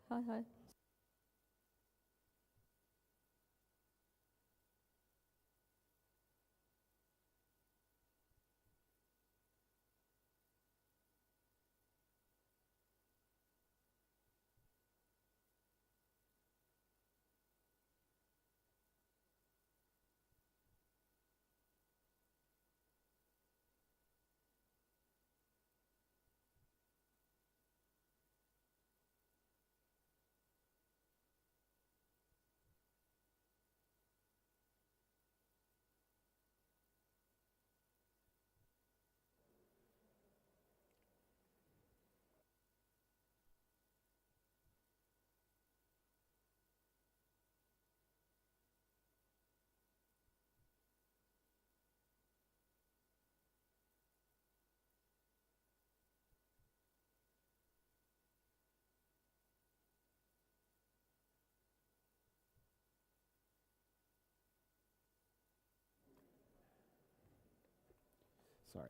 Hi, hi. Sorry.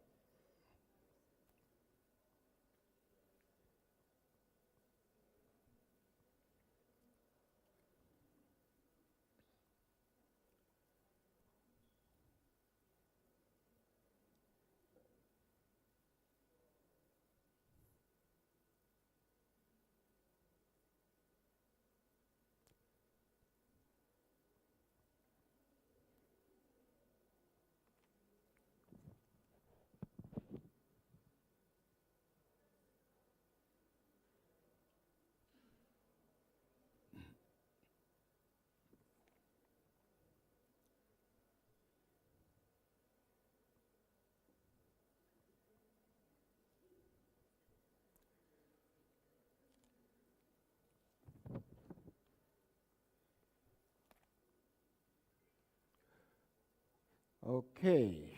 Okay.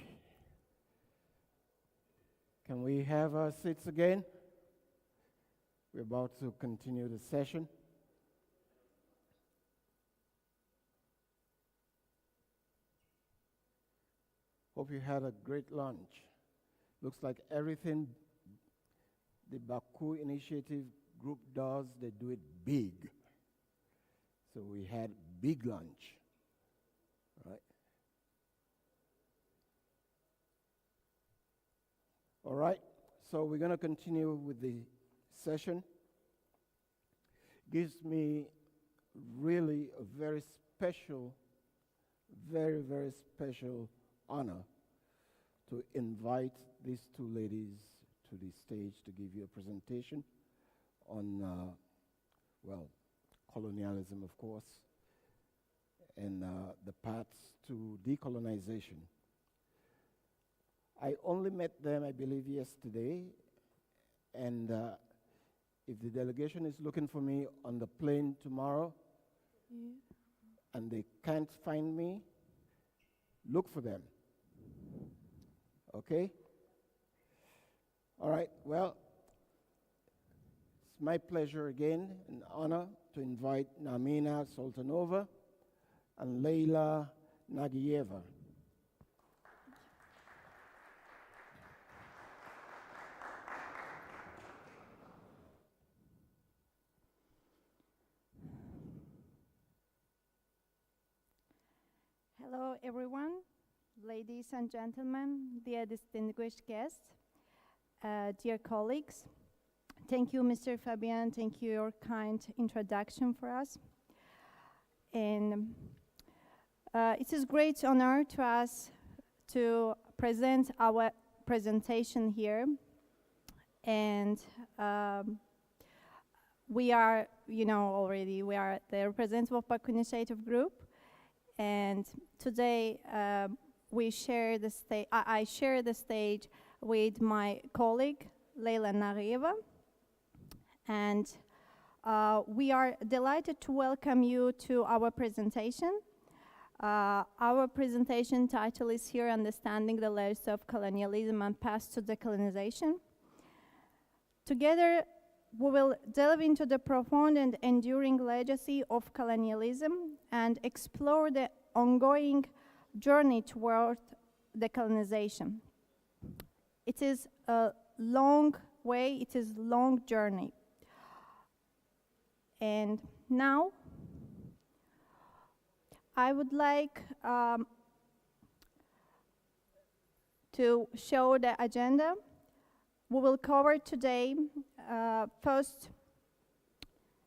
Can we have our seats again? We're about to continue the session. Hope you had a great lunch. Looks like everything the Baku Initiative group does, they do it big. So we had big lunch, right? All right, so we're going to continue with the session. Gives me really a very special, very, very special honor to invite these two ladies to the stage to give you a presentation on, well, colonialism, of course, and the paths to decolonization. I only met them, I believe, yesterday, and if the delegation is looking for me on the plane tomorrow, and they can't find me, look for them. Okay? All right, well, it's my pleasure again, an honor, to invite Namina Sultanova and Leila Nagieva. Hello, everyone, ladies and gentlemen, dear distinguished guests, dear colleagues. Thank you, Mr. Fabian. Thank you for your kind introduction for us. And it is a great honor to us to present our presentation here. And we are, you know already, we are the representative of Baku Initiative Group. And today I share the stage with my colleague, Leila Nagieva. And we are delighted to welcome you to our presentation. Our presentation title is here, Understanding the Layers of Colonialism and Path to Decolonization. Together, we will delve into the profound and enduring legacy of colonialism and explore the ongoing journey toward decolonization. It is a long way, it is a long journey. And now I would like to show the agenda. We will cover today first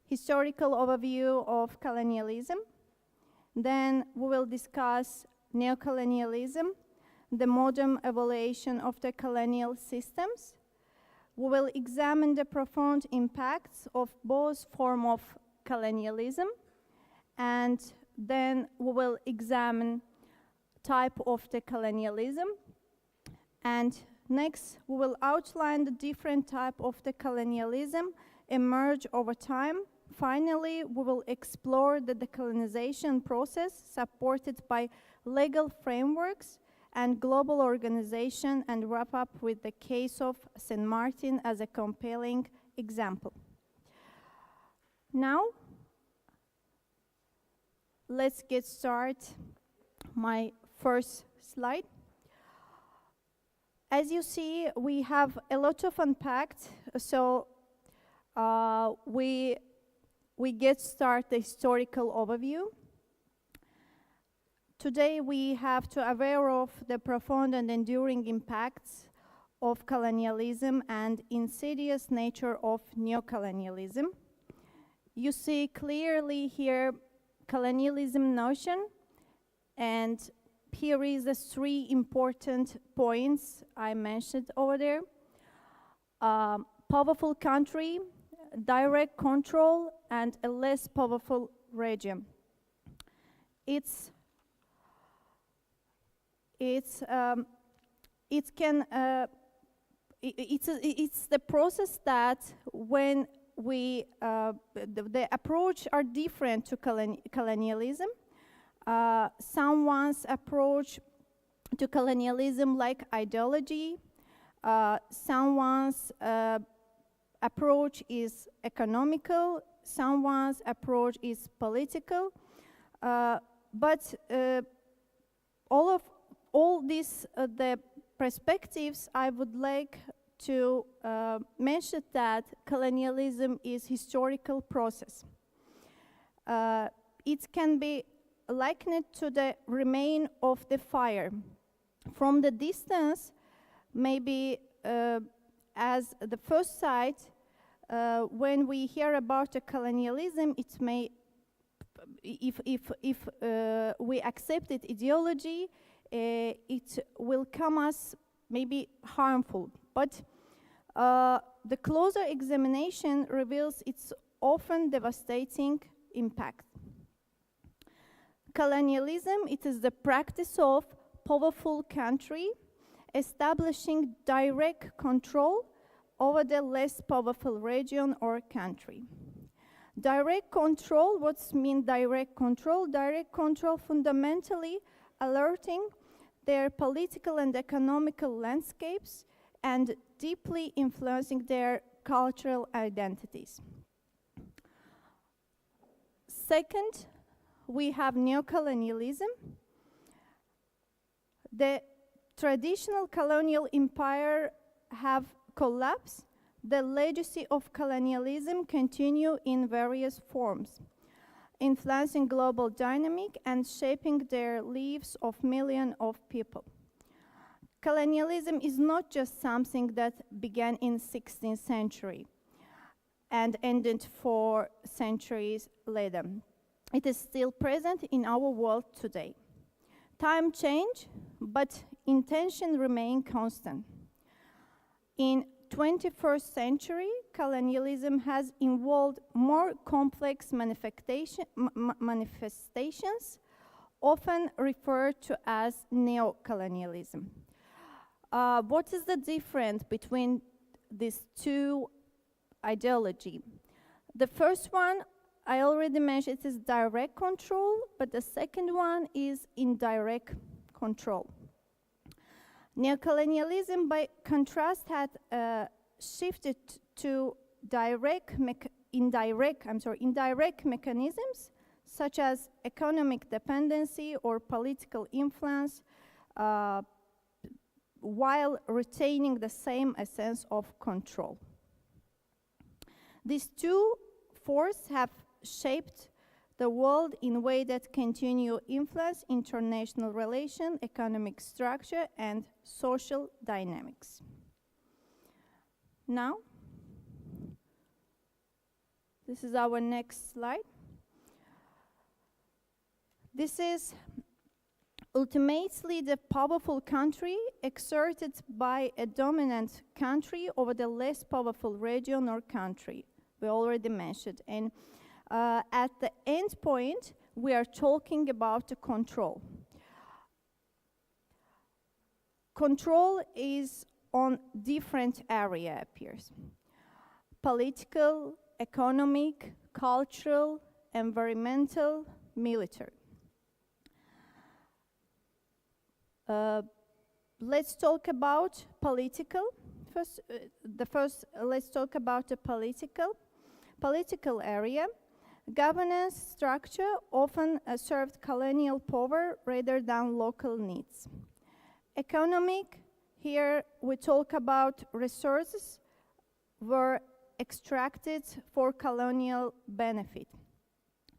historical overview of colonialism. Then we will discuss neocolonialism, the modern evaluation of the colonial systems. We will examine the profound impacts of both forms of colonialism, and then we will examine type of the colonialism. And next, we will outline the different type of the colonialism emerge over time. Finally, we will explore the decolonization process supported by legal frameworks and global organization, and wrap up with the case of St. Martin as a compelling example. Now, let's get started. My first slide. As you see, we have a lot of unpacked, so we get started the historical overview. Today we have to aware of the profound and enduring impacts of colonialism and insidious nature of neocolonialism. You see clearly here colonialism notion, and here is the three important points I mentioned over there. Powerful country, direct control, and a less powerful region. It's the process that when we the approach are different to colonialism. Someone's approach to colonialism like ideology. Someone's approach is economical. Someone's approach is political. But all these the perspectives, I would like to mention that colonialism is historical process. It can be likened to the remain of the fire. From the distance, maybe as the first sight, when we hear about the colonialism, it may, if we accept it ideology, it will come as maybe harmful. But the closer examination reveals its often devastating impact. Colonialism, it is the practice of powerful country establishing direct control over the less powerful region or country. Direct control, what's mean direct control? Direct control fundamentally alerting their political and economical landscapes and deeply influencing their cultural identities. Second, we have neocolonialism. The traditional colonial empire have collapsed. The legacy of colonialism continue in various forms, influencing global dynamic and shaping their lives of millions of people. Colonialism is not just something that began in 16th century and ended 4 centuries later. It is still present in our world today. Time change, but intention remain constant. In 21st century, colonialism has involved more complex manifestations, often referred to as neocolonialism. What is the difference between these two ideologies? The first one, I already mentioned, it is direct control, but the second one is indirect control. Neocolonialism, by contrast, had shifted to indirect mechanisms, such as economic dependency or political influence, while retaining the same essence of control. These two forces have shaped the world in a way that continue influence international relation, economic structure, and social dynamics. Now, this is our next slide. This is ultimately the powerful country exerted by a dominant country over the less powerful region or country. We already mentioned. And at the end point, we are talking about the control. Control is on different area appears. Political, economic, cultural, environmental, military. Let's talk about political. Let's talk about the political area. Governance structure often served colonial power rather than local needs. Economic, here we talk about resources were extracted for colonial benefit.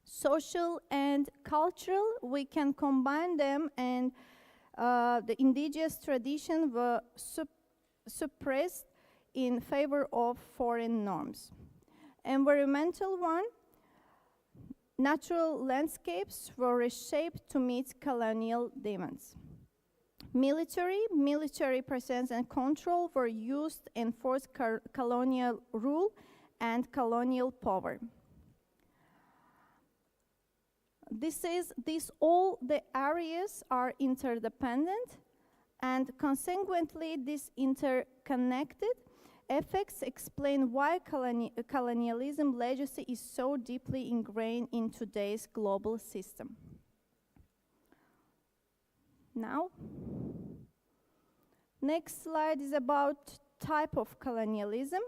Social and cultural, we can combine them, and the indigenous tradition were suppressed in favor of foreign norms. Environmental one, natural landscapes were reshaped to meet colonial demands. Military presence and control were used to enforce colonial rule and colonial power. These all the areas are interdependent, and consequently these interconnected effects explain why colonialism legacy is so deeply ingrained in today's global system. Now, next slide is about type of colonialism.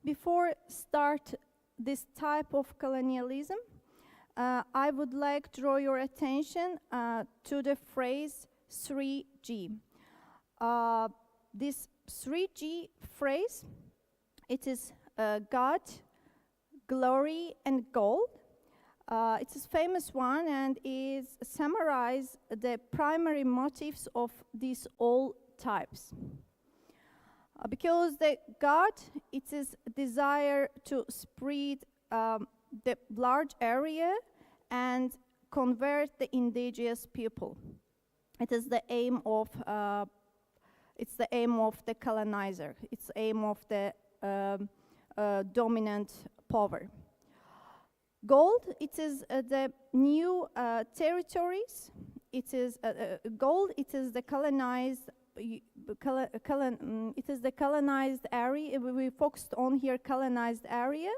Before start this type of colonialism, I would like to draw your attention to the phrase 3G. This 3G phrase, it is God, glory, and gold. It's a famous one and is summarize the primary motives of these all types. Because the God, it is desire to spread the large area and convert the indigenous people. It is the aim of the colonizer. It's the aim of the dominant power. Gold, it is the new territories. It is gold. It is the colonized. It is the colonized area. We focused on here colonized area,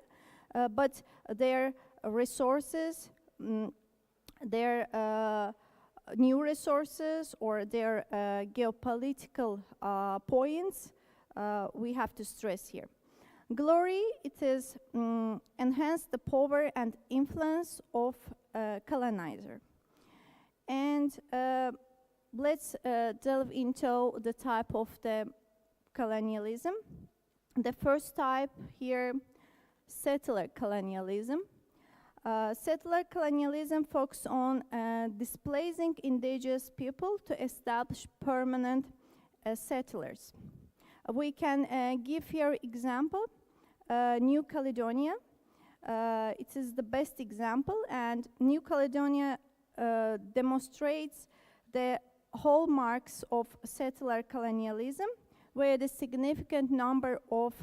but their resources, their new resources, or their geopolitical points, we have to stress here. Glory, it is enhance the power and influence of colonizer. And let's delve into the type of the colonialism. The first type here, settler colonialism. Settler colonialism focuses on displacing indigenous people to establish permanent settlers. We can give here example, New Caledonia. It is the best example, and New Caledonia demonstrates the hallmarks of settler colonialism, where the significant number of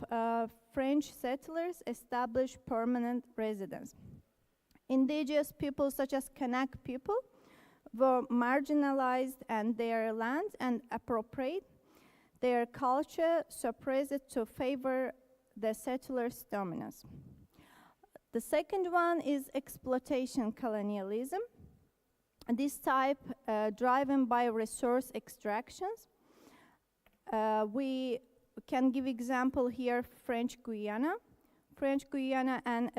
French settlers established permanent residence. Indigenous people such as Kanak people were marginalized, and their land and appropriate their culture suppressed to favor the settlers' dominance. The second one is exploitation colonialism. This type driven by resource extractions. We can give example here, French Guiana. French Guiana and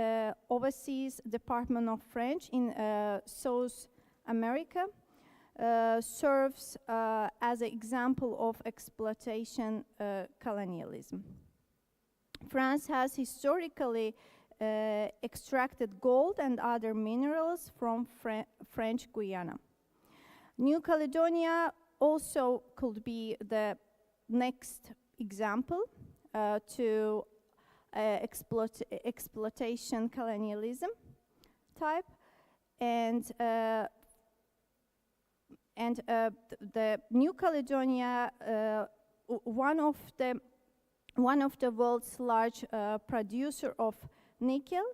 Overseas Department of French in South America serves as an example of exploitation colonialism. France has historically extracted gold and other minerals from French Guiana. New Caledonia also could be the next example to exploitation colonialism type, and the New Caledonia, one of the world's large producer of nickel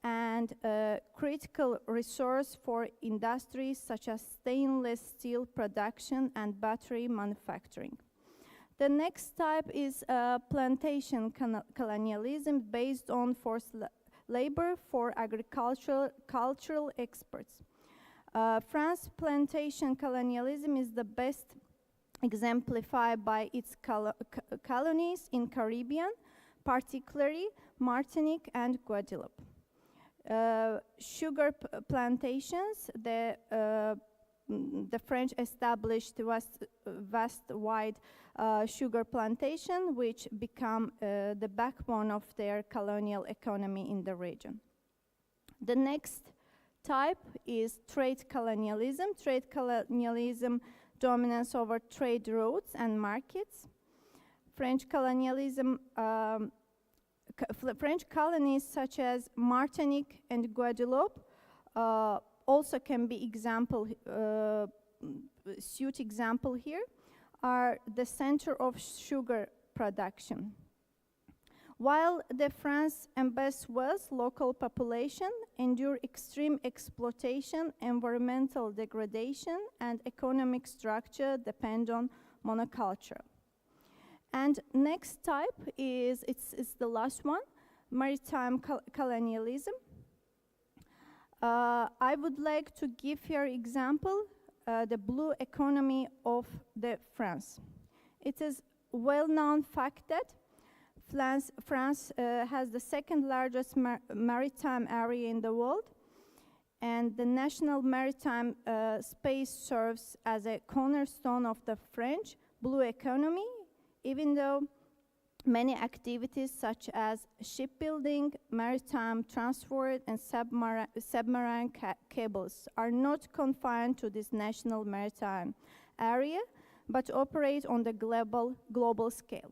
and a critical resource for industries such as stainless steel production and battery manufacturing. The next type is plantation colonialism based on forced labor for cultural experts. France's plantation colonialism is the best exemplified by its colonies in Caribbean, particularly Martinique and Guadeloupe. Sugar plantations, the French established vast-wide sugar plantation, which become the backbone of their colonial economy in the region. The next type is trade colonialism. Trade colonialism dominance over trade routes and markets. French colonialism, French colonies such as Martinique and Guadeloupe also can be suit example here, are the center of sugar production. While the France and West local population endure extreme exploitation, environmental degradation, and economic structure depend on monoculture. And next type is, it's the last one, maritime colonialism. I would like to give here example, the blue economy of the France. It is well-known fact that France has the second largest maritime area in the world, and the national maritime space serves as a cornerstone of the French blue economy, even though many activities such as shipbuilding, maritime transport, and submarine cables are not confined to this national maritime area, but operate on the global scale.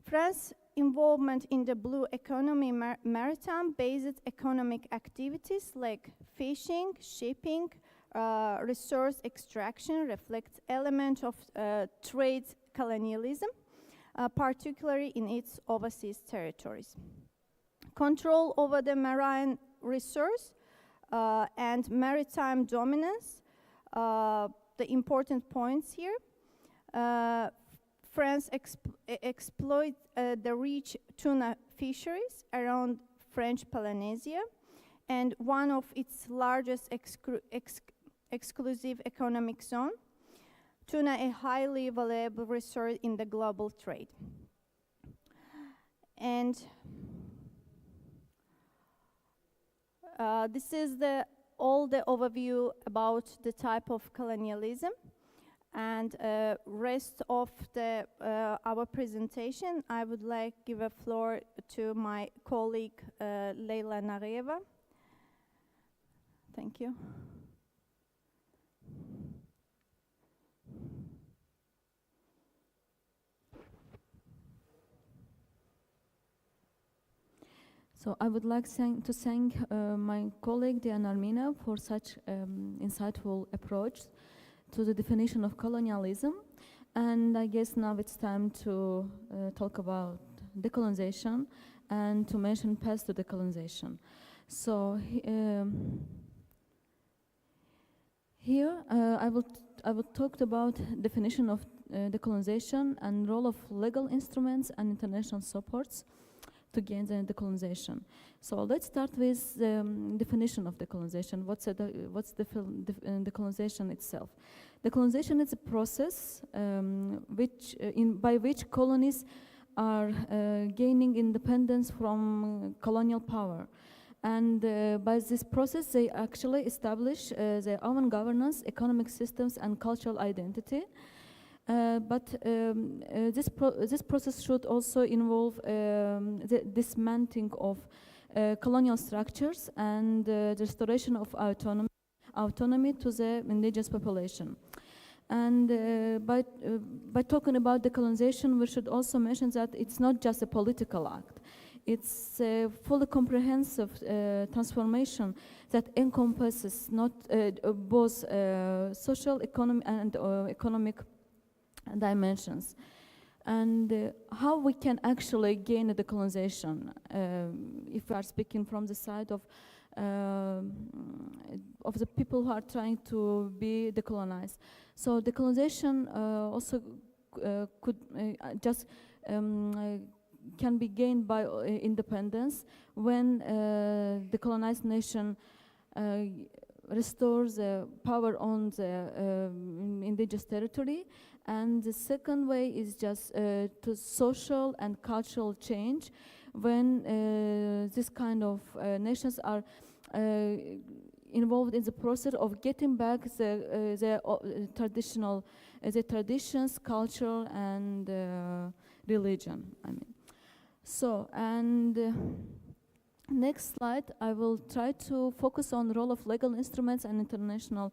France's involvement in the blue economy maritime-based economic activities like fishing, shipping, resource extraction reflects elements of trade colonialism, particularly in its overseas territories. Control over the marine resource and maritime dominance, the important points here. France exploit the rich tuna fisheries around French Polynesia, and one of its largest exclusive economic zone. Tuna, a highly valuable resource in the global trade. And this is all the overview about the type of colonialism. And rest of our presentation, I would like to give a floor to my colleague Leyla Narieva. Thank you. So I would like to thank my colleague Diana Armina for such insightful approach to the definition of colonialism. And I guess now it's time to talk about decolonization and to mention paths to decolonization. So here I will talk about definition of decolonization and role of legal instruments and international supports to gain the decolonization. So let's start with the definition of decolonization. What's decolonization itself? Decolonization is a process by which colonies are gaining independence from colonial power. And by this process, they actually establish their own governance, economic systems, and cultural identity. This process should also involve the dismantling of colonial structures and the restoration of autonomy to the indigenous population. And by talking about decolonization, we should also mention that it's not just a political act. It's a fully comprehensive transformation that encompasses not both social, economic dimensions. And how we can actually gain a decolonization, if we are speaking from the side of the people who are trying to be decolonized. So decolonization also could can be gained by independence when the colonized nation restores the power on the indigenous territory. And the second way is just to social and cultural change when this kind of nations are involved in the process of getting back the traditions, culture, and religion. I mean, so and. Next slide, I will try to focus on the role of legal instruments and international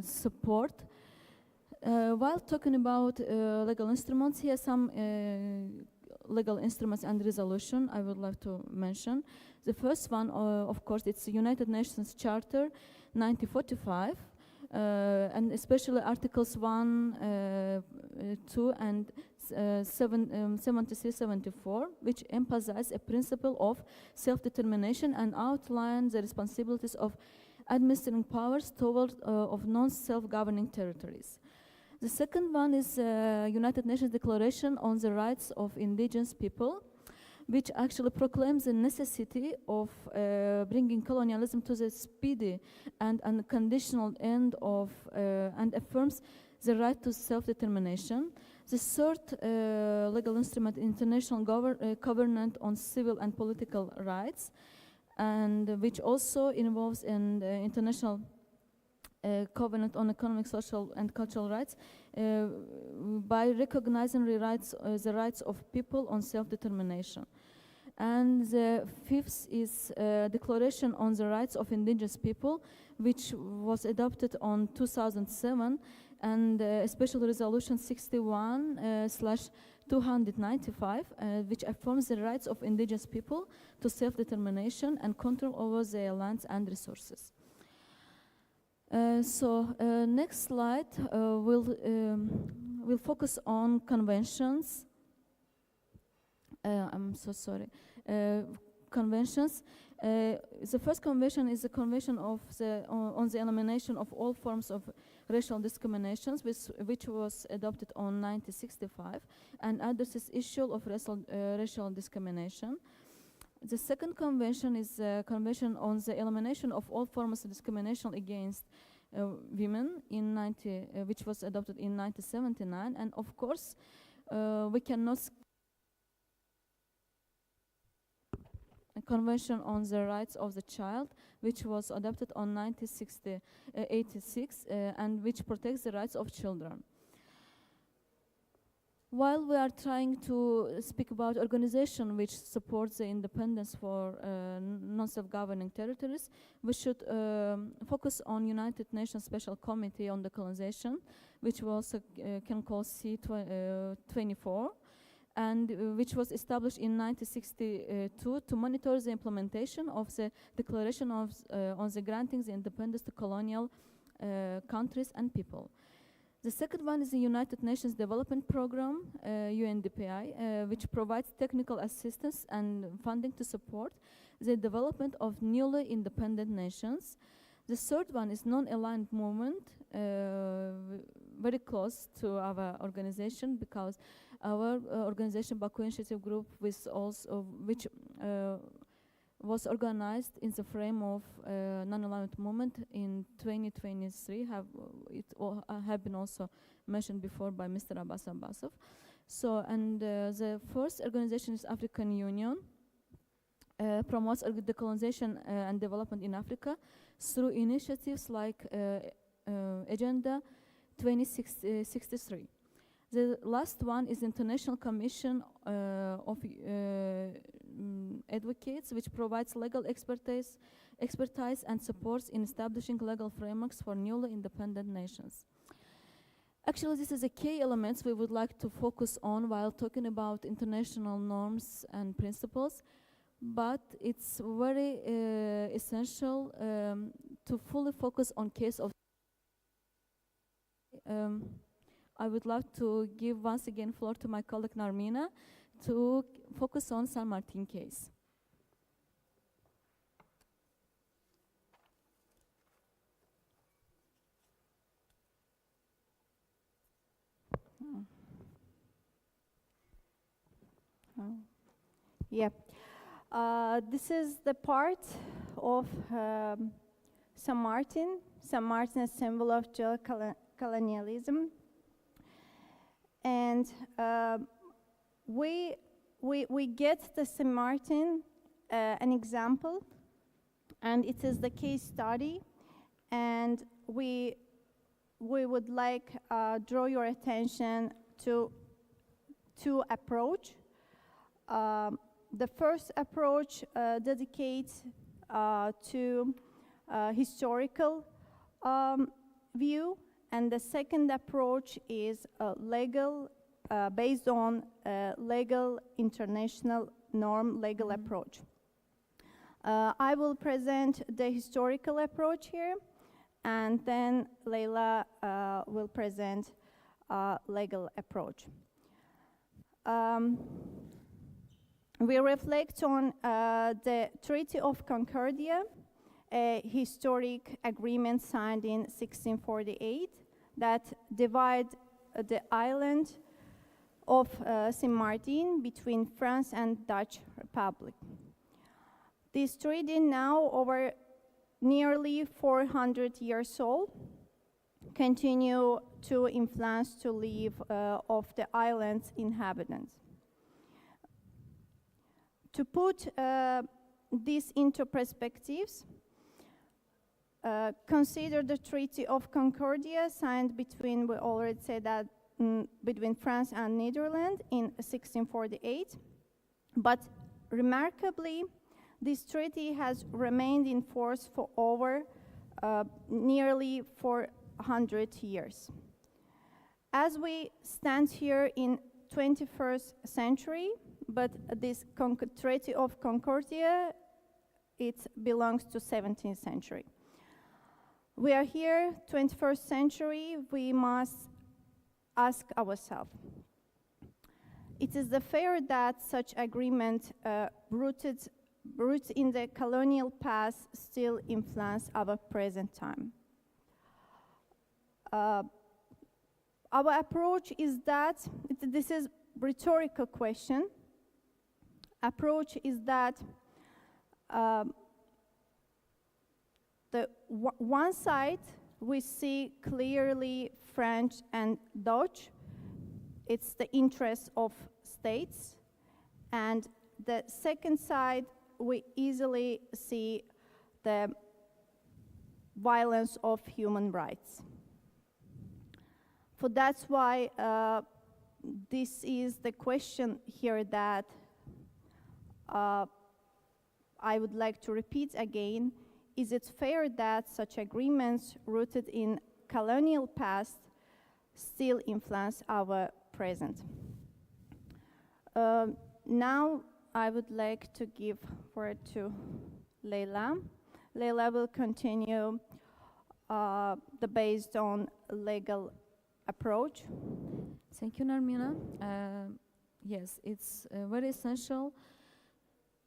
support. While talking about legal instruments, here are some legal instruments and resolution I would like to mention. The first one, of course, it's the United Nations Charter 1945, and especially Articles 1, 2, and 73-74, which emphasize a principle of self-determination and outline the responsibilities of administering powers toward of non-self-governing territories. The second one is United Nations Declaration on the Rights of Indigenous People, which actually proclaims the necessity of bringing colonialism to the speedy and unconditional end of and affirms the right to self-determination. The third legal instrument, International Covenant on Civil and Political Rights, and which also involves an international covenant on economic, social, and cultural rights by recognizing the rights of people on self-determination. And the fifth is Declaration on the Rights of Indigenous People, which was adopted on 2007, and especially Resolution 61/295, which affirms the rights of indigenous people to self-determination and control over their lands and resources. Next slide will focus on conventions. I'm so sorry. Conventions. The first convention is the Convention of on the Elimination of All Forms of Racial Discriminations, which was adopted on 1965 and addresses issue of racial discrimination. The second convention is the Convention on the Elimination of All Forms of Discrimination against women, which was adopted in 1979. And of course, we cannot a Convention on the Rights of the Child, which was adopted on 1986 and which protects the rights of children. While we are trying to speak about organization which supports the independence for non-self-governing territories, we should focus on United Nations Special Committee on Decolonization, which we also can call C24, and which was established in 1962 to monitor the implementation of the Declaration on the granting the independence to colonial countries and people. The second one is the United Nations Development Program, UNDPI, which provides technical assistance and funding to support the development of newly independent nations. The third one is non-aligned movement, very close to our organization, because our organization, Baku Initiative Group, which was organized in the frame of non-aligned movement in 2023, have been also mentioned before by Mr. Abbas Abbasov. So, and the first organization is African Union, promotes decolonization and development in Africa through initiatives like Agenda 2063. The last one is International Commission of Advocates, which provides legal expertise and supports in establishing legal frameworks for newly independent nations. Actually, this is a key elements we would like to focus on while talking about international norms and principles, but it's very essential to fully focus on case of I would love to give once again floor to my colleague Narmina to focus on San Martin case. Yeah. This is the part of San Martin. San Martin is a symbol of colonialism. And we get the San Martin an example, and it is the case study. And we would like draw your attention to two approach. The first approach dedicates to historical view, and the second approach is legal, based on legal international norm, legal approach. I will present the historical approach here, and then Leila will present legal approach. We reflect on the Treaty of Concordia, a historic agreement signed in 1648 that divide the island of Saint Martin between France and Dutch Republic. This treaty, now over nearly 400 years old, continue to influence to live of the island's inhabitants. To put this into perspectives, consider the Treaty of Concordia signed between, we already said that, between France and Netherlands in 1648. But remarkably, this treaty has remained in force for over nearly 400 years. As we stand here in 21st century, but this Treaty of Concordia, it belongs to 17th century. We are here, 21st century, we must ask ourselves, it is fair that such agreement roots in the colonial past still influence our present time? Our approach is that, this is rhetorical question, approach is that the one side we see clearly French and Dutch, it's the interest of states, and the second side we easily see the violence of human rights. So that's why this is the question here that I would like to repeat again. Is it fair that such agreements rooted in colonial past still influence our present? Now I would like to give word to Leila. Leila will continue based on legal approach. Thank you, Narmina. Yes, it's very essential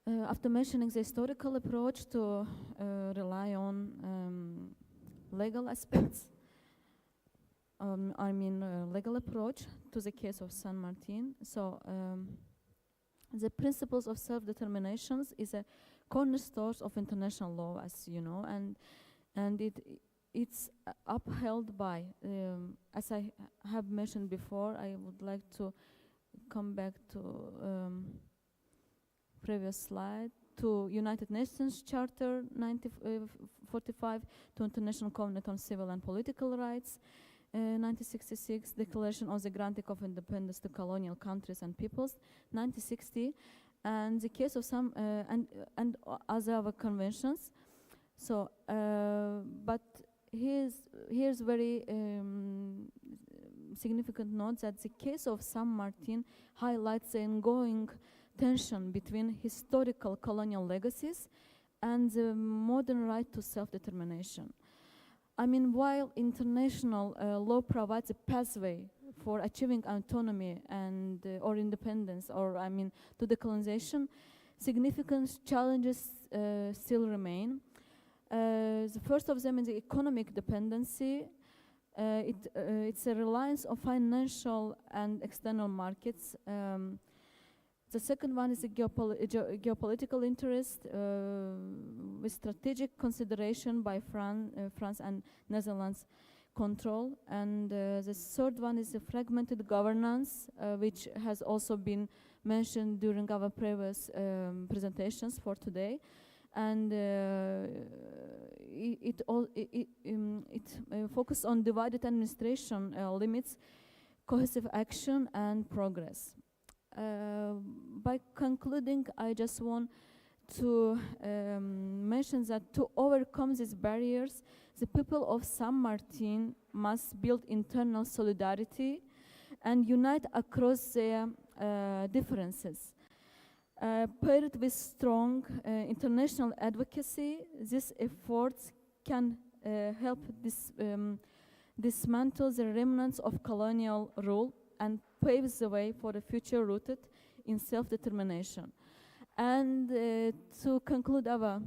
after mentioning the historical approach to rely on legal aspects. Legal approach to the case of San Martin. So the principles of self-determinations is a cornerstone of international law, as you know, and it's upheld by, as I have mentioned before, I would like to come back to previous slide, to United Nations Charter 1945, to International Covenant on Civil and Political Rights, 1966 Declaration of the Granting of Independence to Colonial Countries and Peoples, 1960, and the case of some and other conventions. So, but here's very significant note that the case of San Martin highlights the ongoing tension between historical colonial legacies and the modern right to self-determination. I mean, while international law provides a pathway for achieving autonomy and or independence, or I mean, to decolonization, significant challenges still remain. The first of them is the economic dependency. It's a reliance on financial and external markets. The second one is the geopolitical interest with strategic consideration by France and Netherlands control. And the third one is the fragmented governance, which has also been mentioned during our previous presentations for today. And it focuses on divided administration limits cohesive action and progress. By concluding, I just want to mention that to overcome these barriers, the people of San Martin must build internal solidarity and unite across their differences. Paired with strong international advocacy, these efforts can help dismantle the remnants of colonial rule and paves the way for a future rooted in self-determination. And to conclude our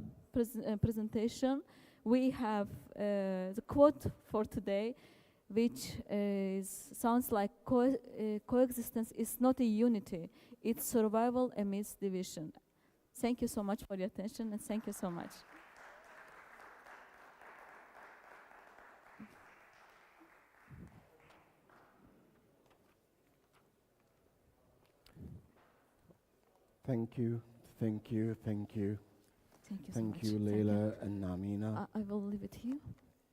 presentation, we have the quote for today, which sounds like coexistence is not a unity, it's survival amidst division. Thank you so much for your attention, and thank you so much. Thank you, thank you, thank you. Thank you so Thank much. you, Leila and Namina. I will leave it here.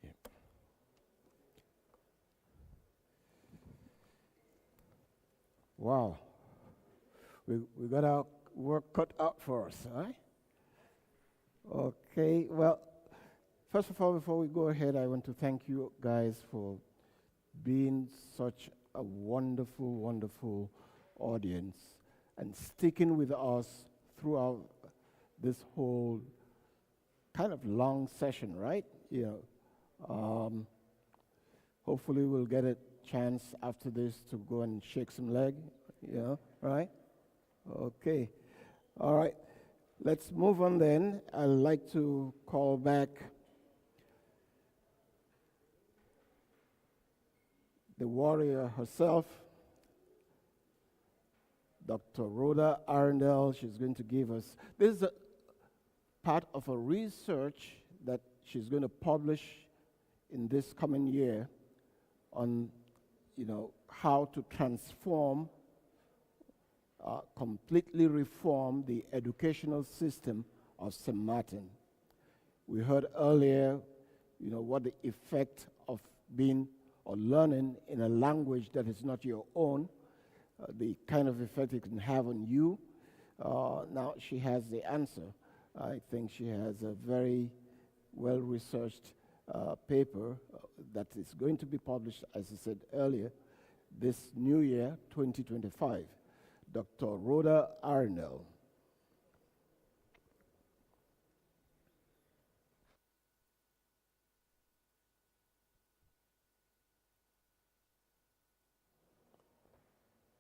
Yeah. Wow. We got our work cut out for us, right? Okay, well, first of all, before we go ahead, I want to thank you guys for being such a wonderful, wonderful audience and sticking with us throughout this whole kind of long session, right? Hopefully we'll get a chance after this to go and shake some leg, right? Okay, all right. Let's move on then. I'd like to call back the warrior herself, Dr. Rhoda Arundel. She's going to give us, this is a part of a research that she's going to publish in this coming year on, how to transform, completely reform the educational system of St. Martin. We heard earlier, what the effect of being or learning in a language that is not your own, the kind of effect it can have on you. Now she has the answer. I think she has a very well-researched paper that is going to be published, as I said earlier, this new year, 2025. Dr. Rhoda Arundel.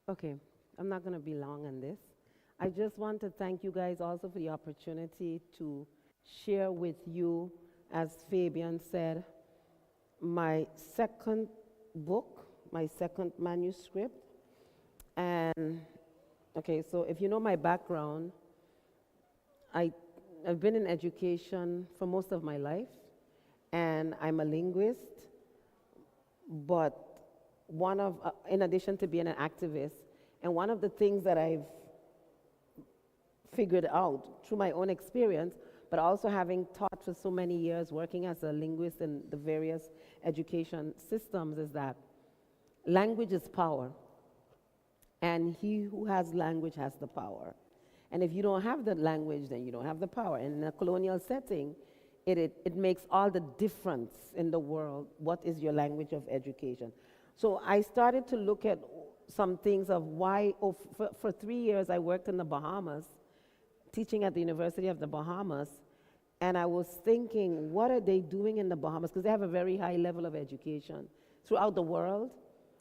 Okay, I'm not going to be long on this. I just want to thank you guys also for the opportunity to share with you, as Fabian said, my second book, my second manuscript. And, okay, so if you know my background, I've been in education for most of my life, and I'm a linguist, but in addition to being an activist, and one of the things that I've figured out through my own experience, but also having taught for so many years, working as a linguist in the various education systems, is that language is power. And he who has language has the power. And if you don't have the language, then you don't have the power. And in a colonial setting, it makes all the difference in the world. What is your language of education? So I started to look at some things of why, for 3 years I worked in the Bahamas, teaching at the University of the Bahamas, and I was thinking, what are they doing in the Bahamas? Because they have a very high level of education throughout the world.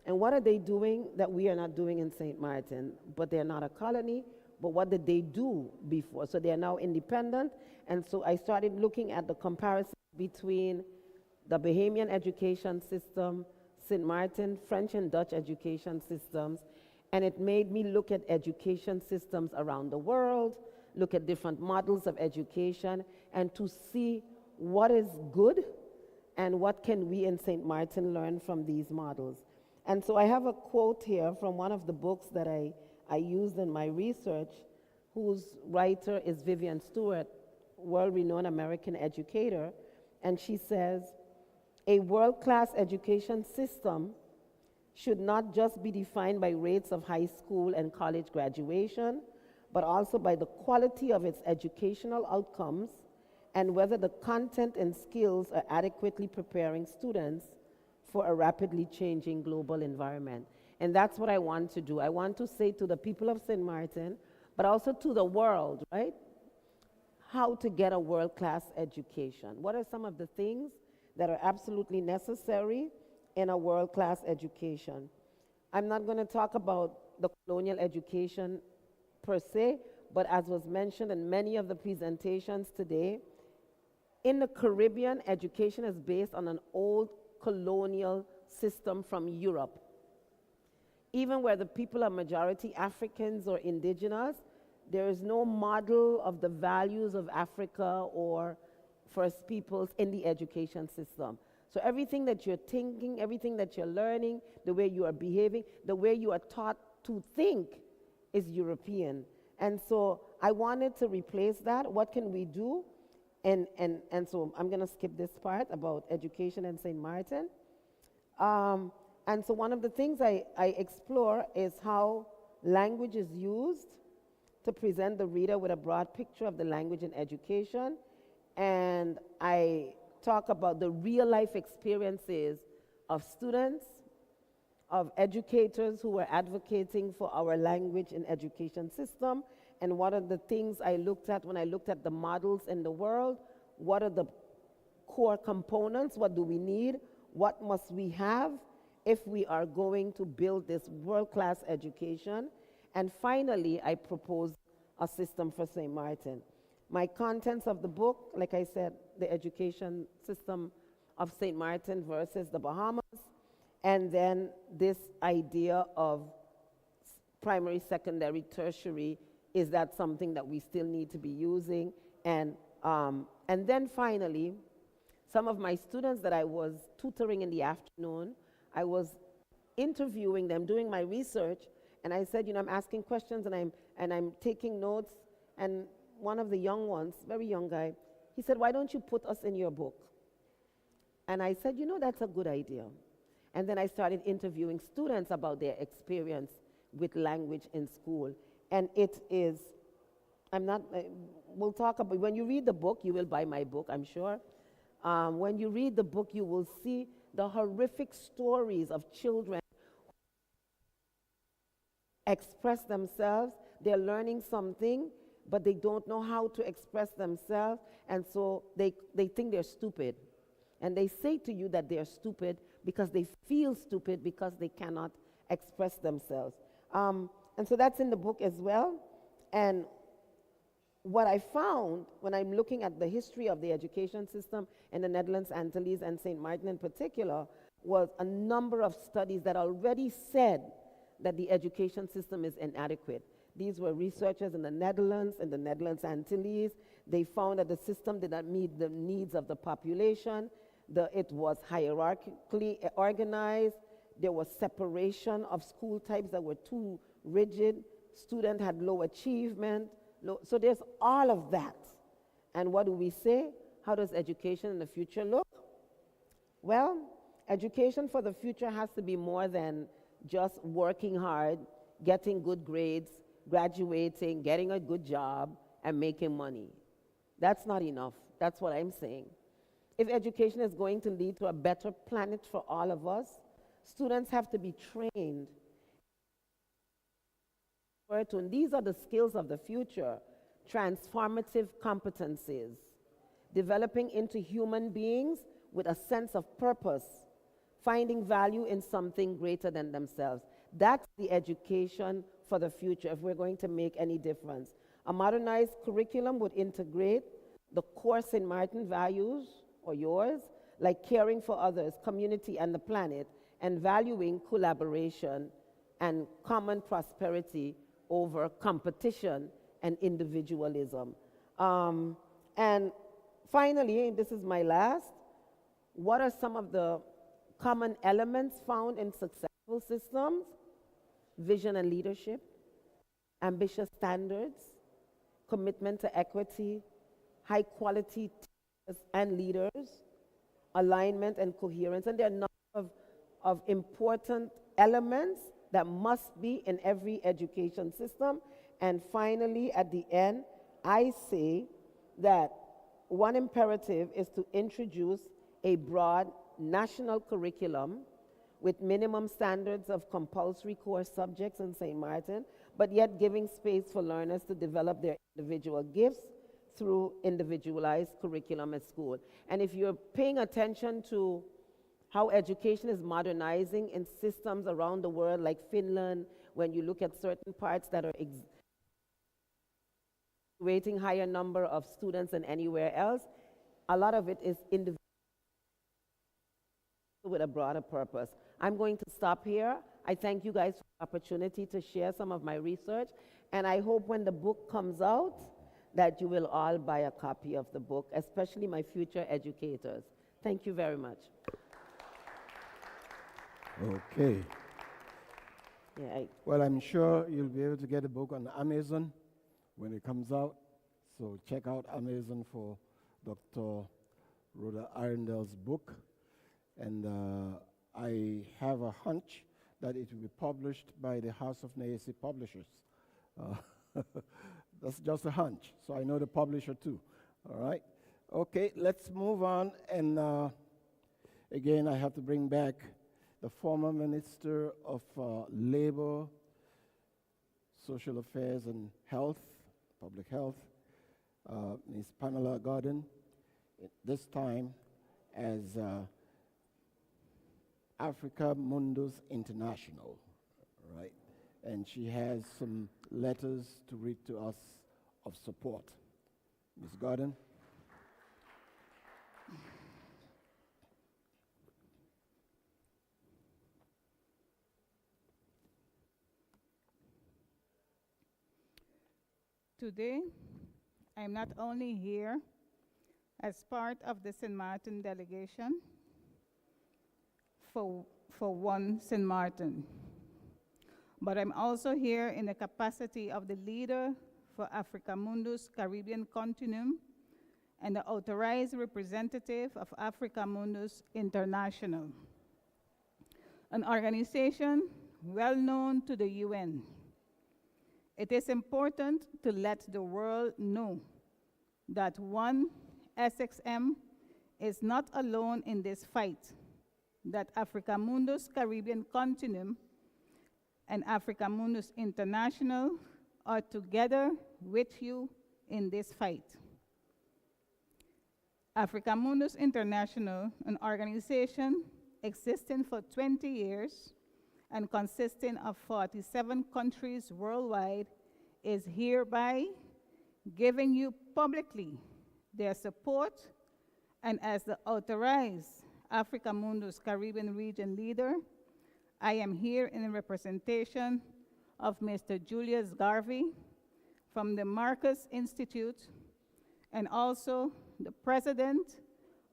And what are they doing that we are not doing in St. Martin? But they're not a colony, but what did they do before? So they are now independent. And so I started looking at the comparison between the Bahamian education system, St. Martin, French and Dutch education systems, and it made me look at education systems around the world, look at different models of education, and to see what is good and what can we in St. Martin learn from these models. And so I have a quote here from one of the books that I used in my research, whose writer is Vivian Stewart, world-renowned American educator, and she says, a world-class education system should not just be defined by rates of high school and college graduation, but also by the quality of its educational outcomes and whether the content and skills are adequately preparing students for a rapidly changing global environment. And that's what I want to do. I want to say to the people of St. Martin, but also to the world, right? How to get a world-class education. What are some of the things that are absolutely necessary in a world-class education? I'm not going to talk about the colonial education per se, but as was mentioned in many of the presentations today, in the Caribbean, education is based on an old colonial system from Europe. Even where the people are majority Africans or indigenous, there is no model of the values of Africa or First Peoples in the education system. So everything that you're thinking, everything that you're learning, the way you are behaving, the way you are taught to think is European. And so I wanted to replace that. What can we do? And so I'm going to skip this part about education in St. Martin. And so one of the things I explore is how language is used to present the reader with a broad picture of the language in education. And I talk about the real life experiences of students, of educators who are advocating for our language in education system, and what are the things I looked at when I looked at the models in the world. What are the core components? What do we need? What must we have if we are going to build this world-class education? And finally, I proposed a system for St. Martin. My contents of the book, like I said, the education system of St. Martin versus the Bahamas, and then this idea of primary, secondary, tertiary. Is that something that we still need to be using? And then finally, some of my students that I was tutoring in the afternoon, I was interviewing them, doing my research, and I said, I'm asking questions and I'm taking notes. And one of the young ones, very young guy, he said, why don't you put us in your book? And I said, that's a good idea. And then I started interviewing students about their experience with language in school. And it is, we'll talk about, when you read the book, you will buy my book, I'm sure. When you read the book, you will see the horrific stories of children express themselves. They're learning something, but they don't know how to express themselves, and so they think they're stupid. And they say to you that they're stupid because they feel stupid because they cannot express themselves. And so that's in the book as well. And what I found when I'm looking at the history of the education system in the Netherlands, Antilles, and St. Martin in particular, was a number of studies that already said that the education system is inadequate. These were researchers in the Netherlands Antilles. They found that the system did not meet the needs of the population. It was hierarchically organized. There was separation of school types that were too rigid. Students had low achievement. So there's all of that. And what do we say? How does education in the future look? Well, education for the future has to be more than just working hard, getting good grades, graduating, getting a good job, and making money. That's not enough. That's what I'm saying. If education is going to lead to a better planet for all of us, students have to be trained. And these are the skills of the future, transformative competencies, developing into human beings with a sense of purpose, finding value in something greater than themselves. That's the education for the future if we're going to make any difference. A modernized curriculum would integrate the core St. Martin values, or yours, like caring for others, community, and the planet, and valuing collaboration and common prosperity over competition and individualism. And finally, this is my last, what are some of the common elements found in successful systems? Vision and leadership, ambitious standards, commitment to equity, high quality teachers and leaders, alignment and coherence. And there are a number of important elements that must be in every education system. And finally, at the end, I say that one imperative is to introduce a broad national curriculum with minimum standards of compulsory core subjects in St. Martin, but yet giving space for learners to develop their individual gifts through individualized curriculum at school. And if you're paying attention to how education is modernizing in systems around the world, like Finland, when you look at certain parts that are rating higher number of students than anywhere else, a lot of it is individual with a broader purpose. I'm going to stop here. I thank you guys for the opportunity to share some of my research, and I hope when the book comes out that you will all buy a copy of the book, especially my future educators. Thank you very much. Okay. Yeah, Well, I'm sure you'll be able to get the book on Amazon when it comes out. So check out Amazon for Dr. Rhoda Arundel's book. And I have a hunch that it will be published by the House of Nayesi Publishers. That's just a hunch, so I know the publisher too. All right? Okay, let's move on. And again, I have to bring back the former Minister of Labor, Social Affairs and Health, Public Health, Ms. Pamela Gordon, this time as Africa Mundus International, right? And she has some letters to read to us of support. Ms. Gordon. Today, I'm not only here as part of the St. Martin delegation for One St. Martin, but I'm also here in the capacity of the leader for Africa Mundus Caribbean Continuum and the authorized representative of Africa Mundus International, an organization well known to the UN. It is important to let the world know that One SXM is not alone in this fight, that Africa Mundus Caribbean Continuum and Africa Mundus International are together with you in this fight. Africa Mundus International, an organization existing for 20 years and consisting of 47 countries worldwide, is hereby giving you publicly their support, and as the authorized Africa Mundus Caribbean region leader, I am here in representation of Mr. Julius Garvey from the Marcus Institute, and also the president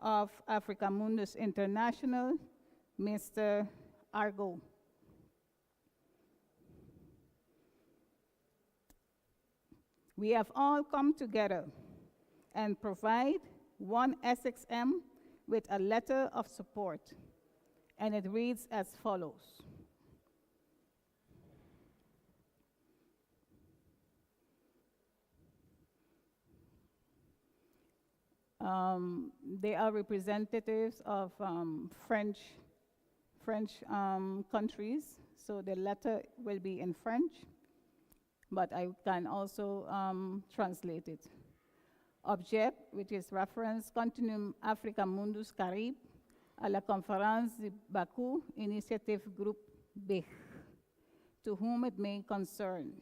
of Africa Mundus International, Mr. Argo. We have all come together and provide one SXM with a letter of support. And it reads as follows. They are representatives of French countries, so the letter will be in French, but I can also translate it. Object, which is reference, Continuum Africa Mundus Caribe, à la conférence de Baku, Initiative Group B, to whom it may concern.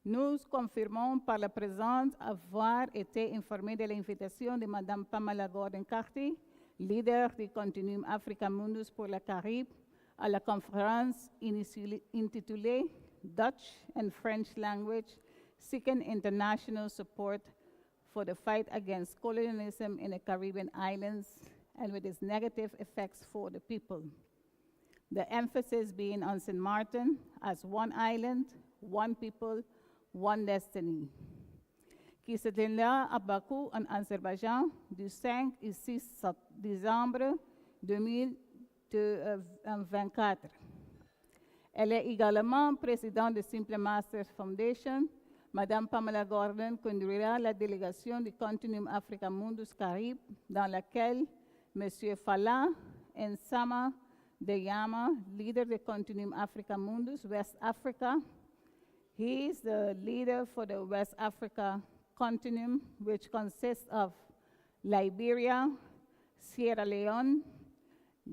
Nous confirmons par la présente avoir été informés de l'invitation de Madame Pamela Gordon-Carty, leader du Continuum Africa Mundus pour la Caraïbe, à la conférence intitulée Dutch and French Language, Seeking International Support for the Fight Against Colonialism in the Caribbean Islands and with its negative effects for the people. The emphasis being on St. Martin as one island, one people, one destiny. Qui se tiendra à Baku, en Azerbaijan, du 5 au 6 décembre 2024. Elle est également présidente de Simple Masters Foundation. Madame Pamela Gordon conduira la délégation du Continuum Africa Mundus Caribe, dans laquelle M. Fala Nsama Deyama, leader du Continuum Africa Mundus West Africa. He is the leader for the West Africa Continuum, which consists of Liberia, Sierra Leone,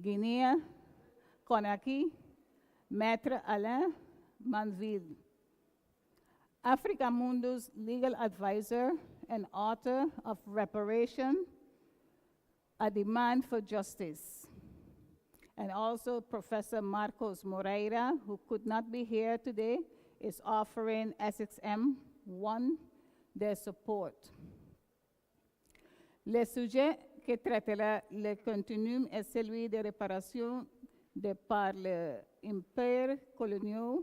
Guinea, Conakry, Maître Alain Manville. Africa Mundus legal advisor and author of Reparation, A Demand for Justice. And also Professor Marcos Moreira, who could not be here today, is offering SXM1 their support. Le sujet que traitera le continuum est celui de réparation de par le impère colonial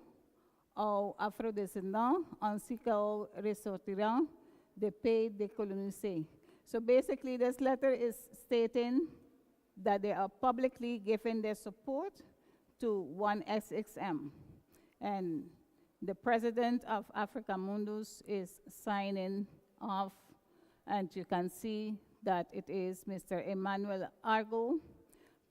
aux afrodescendants ainsi qu'aux ressortissants des pays décolonisés. So basically, this letter is stating that they are publicly giving their support to one SXM. And the president of Africa Mundus is signing off, and you can see that it is Mr. Emmanuel Argo,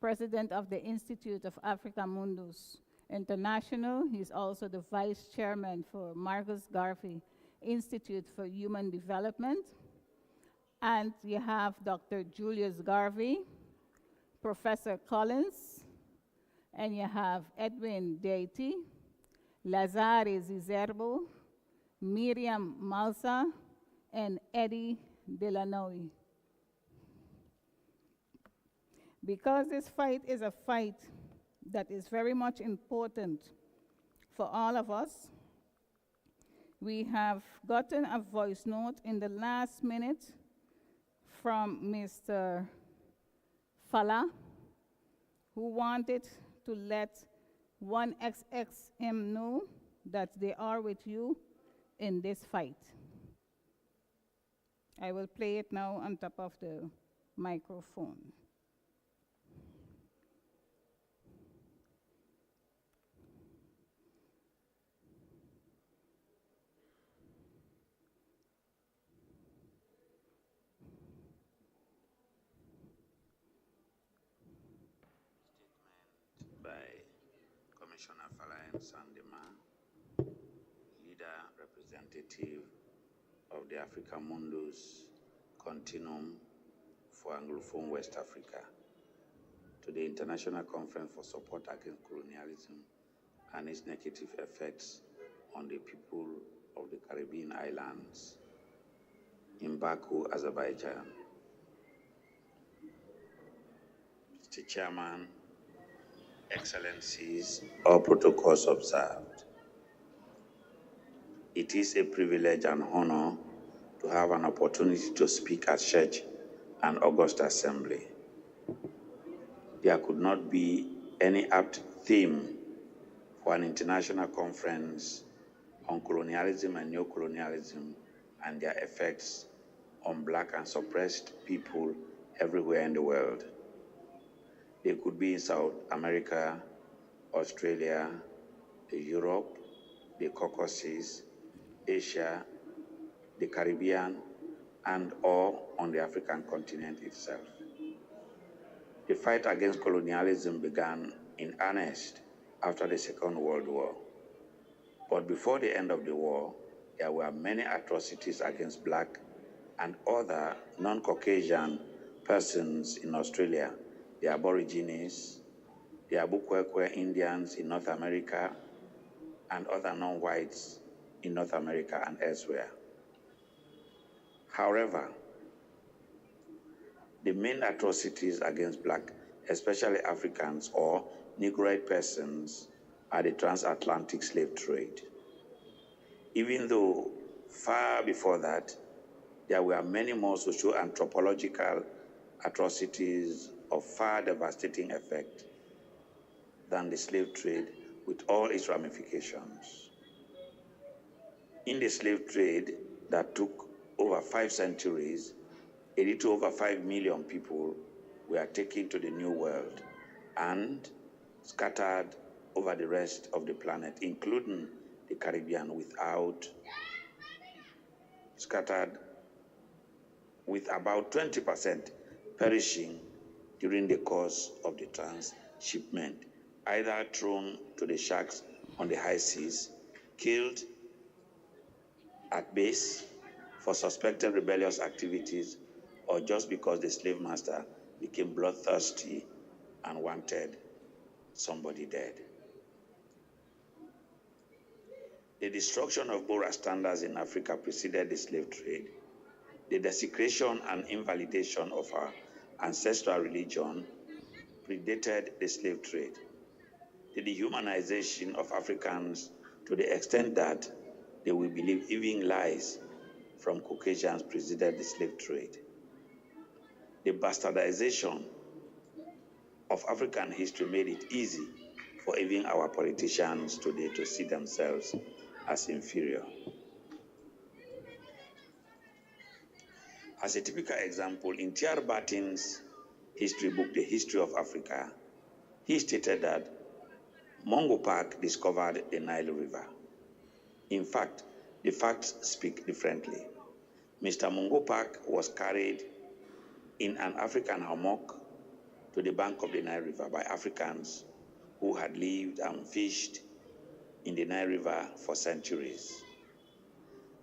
president of the Institute of Africa Mundus International. He's also the vice chairman for Marcus Garvey Institute for Human Development. And you have Dr. Julius Garvey, Professor Collins, and you have Edwin Deity, Lazare Zizerbo, Miriam Malsa, and Eddie Delanoy. Because this fight is a fight that is very much important for all of us, we have gotten a voice note in the last minute from Mr. Fala, who wanted to let one XXM know that they are with you in this fight. I will play it now on top of the microphone. Commissioner Falain Sandema, leader representative of the Africa Mundus Continuum for Anglophone West Africa, to the International Conference for Support Against Colonialism and its negative effects on the people of the Caribbean islands in Baku, Azerbaijan. Mr. Chairman, Excellencies, all protocols observed. It is a privilege and honor to have an opportunity to speak at such an august assembly. There could not be any apt theme for an international conference on colonialism and neocolonialism and their effects on black and suppressed people everywhere in the world. They could be in South America, Australia, Europe, the Caucasus, Asia, the Caribbean, and or on the African continent itself. The fight against colonialism began in earnest after the Second World War. But before the end of the war, there were many atrocities against black and other non-Caucasian persons in Australia, the Aborigines, the Abukwekwe Indians in North America, and other non-whites in North America and elsewhere. However, the main atrocities against black, especially Africans or Negroid persons, are the transatlantic slave trade. Even though far before that, there were many more socio-anthropological atrocities of far devastating effect than the slave trade with all its ramifications. In the slave trade that took over 5 centuries, a little over 5 million people were taken to the New World and scattered over the rest of the planet, including the Caribbean, scattered with about 20% perishing during the course of the transshipment, either thrown to the sharks on the high seas, killed at base for suspected rebellious activities, or just because the slave master became bloodthirsty and wanted somebody dead. The destruction of moral standards in Africa preceded the slave trade. The desecration and invalidation of our ancestral religion predated the slave trade. The dehumanization of Africans to the extent that they will believe even lies from Caucasians preceded the slave trade. The bastardization of African history made it easy for even our politicians today to see themselves as inferior. As a typical example, in T.R. Barton's history book, The History of Africa, he stated that Mungo Park discovered the Nile River. In fact, the facts speak differently. Mr. Mungo Park was carried in an African hammock to the bank of the Nile River by Africans who had lived and fished in the Nile River for centuries.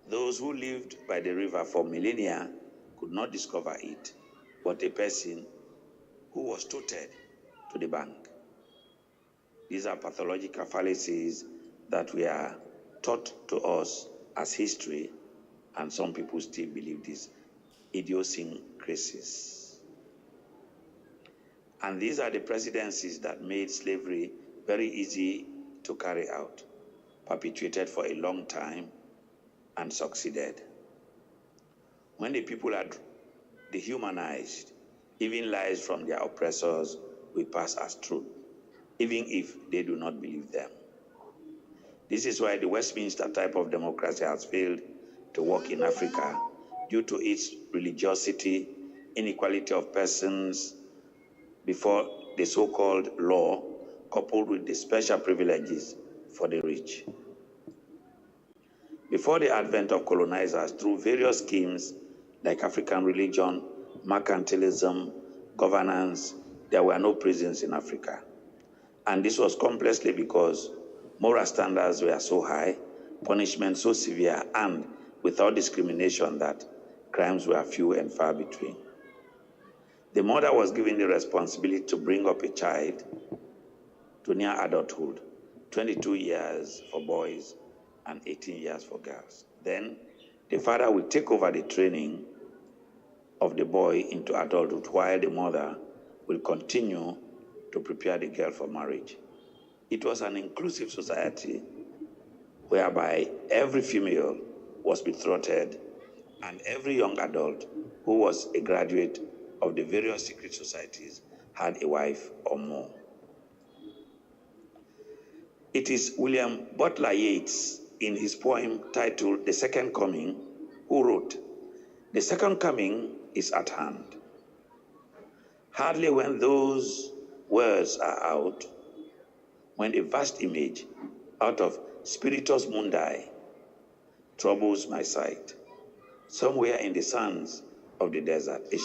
Those who lived by the river for millennia could not discover it, but a person who was toted to the bank. These are pathological fallacies that were taught to us as history, and some people still believe these idiosyncrasies. And these are the presidencies that made slavery very easy to carry out, perpetuated for a long time, and succeeded. When the people are dehumanized, even lies from their oppressors will pass as truth, even if they do not believe them. This is why the Westminster type of democracy has failed to work in Africa due to its religiosity, inequality of persons before the so-called law, coupled with the special privileges for the rich. Before the advent of colonizers, through various schemes like African religion, mercantilism, governance, there were no prisons in Africa. And this was complexly because moral standards were so high, punishment so severe, and without discrimination that crimes were few and far between. The mother was given the responsibility to bring up a child to near adulthood, 22 years for boys and 18 years for girls. Then the father will take over the training of the boy into adulthood while the mother will continue to prepare the girl for marriage. It was an inclusive society whereby every female was betrothed and every young adult who was a graduate of the various secret societies had a wife or more. It is William Butler Yeats in his poem titled The Second Coming who wrote, The second coming is at hand. Hardly when those words are out, when a vast image out of Spiritus Mundi troubles my sight. Somewhere in the sands of the desert, a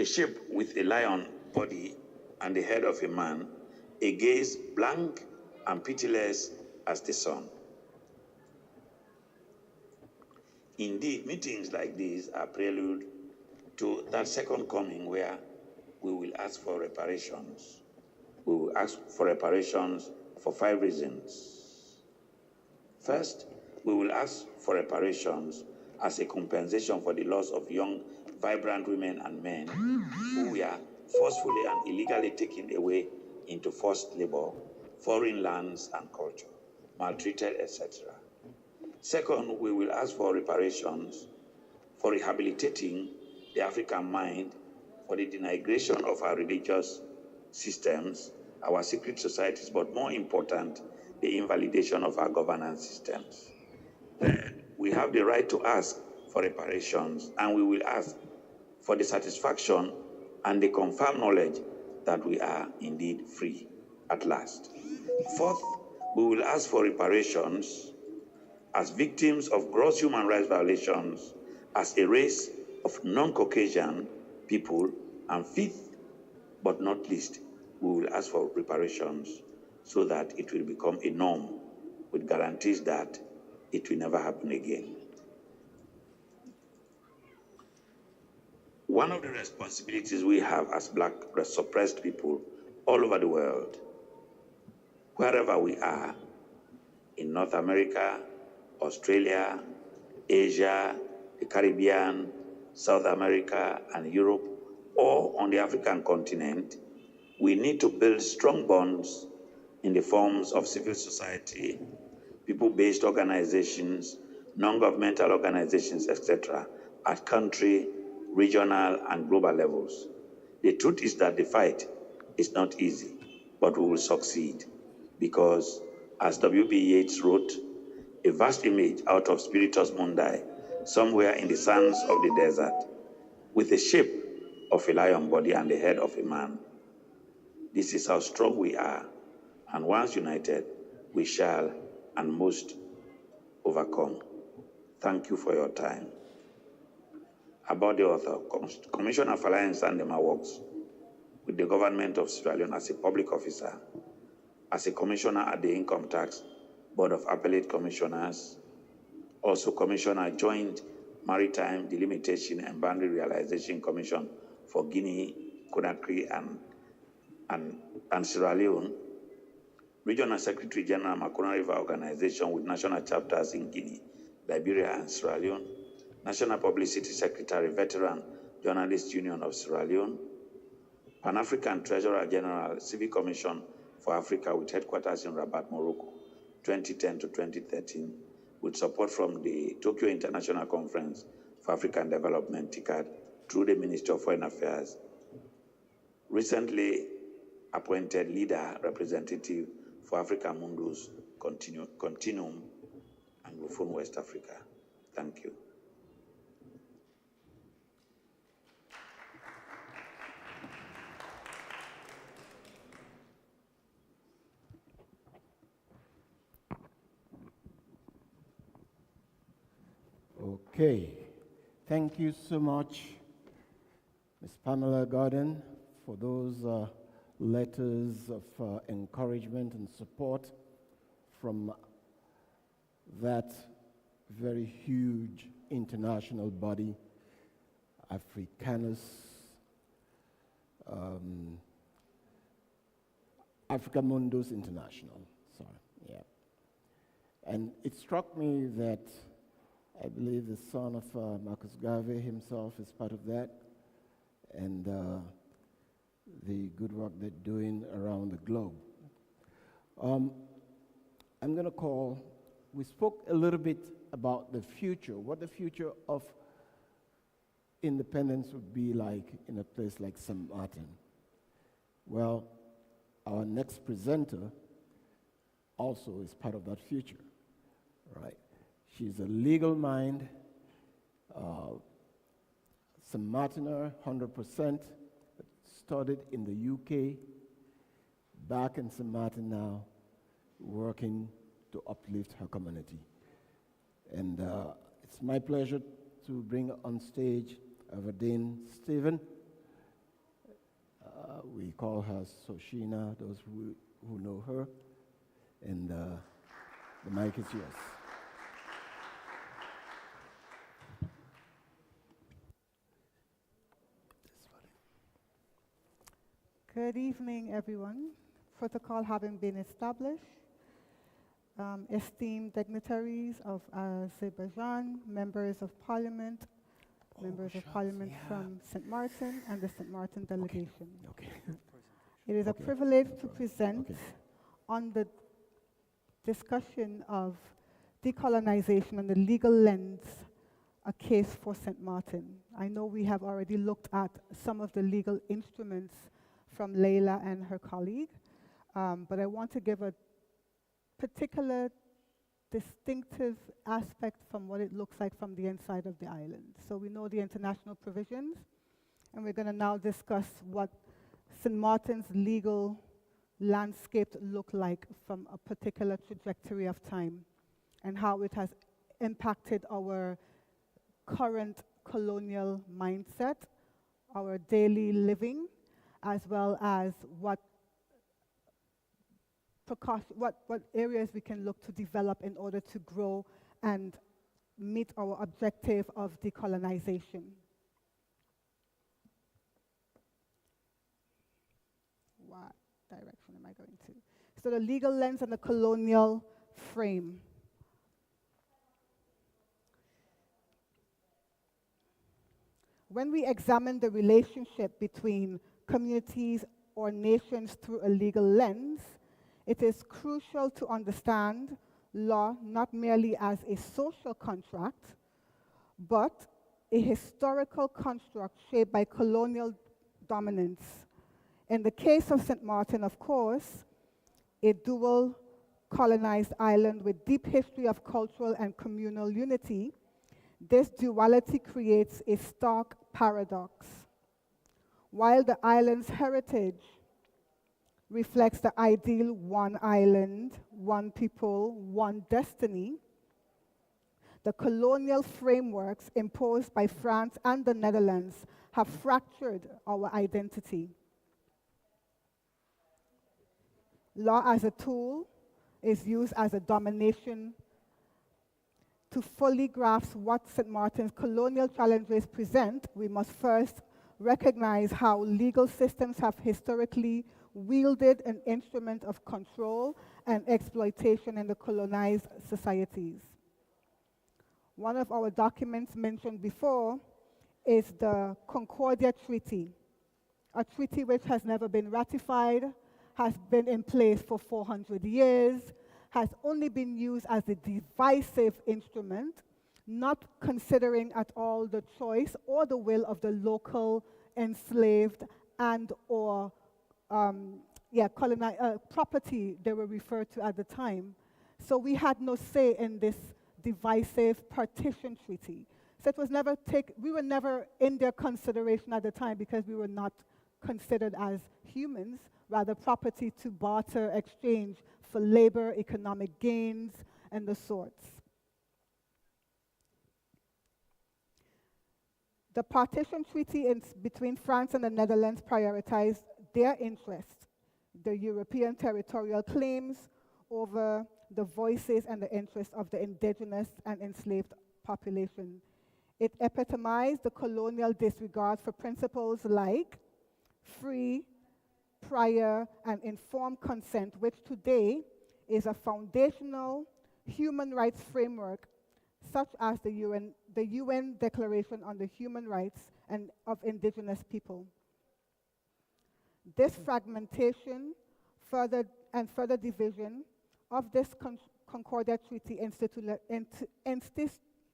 ship with a lion body and the head of a man, a gaze blank and pitiless as the sun. Indeed, meetings like these are prelude to that second coming where we will ask for reparations. We will ask for reparations for 5 reasons. First, we will ask for reparations as a compensation for the loss of young, vibrant women and men who were forcefully and illegally taken away into forced labor, foreign lands and culture, maltreated, etc. Second, we will ask for reparations for rehabilitating the African mind, for the denigration of our religious systems, our secret societies, but more important, the invalidation of our governance systems. Third, we have the right to ask for reparations, and we will ask for the satisfaction and the confirmed knowledge that we are indeed free at last. Fourth, we will ask for reparations as victims of gross human rights violations, as a race of non-Caucasian people. And fifth, but not least, we will ask for reparations so that it will become a norm with guarantees that it will never happen again. One of the responsibilities we have as Black suppressed people all over the world, wherever we are, in North America, Australia, Asia, the Caribbean, South America, and Europe, or on the African continent, we need to build strong bonds in the forms of civil society, people-based organizations, non-governmental organizations, etc., at country, regional, and global levels. The truth is that the fight is not easy, but we will succeed because, as W.B. Yeats wrote, a vast image out of Spiritus Mundi, somewhere in the sands of the desert, with a shape of a lion body and the head of a man. This is how strong we are, and once united, we shall and must overcome. Thank you for your time. About the author, Commissioner Falai Nsandema works with the government of Sierra Leone as a public officer, as a commissioner at the Income Tax Board of Appellate Commissioners, also Commissioner Joint Maritime Delimitation and Boundary Realization Commission for Guinea, Conakry, and Sierra Leone, Regional Secretary General Makuna River Organization with national chapters in Guinea, Liberia, and Sierra Leone, National Publicity Secretary, Veteran Journalists Union of Sierra Leone, Pan-African Treasurer General, Civic Commission for Africa with headquarters in Rabat, Morocco, 2010 to 2013, with support from the Tokyo International Conference for African Development, TICAD, through the Ministry of Foreign Affairs. Recently appointed leader representative for Africa Mundus Continuum, Anglophone West Africa. Thank you. Okay, thank you so much, Ms. Pamela Gordon, for those letters of encouragement and support from that very huge international body, Africanus, Africa Mundus International, sorry, yeah. And it struck me that I believe the son of Marcus Garvey himself is part of that, and the good work they're doing around the globe. I'm going to call, we spoke a little bit about the future, what the future of independence would be like in a place like St. Martin. Well, our next presenter also is part of that future, right? She's a legal mind, St. Martiner, 100%, studied in the UK, back in St. Martin now, working to uplift her community. And it's my pleasure to bring on stage Everdeen Stephen. We call her Soshina, those who know her. And the mic is yours. Good evening, everyone. Protocol having been established, esteemed dignitaries of Azerbaijan, members of parliament, from St. Martin and the St. Martin delegation. Okay. It is a privilege to present on the discussion of decolonization and the legal lens, a case for St. Martin. I know we have already looked at some of the legal instruments from Leila and her colleague, but I want to give a particular distinctive aspect from what it looks like from the inside of the island. So we know the international provisions, and we're going to now discuss what St. Martin's legal landscape look like from a particular trajectory of time, and how it has impacted our current colonial mindset, our daily living, as well as what areas we can look to develop in order to grow and meet our objective of decolonization. What direction am I going to? So the legal lens and the colonial frame. When we examine the relationship between communities or nations through a legal lens, it is crucial to understand law not merely as a social contract, but a historical construct shaped by colonial dominance. In the case of St. Martin, of course, a dual colonized island with deep history of cultural and communal unity, this duality creates a stark paradox. While the island's heritage reflects the ideal one island, one people, one destiny, the colonial frameworks imposed by France and the Netherlands have fractured our identity. Law as a tool is used as a domination. To fully grasp what St. Martin's colonial challenges present, we must first recognize how legal systems have historically wielded an instrument of control and exploitation in the colonized societies. One of our documents mentioned before is the Concordia Treaty, a treaty which has never been ratified, has been in place for 400 years, has only been used as a divisive instrument, not considering at all the choice or the will of the local enslaved and or property they were referred to at the time. So we had no say in this divisive partition treaty. So it was never we were never in their consideration at the time because we were not considered as humans, rather property to barter, exchange for labor, economic gains, and the sorts. The partition treaty between France and the Netherlands prioritized their interests, the European territorial claims, over the voices and the interests of the indigenous and enslaved population. It epitomized the colonial disregard for principles like free, prior, and informed consent, which today is a foundational human rights framework, such as the UN Declaration on the Human Rights and of Indigenous People. This fragmentation and further division of this Concordia Treaty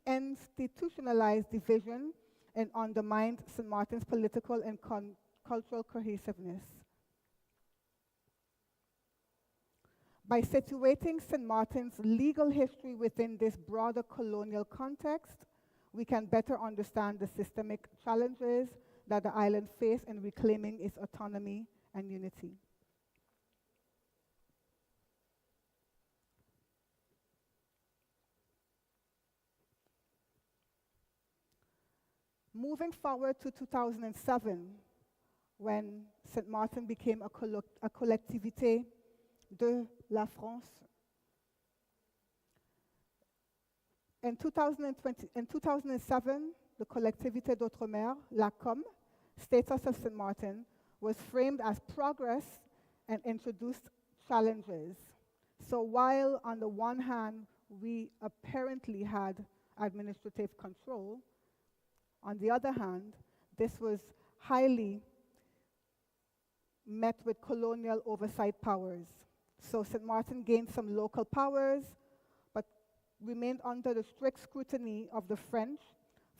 institutionalized division and undermined St. Martin's political and cultural cohesiveness. By situating St. Martin's legal history within this broader colonial context, we can better understand the systemic challenges that the island faced in reclaiming its autonomy and unity. Moving forward to 2007, when St. Martin became a collectivité de la France. In 2007, the Collectivité d'Outre-mer, la COM, status of St. Martin, was framed as progress and introduced challenges. So while on the one hand, we apparently had administrative control, on the other hand, this was highly met with colonial oversight powers. So St. Martin gained some local powers, but remained under the strict scrutiny of the French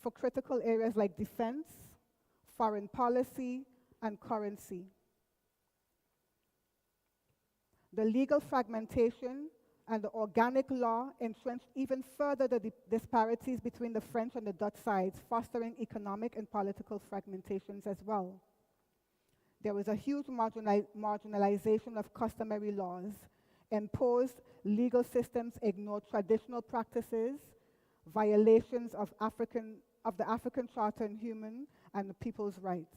for critical areas like defense, foreign policy, and currency. The legal fragmentation and the organic law entrenched even further the disparities between the French and the Dutch sides, fostering economic and political fragmentations as well. There was a huge marginalization of customary laws. Imposed legal systems ignored traditional practices, violations of the African Charter and human and the people's rights.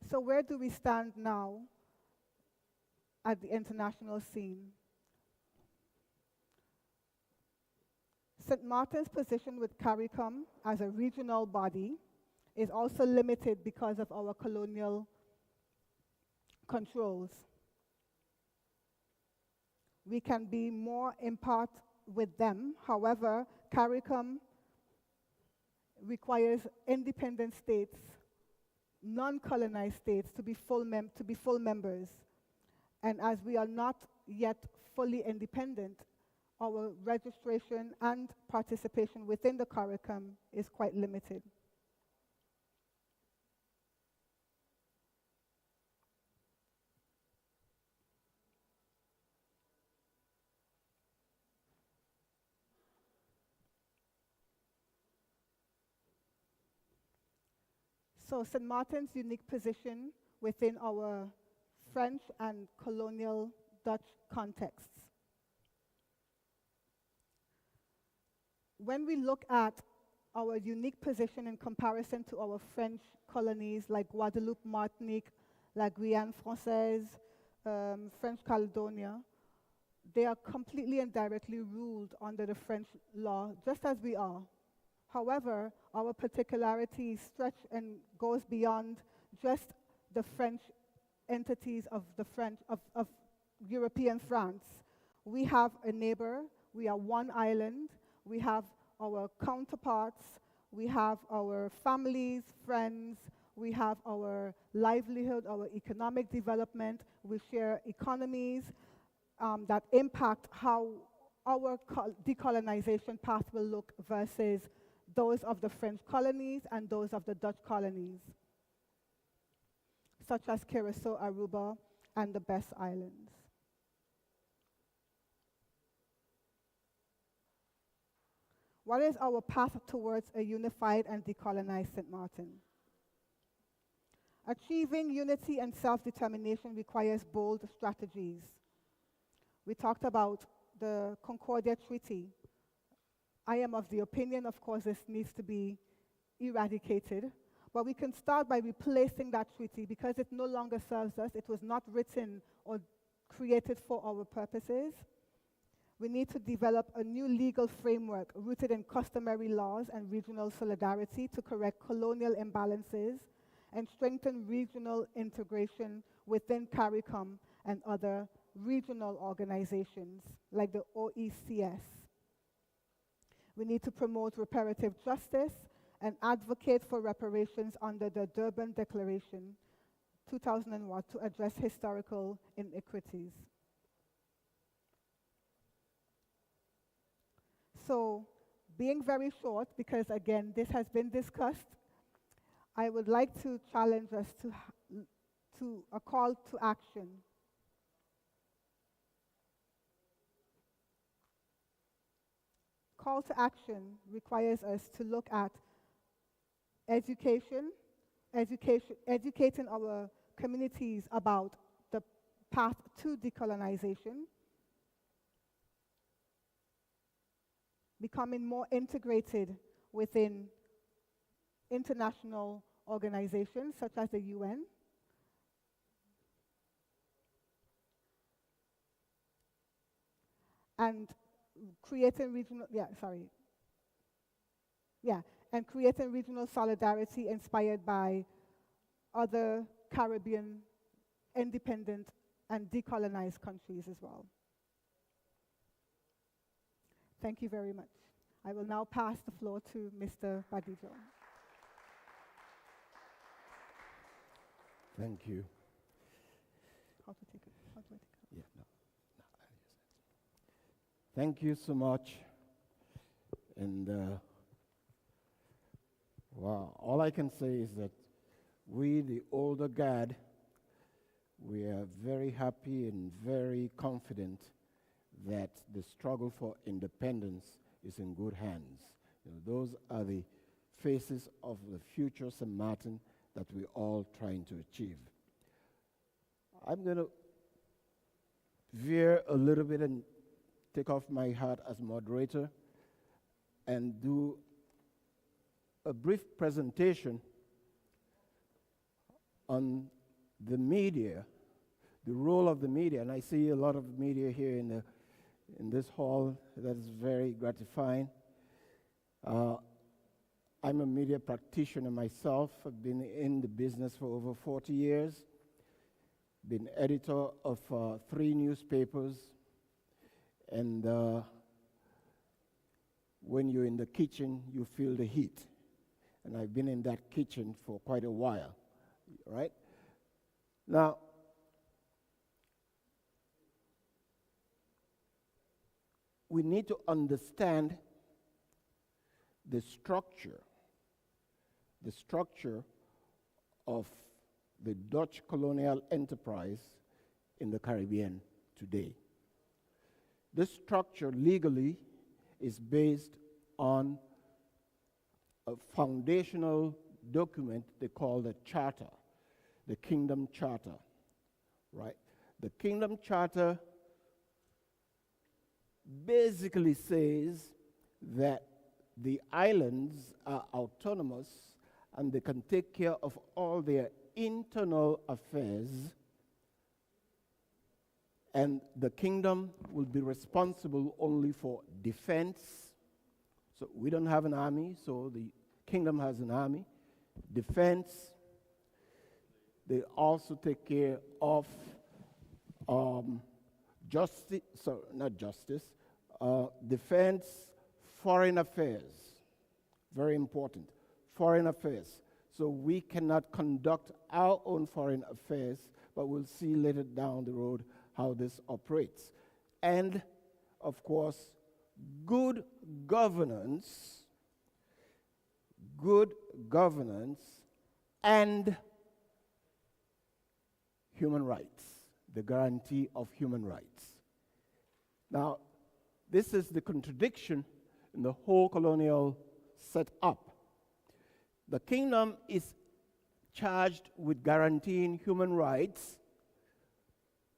So where do we stand now at the international scene? St. Martin's position with CARICOM as a regional body is also limited because of our colonial controls. We can be more in part with them. However, CARICOM requires independent states, non-colonized states, to be full members. And as we are not yet fully independent, our registration and participation within the CARICOM is quite limited. So St. Martin's unique position within our French and colonial Dutch contexts. When we look at our unique position in comparison to our French colonies like Guadeloupe, Martinique, La Guyane Française, French Caledonia, they are completely and directly ruled under the French law, just as we are. However, our particularities stretch and goes beyond just the French entities of European France. We have a neighbor, we are one island, we have our counterparts, we have our families, friends, we have our livelihood, our economic development, we share economies that impact how our decolonization path will look versus those of the French colonies and those of the Dutch colonies, such as Curacao, Aruba, and the Best Islands. What is our path towards a unified and decolonized St. Martin? Achieving unity and self-determination requires bold strategies. We talked about the Concordia Treaty. I am of the opinion, of course, this needs to be eradicated, but we can start by replacing that treaty because it no longer serves us. It was not written or created for our purposes. We need to develop a new legal framework rooted in customary laws and regional solidarity to correct colonial imbalances and strengthen regional integration within CARICOM and other regional organizations like the OECS. We need to promote reparative justice and advocate for reparations under the Durban Declaration 2001 to address historical inequities. So, being very short, because again, this has been discussed, I would like to challenge us to to a call to action. Call to action requires us to look at educating our communities about the path to decolonization, becoming more integrated within international organizations such as the UN, and creating regional solidarity inspired by other Caribbean independent and decolonized countries as well. Thank you very much. I will now pass the floor to Mr. Badijo. Thank you. How to take it? How do I take it? Yeah, no, I use it. Thank you so much. And wow, all I can say is that we, the older guard, we are very happy and very confident that the struggle for independence is in good hands. You know, those are the faces of the future St. Martin that we're all trying to achieve. I'm going to veer a little bit and take off my hat as moderator and do a brief presentation on the media, the role of the media. And I see a lot of media here in this hall. That is very gratifying. I'm a media practitioner myself. I've been in the business for over 40 years. Been editor of 3 newspapers. And when you're in the kitchen, you feel the heat. And I've been in that kitchen for quite a while, right? Now, we need to understand the structure of the Dutch colonial enterprise in the Caribbean today. This structure legally is based on a foundational document they call the Charter, the Kingdom Charter, right? The Kingdom Charter basically says that the islands are autonomous and they can take care of all their internal affairs, and the kingdom will be responsible only for defense. So we don't have an army, so the kingdom has an army. Defense. They also take care of justice, sorry, not justice, defense, foreign affairs. Very important. Foreign affairs. So we cannot conduct our own foreign affairs, but we'll see later down the road how this operates. And, of course, good governance and human rights, the guarantee of human rights. Now, this is the contradiction in the whole colonial setup. The kingdom is charged with guaranteeing human rights,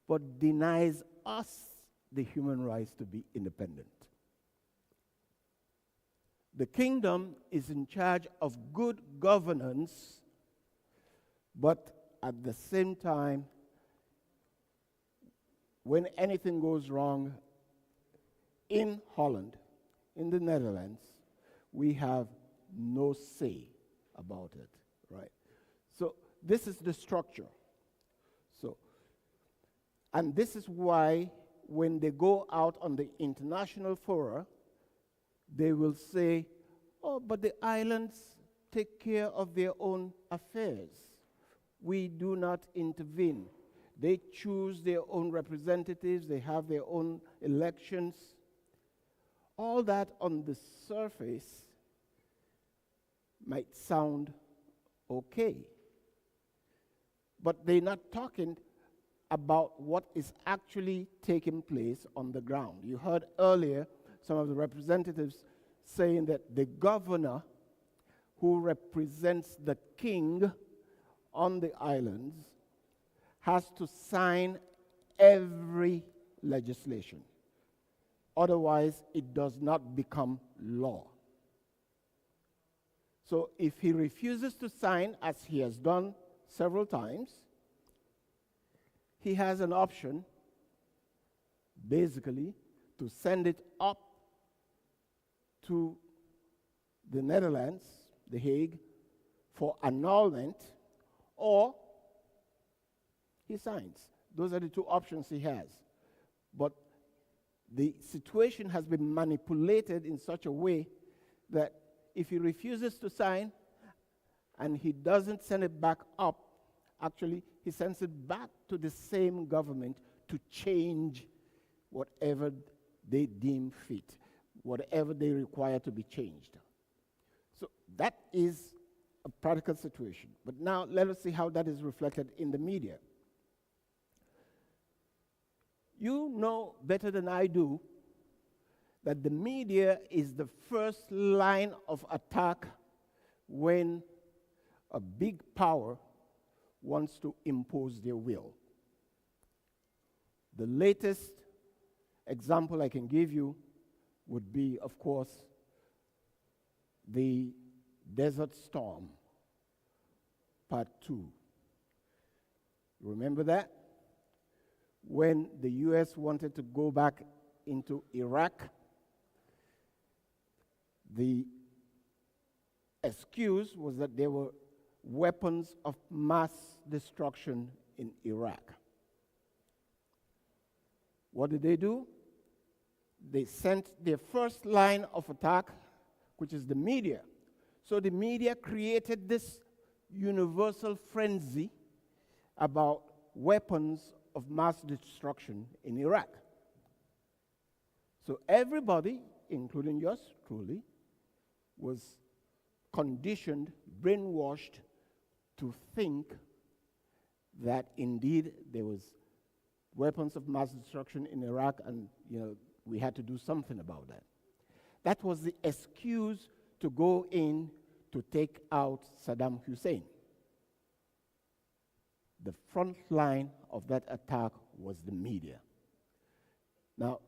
but denies us the human rights to be independent. The kingdom is in charge of good governance, but at the same time, when anything goes wrong in Holland, in the Netherlands, we have no say about it, right? So this is the structure. And this is why when they go out on the international fora, they will say, oh, but the islands take care of their own affairs. We do not intervene. They choose their own representatives. They have their own elections. All that on the surface might sound okay. but they're not talking about what is actually taking place on the ground. You heard earlier some of the representatives saying that the governor who represents the king on the islands has to sign every legislation. Otherwise, it does not become law. So if he refuses to sign, as he has done several times, he has an option, basically, to send it up to the Netherlands, The Hague, for annulment, or he signs. Those are the two options he has. But the situation has been manipulated in such a way that if he refuses to sign and he doesn't send it back up, actually, he sends it back to the same government to change whatever they deem fit, whatever they require to be changed. So that is a practical situation. But now let us see how that is reflected in the media. You know better than I do that the media is the first line of attack when a big power wants to impose their will. The latest example I can give you would be, of course, the Desert Storm, Part 2. Remember that? When the US wanted to go back into Iraq, the excuse was that there were weapons of mass destruction in Iraq. What did they do? They sent their first line of attack, which is the media. So the media created this universal frenzy about weapons of mass destruction in Iraq. So everybody, including yours truly, was conditioned, brainwashed to think that indeed there was weapons of mass destruction in Iraq, and we had to do something about that. That was the excuse to go in to take out Saddam Hussein. The front line of that attack was the media. Now,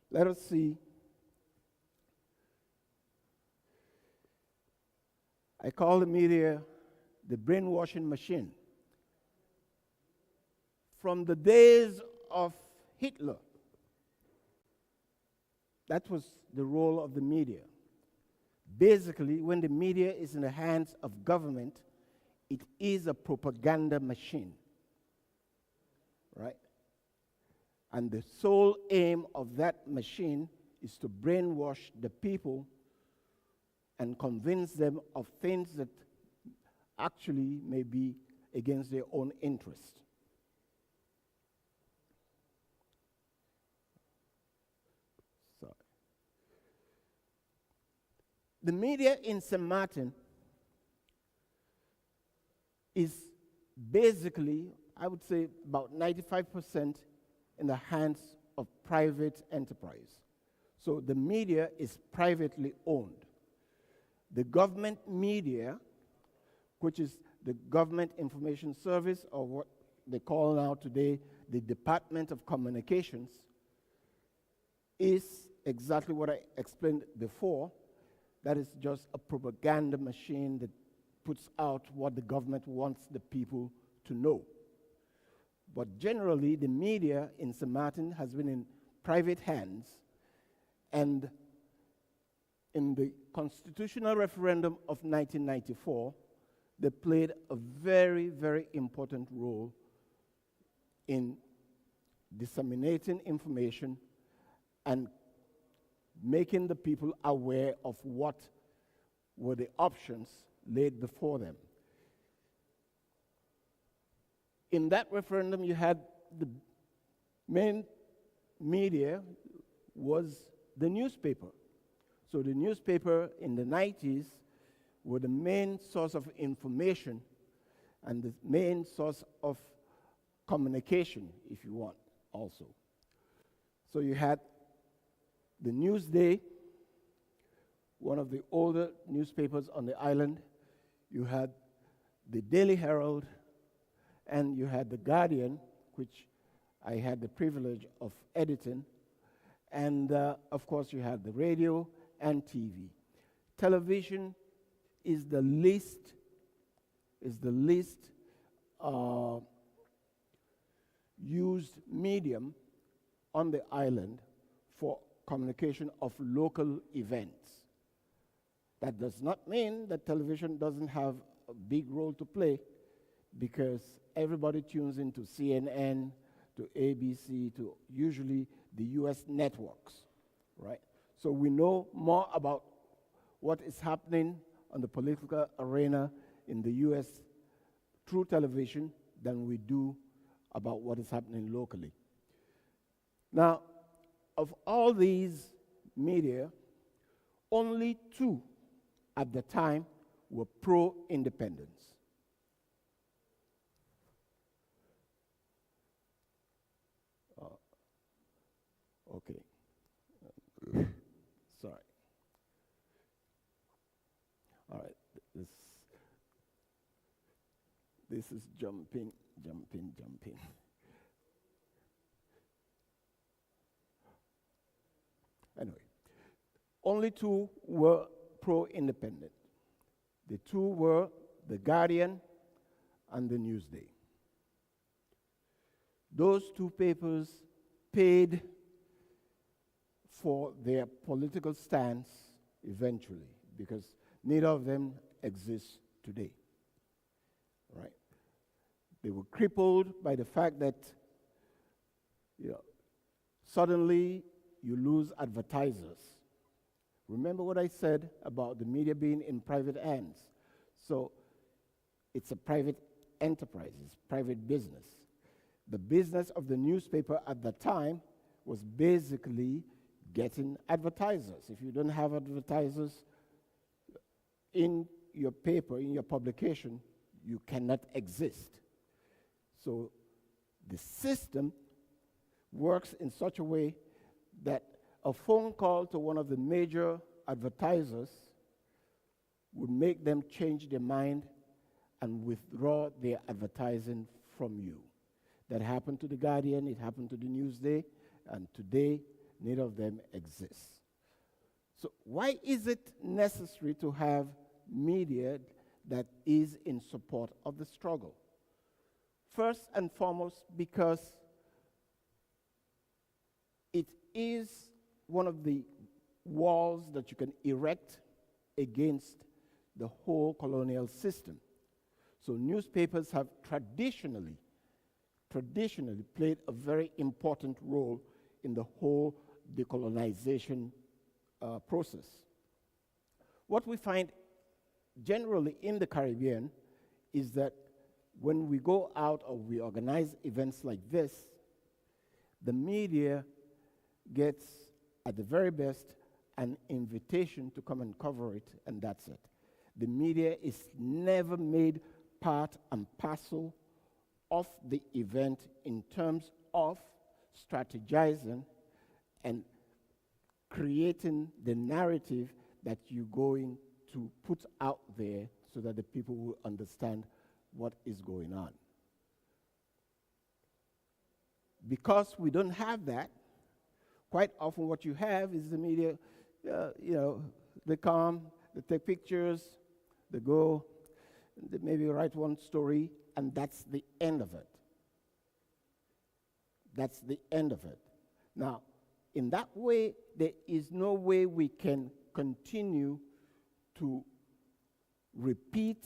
let us see. I call the media the brainwashing machine. From the days of Hitler, that was the role of the media. Basically, when the media is in the hands of government, it is a propaganda machine, right? And the sole aim of that machine is to brainwash the people and convince them of things that actually may be against their own interest. So, the media in St. Martin is basically, I would say, about 95% in the hands of private enterprise. So the media is privately owned. The government media, which is the Government Information Service, or what they call now today the Department of Communications, is exactly what I explained before. That is just a propaganda machine that puts out what the government wants the people to know. But generally, the media in St. Martin has been in private hands, and in the constitutional referendum of 1994, they played a very, very important role in disseminating information and making the people aware of what were the options laid before them. In that referendum, you had the main media was the newspaper. So the newspaper in the 90s were the main source of information, and the main source of communication, if you want, also. So you had the Newsday, one of the older newspapers on the island. You had the Daily Herald, and you had the Guardian, which I had the privilege of editing. And of course, you had the radio and TV. Television is the least used medium on the island for communication of local events. That does not mean that television doesn't have a big role to play, because everybody tunes into CNN, to ABC, to usually the US networks, right? So we know more about what is happening on the political arena in the US through television than we do about what is happening locally. Now, of all these media, only two at the time were pro-independence. Okay. Sorry. All right. This is jumping. Anyway, only two were pro-independent. The two were the Guardian and the Newsday. Those two papers paid for their political stance eventually, because neither of them exists today, right? They were crippled by the fact that, suddenly you lose advertisers. Remember what I said about the media being in private hands. So it's a private enterprise, it's private business. The business of the newspaper at that time was basically getting advertisers. If you don't have advertisers in your paper, in your publication, you cannot exist. So the system works in such a way that a phone call to one of the major advertisers would make them change their mind and withdraw their advertising from you. That happened to the Guardian, it happened to the Newsday, and today neither of them exists. So why is it necessary to have media that is in support of the struggle? First and foremost, because it is one of the walls that you can erect against the whole colonial system. So newspapers have traditionally played a very important role in the whole decolonization process. What we find generally in the Caribbean is that when we go out or we organize events like this, the media gets, at the very best, an invitation to come and cover it, and that's it. The media is never made part and parcel of the event in terms of strategizing and creating the narrative that you're going to put out there so that the people will understand what is going on. Because we don't have that, quite often what you have is the media, they come, they take pictures, they go, they maybe write one story, and that's the end of it. That's the end of it. Now, in that way, there is no way we can continue to repeat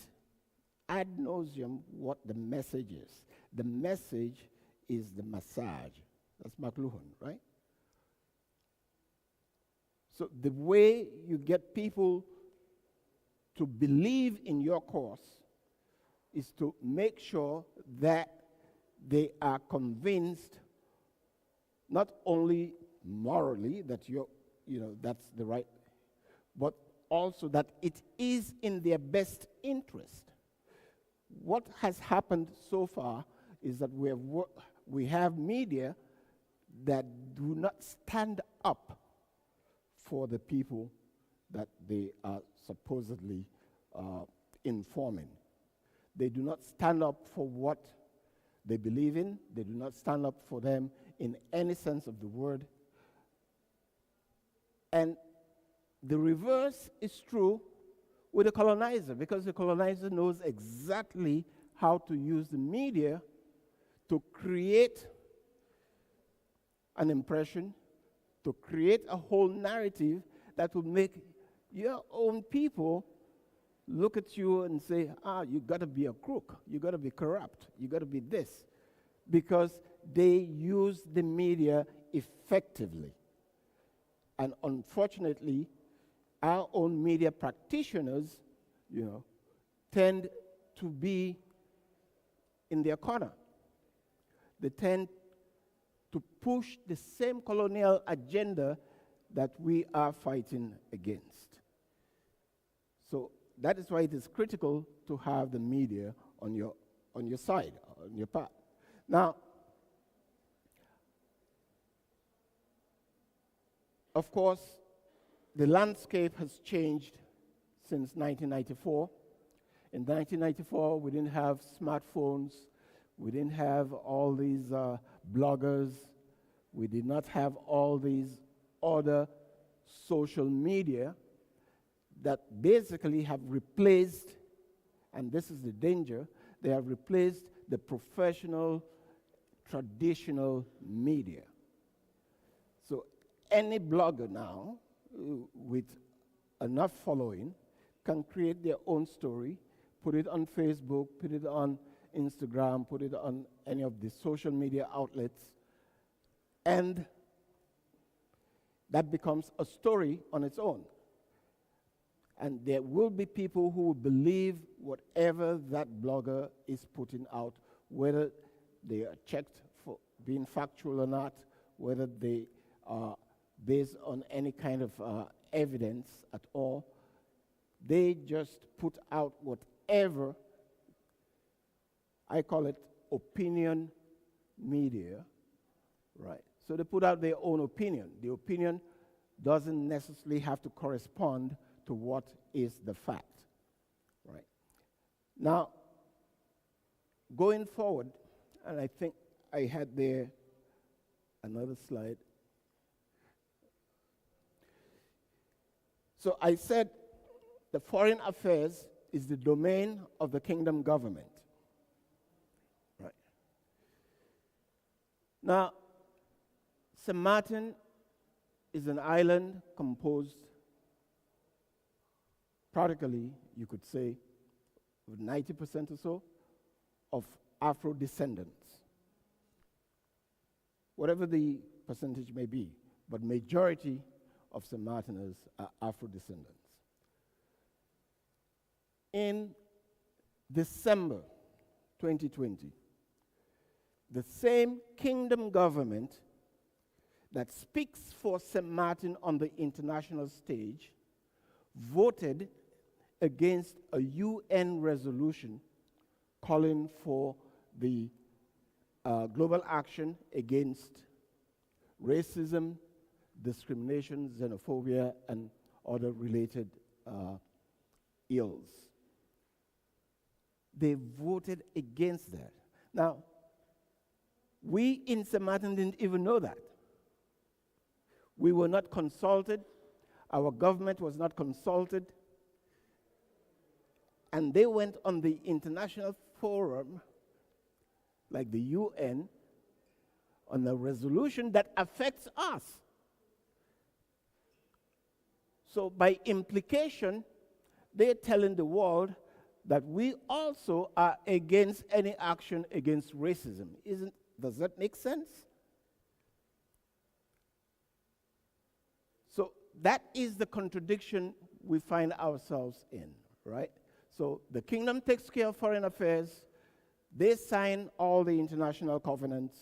ad nauseum what the message is. The message is the massage. That's McLuhan, right? So the way you get people to believe in your cause is to make sure that they are convinced not only morally that that's the right, but also that it is in their best interest. what has happened so far is that we have media that do not stand up for the people that they are supposedly informing. They do not stand up for what they believe in. They do not stand up for them in any sense of the word. And the reverse is true with the colonizer, because the colonizer knows exactly how to use the media to create an impression, to create a whole narrative that will make your own people look at you and say, you got to be a crook, you got to be corrupt, you got to be this, because they use the media effectively. And unfortunately, our own media practitioners, tend to be in their corner. They tend to push the same colonial agenda that we are fighting against. So that is why it is critical to have the media on your side, on your part. Now, of course, the landscape has changed since 1994. In 1994, we didn't have smartphones. We didn't have all these bloggers. We did not have all these other social media that basically have replaced, and this is the danger, they have replaced the professional, traditional media. So any blogger now with enough following can create their own story, put it on Facebook, put it on Instagram, put it on any of the social media outlets, and that becomes a story on its own. And there will be people who will believe whatever that blogger is putting out, whether they are checked for being factual or not, whether they are based on any kind of evidence at all. They just put out whatever, I call it opinion media, right? So they put out their own opinion. The opinion doesn't necessarily have to correspond to what is the fact, right? Now, going forward, and I think I had there another slide. So I said the foreign affairs is the domain of the kingdom government, right? Now, St. Martin is an island composed, practically, you could say, with 90% or so of Afro descendants. Whatever the percentage may be, but majority of St. Martiners are Afro descendants. In December 2020, the same kingdom government that speaks for St. Martin on the international stage voted against a UN resolution calling for the global action against racism, discrimination, xenophobia, and other related ills. They voted against that. Now, we in St. Martin didn't even know that. We were not consulted. Our government was not consulted. And they went on the international forum, like the UN, on a resolution that affects us. So by implication, they're telling the world that we also are against any action against racism. Does that make sense? So that is the contradiction we find ourselves in, right? So the kingdom takes care of foreign affairs, they sign all the international covenants,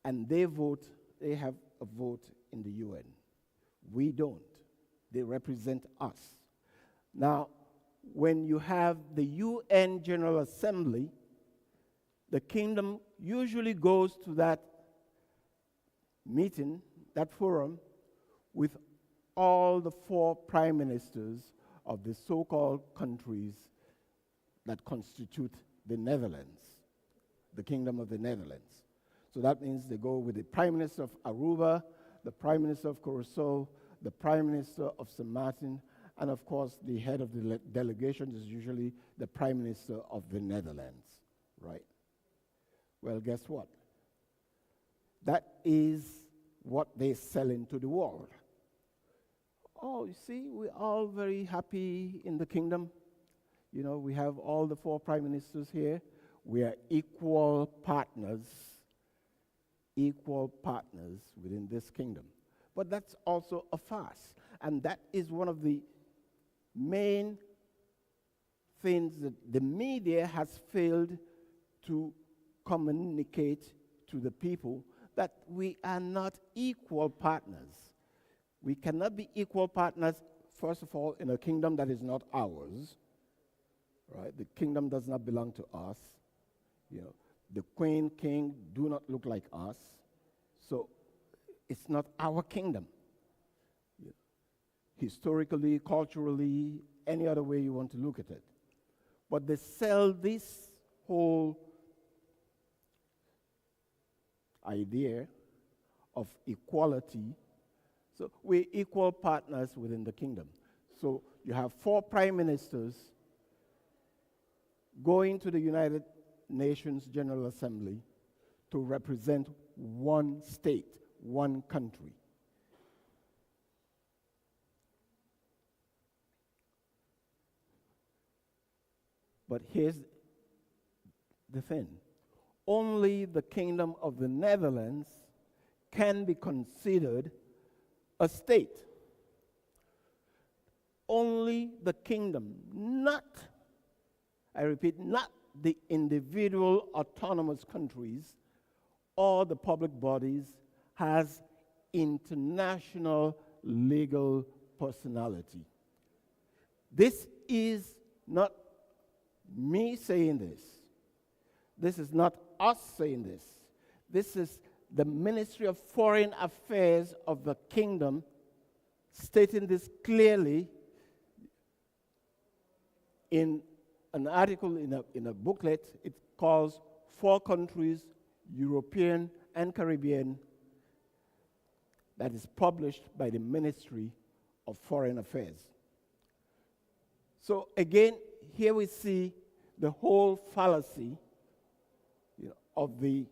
and they have a vote in the UN. We don't. They represent us. Now, when you have the UN General Assembly, the kingdom usually goes to that meeting, that forum, with all the 4 prime ministers of the so-called countries that constitute the Netherlands, the Kingdom of the Netherlands. So that means they go with the Prime Minister of Aruba, the Prime Minister of Curacao, the Prime Minister of St. Martin, and of course the head of the delegation is usually the Prime Minister of the Netherlands, right? Well, guess what? That is what they sell into the world. Oh, you see, we're all very happy in the kingdom. You know, we have all the 4 prime ministers here. We are equal partners within this kingdom. But that's also a farce. And that is one of the main things that the media has failed to communicate to the people, that we are not equal partners. We cannot be equal partners, first of all, in a kingdom that is not ours, right? The kingdom does not belong to us. You know, the queen, king do not look like us. So it's not our kingdom. Yeah. Historically, culturally, any other way you want to look at it. But they sell this whole idea of equality. So we're equal partners within the kingdom. So you have 4 prime ministers going to the United Nations General Assembly to represent one state, one country. But here's the thing. Only the Kingdom of the Netherlands can be considered a state. Only the kingdom, not, I repeat, not the individual autonomous countries or the public bodies, has international legal personality. This is not me saying this. This is not us saying this. This is the Ministry of Foreign Affairs of the kingdom stating this clearly in an article in a booklet. It calls 4 countries, European and Caribbean, that is published by the Ministry of Foreign Affairs. So again, here we see the whole fallacy, you know, of the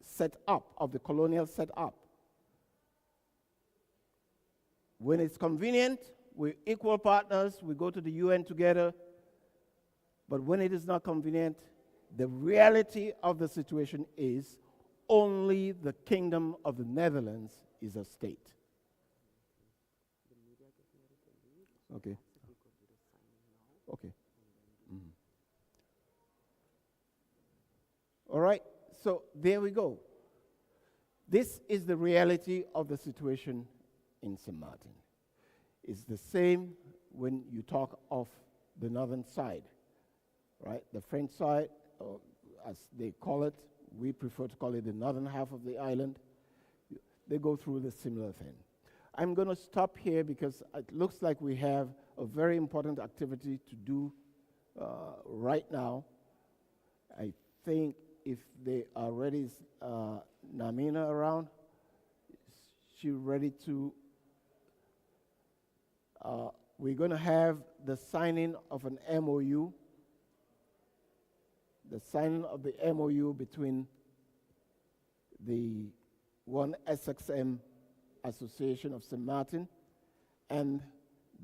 setup, of the colonial setup. When it's convenient, we're equal partners, we go to the UN together. But when it is not convenient, the reality of the situation is only the Kingdom of the Netherlands is a state. Okay. Okay. Mm-hmm. All right, so there we go. This is the reality of the situation in St. Martin. It's the same when you talk of the northern side, right? The French side, or as they call it, we prefer to call it the northern half of the island. They go through the similar thing. I'm going to stop here because it looks like we have a very important activity to do right now. I think if they are ready, is Namina around? Is she ready to? We're going to have the signing of an MOU, the signing of the MOU between the one SXM Association of St. Martin and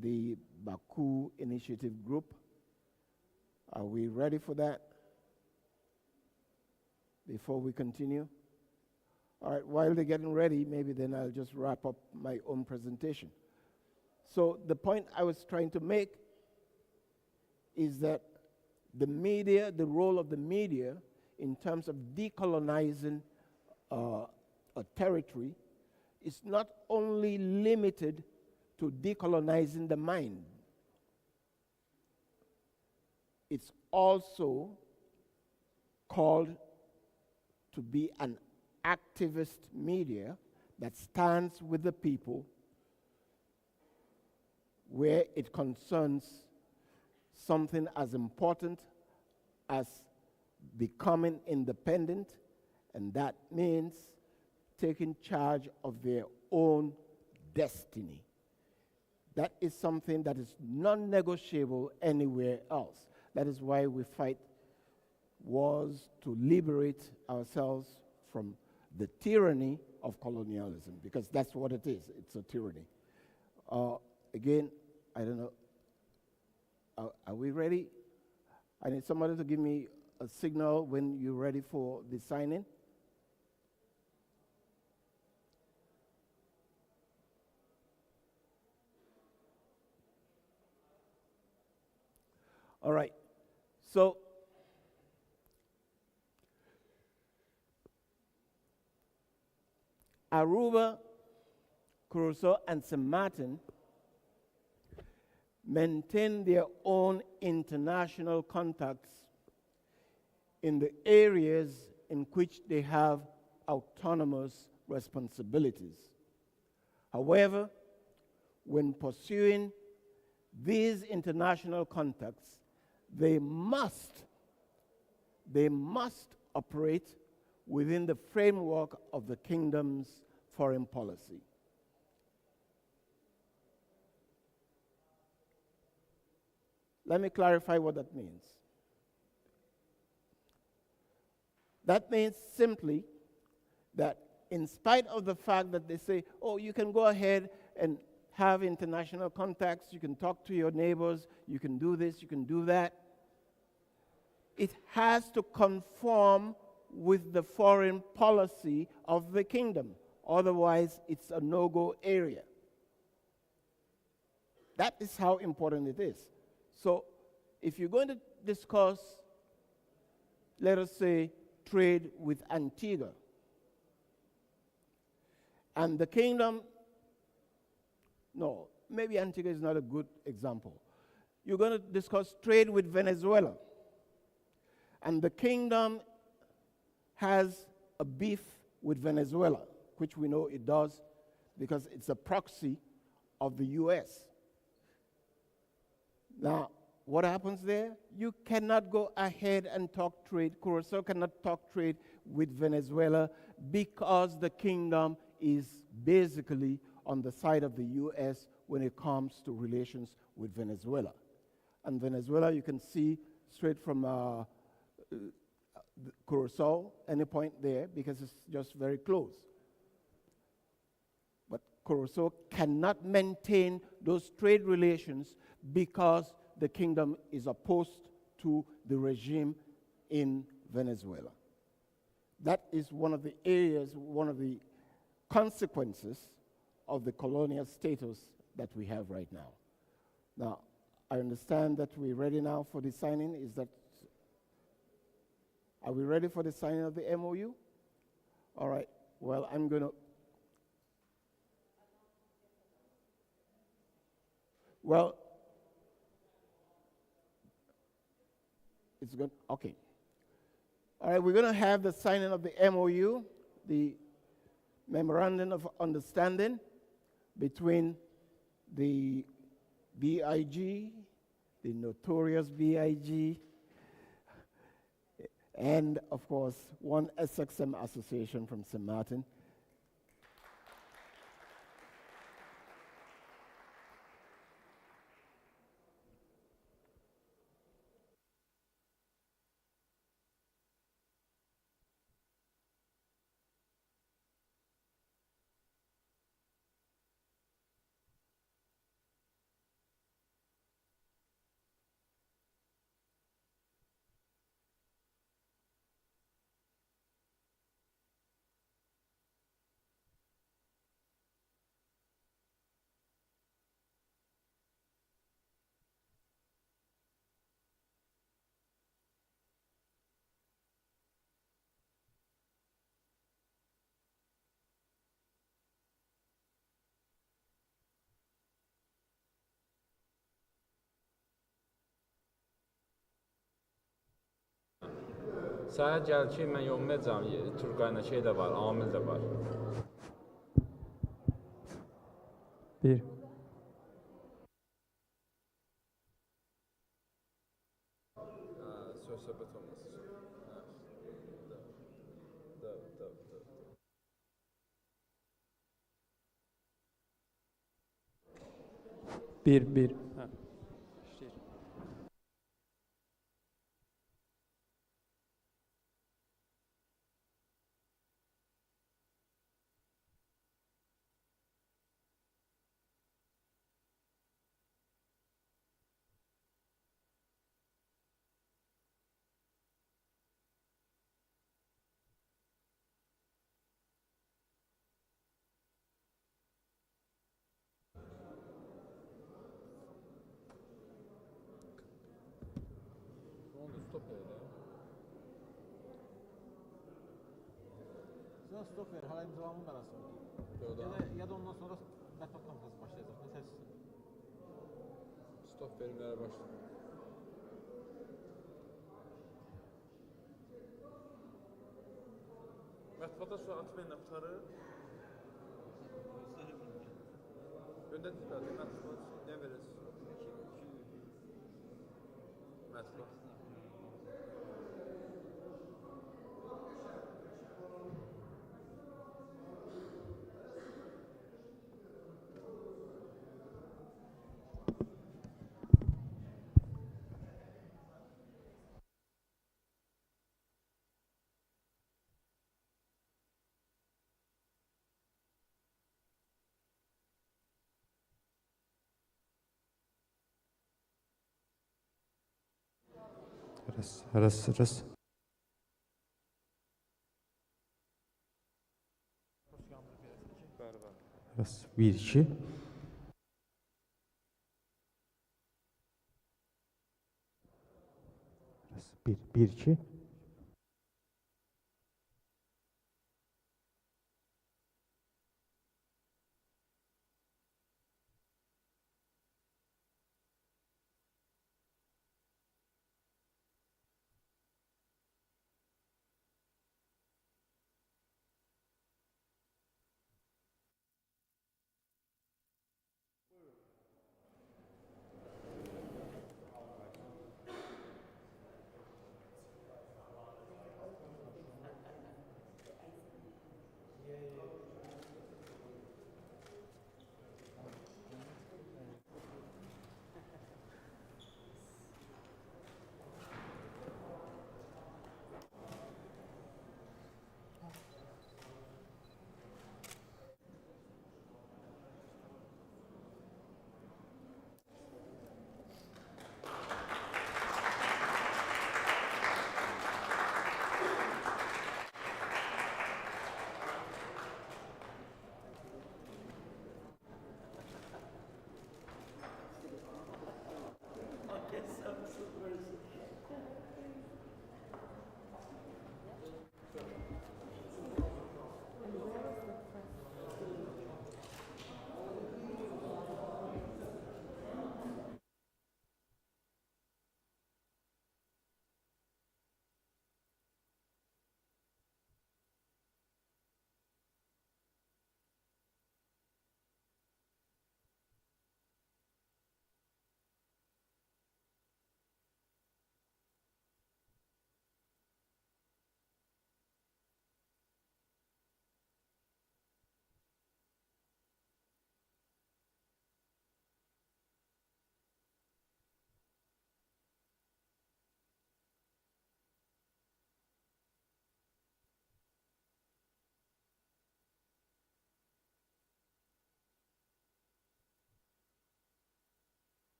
the Baku Initiative Group. Are we ready for that? Before we continue? All right, while they're getting ready, maybe then I'll just wrap up my own presentation. So the point I was trying to make is that the media, the role of the media in terms of decolonizing a territory is not only limited to decolonizing the mind. it's also called to be an activist media that stands with the people where it concerns something as important as becoming independent, and that means taking charge of their own destiny. That is something that is non-negotiable anywhere else. That is why we fight wars to liberate ourselves from the tyranny of colonialism, because that's what it is. It's a tyranny. Again, I don't know. Are we ready? I need somebody to give me a signal when you're ready for the sign-in. All right. So, Aruba, Curacao, and St. Martin maintain their own international contacts in the areas in which they have autonomous responsibilities. However, when pursuing these international contacts, they must operate within the framework of the kingdom's foreign policy. Let me clarify what that means. That means simply that in spite of the fact that they say, oh, you can go ahead and have international contacts, you can talk to your neighbors, you can do this, you can do that, it has to conform with the foreign policy of the kingdom. Otherwise, it's a no-go area. That is how important it is. So, if you're going to discuss, let us say, trade with Antigua, and the kingdom, no, maybe Antigua is not a good example. You're going to discuss trade with Venezuela, and the kingdom has a beef with Venezuela, which we know it does because it's a proxy of the US. Now, what happens there? You cannot go ahead and talk trade. Curacao cannot talk trade with Venezuela because the kingdom is basically on the side of the US when it comes to relations with Venezuela. And Venezuela, you can see straight from Curacao, any point there, because it's just very close. But Curacao cannot maintain those trade relations because the kingdom is opposed to the regime in Venezuela. That is one of the areas, one of the consequences of the colonial status that we have right now. Now, I understand that we're ready now for the signing. Are we ready for the signing of the MOU? All right. Well, I'm going to. Well, it's good. Okay. All right, we're going to have the signing of the MOU, the Memorandum of Understanding between the BIG, the notorious BIG, and, of course, one SXM association from St. Martin. Səhər gəl ki, mən yolmayacam, Turqayla şey də var, Amil də var. Bir. Söhbət olmaz. Bir. Ha. İşləyir. Ne oldu? Stop öyle. Sen stop ver, hala imzalamın arası. Ya da ondan sonra mətbuat konferansı başlayacaq. Ne tersiz? Stop verimlere başladı. Mətbuata su atmayın aptarı. Göndərdiniz bəli, mətbuat nə verirsiniz? Mətbuat. Ras. Ras. Bir, iki. Ras. Bir, iki.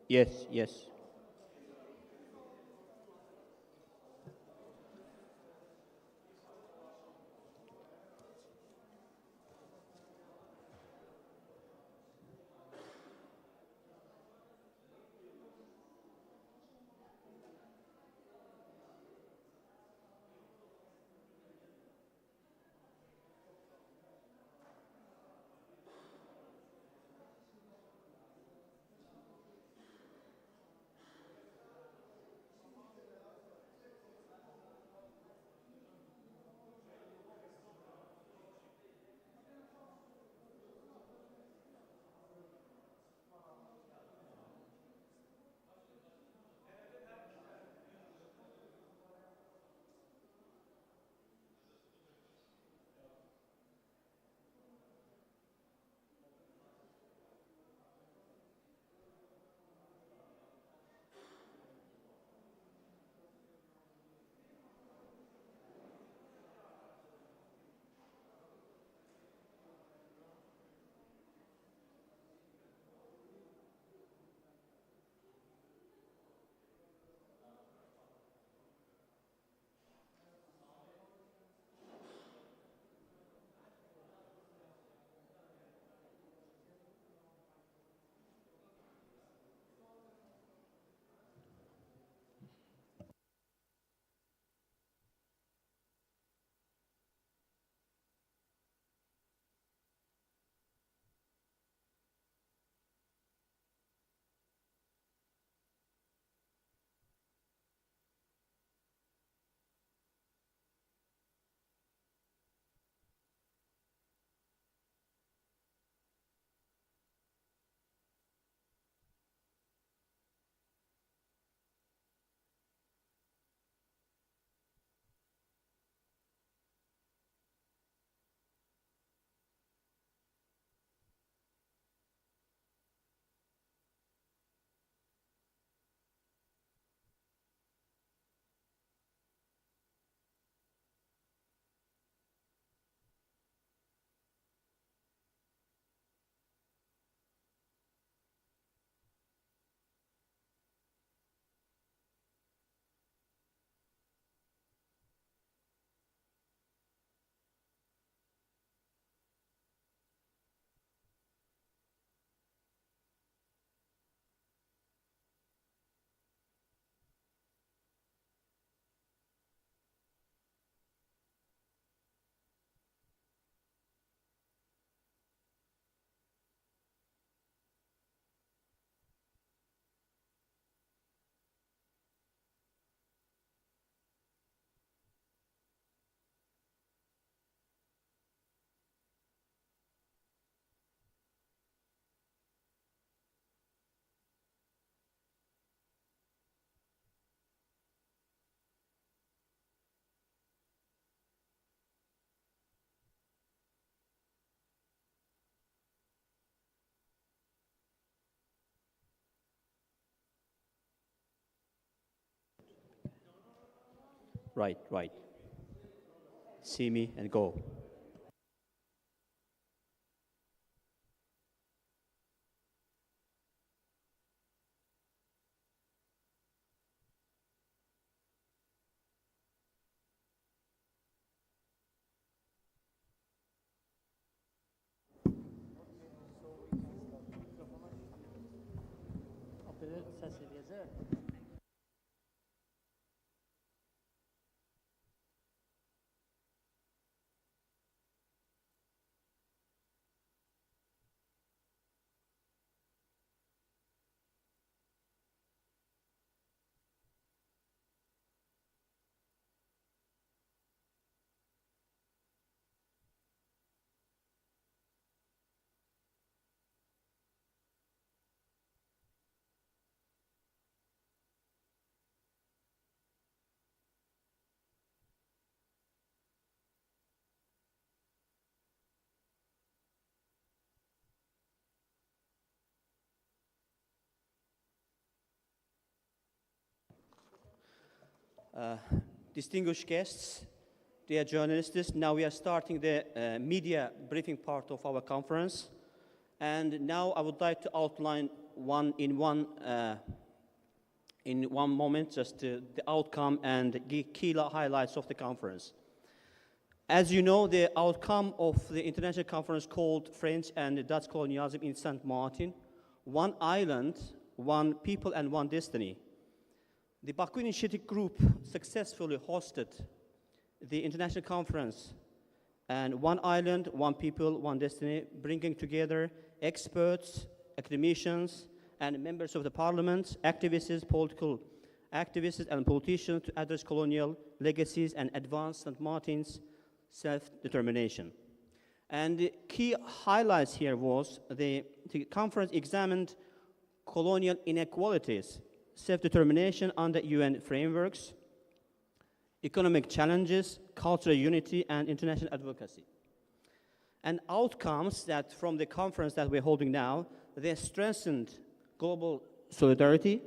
Yes, yes. Right, right. See me and go. Uh, Distinguished guests, dear journalists, now we are starting the media briefing part of our conference. And now I would like to outline in one moment, just the outcome and the key highlights of the conference. As you know, the outcome of the international conference called French and Dutch Colonialism in St. Martin, One Island, One People and One Destiny. The Baku Initiative Group successfully hosted the international conference and One Island, One People, One Destiny, bringing together experts, academicians, and members of the parliament, activists, political activists, and politicians to address colonial legacies and advance St. Martin's self-determination. And the key highlights here was the conference examined colonial inequalities, self-determination under UN frameworks, economic challenges, cultural unity, and international advocacy. And outcomes that from the conference that we're holding now, they strengthened global solidarity,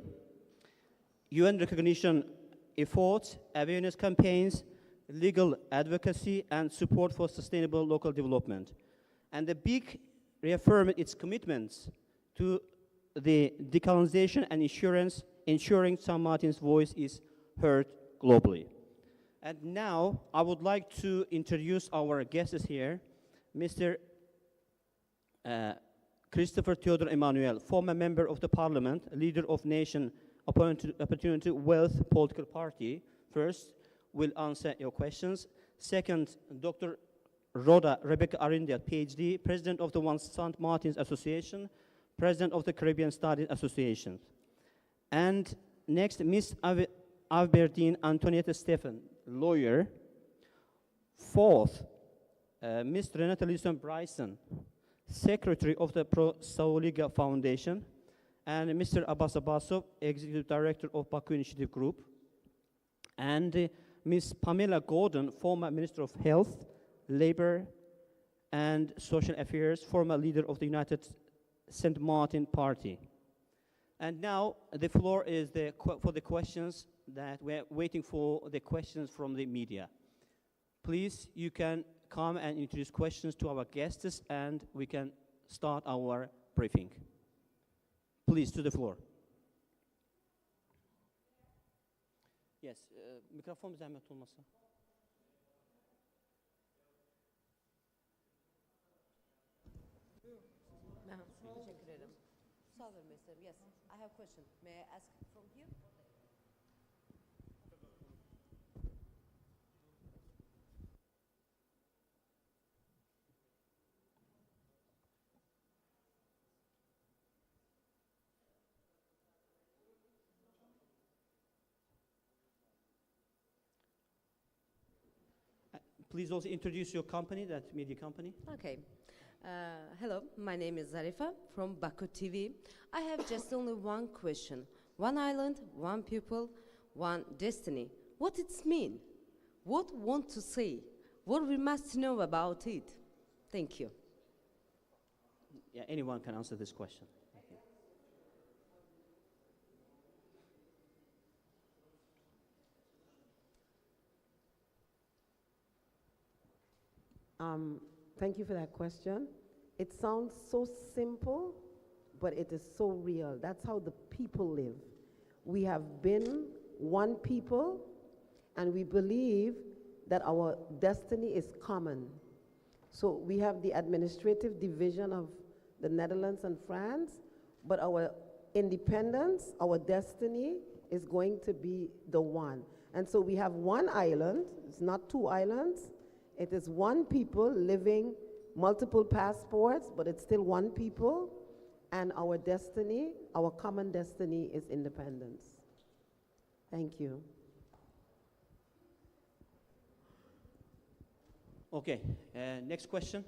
UN recognition efforts, awareness campaigns, legal advocacy, and support for sustainable local development. And the BIC reaffirmed its commitments to the decolonization and ensuring St. Martin's voice is heard globally. And now I would like to introduce our guests here, Mr. Christopher Theodore Emmanuel, former member of the parliament, leader of Nation Opportunity Wealth Political Party. First, will answer your questions. Second, Dr. Rhoda Rebecca Arindia, PhD, president of the One St. Martin's Association, president of the Caribbean Studies Association. And next, Miss Aberdeen Antonietta Stephen, lawyer. Fourth, Ms. Renata Lison Bryson, secretary of the Pro Sauliga Foundation, and Mr. Abbas Abbasov, executive director of Baku Initiative Group, and Ms. Pamela Gordon, former Minister of Health, Labor, and Social Affairs, former leader of the United St. Martin Party. And now the floor is for the questions that we're waiting for, the questions from the media. Please, you can come and introduce questions to our guests, and we can start our briefing. Please, to the floor. Yes, mikrofon zahmet olmasa. Teşekkür ederim. Sağ olun Mr. Yes, I have a question. May I ask from here? Please also introduce your company, that media company. Okay. Hello, my name is Zarifa from Baku TV. I have just only one question. One island, one people, one destiny. What it mean? What want to say? What we must know about it? Thank you. Yeah, anyone can answer this question. Thank you for that question. It sounds so simple, but it is so real. That's how the people live. We have been one people, and we believe that our destiny is common. So we have the administrative division of the Netherlands and France, but our independence, our destiny is going to be the one. And so we have one island, it's not two islands. It is one people living multiple passports, but it's still one people, and our destiny, our common destiny is independence. Thank you. Okay, next question.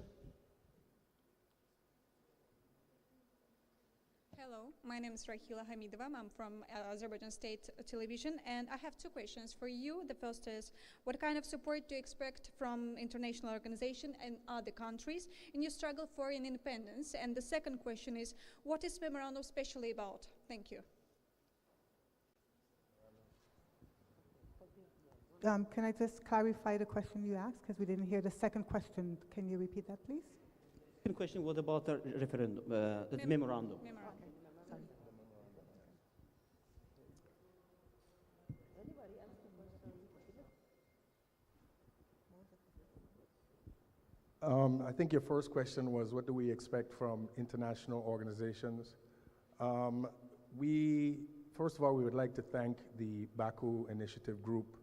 Hello, my name is Rahila Hamidova. I'm from Azerbaijan State Television, and I have two questions for you. The first is, what kind of support do you expect from international organizations and other countries in your struggle for independence? And the second question is, what is memorandum specially about? Thank you. Can I just clarify the question you asked, because we didn't hear the second question. Can you repeat that, please? Second question was about the referendum, the memorandum. Okay, sorry. I think your first question was, what do we expect from international organizations? First of all, we would like to thank the Baku Initiative Group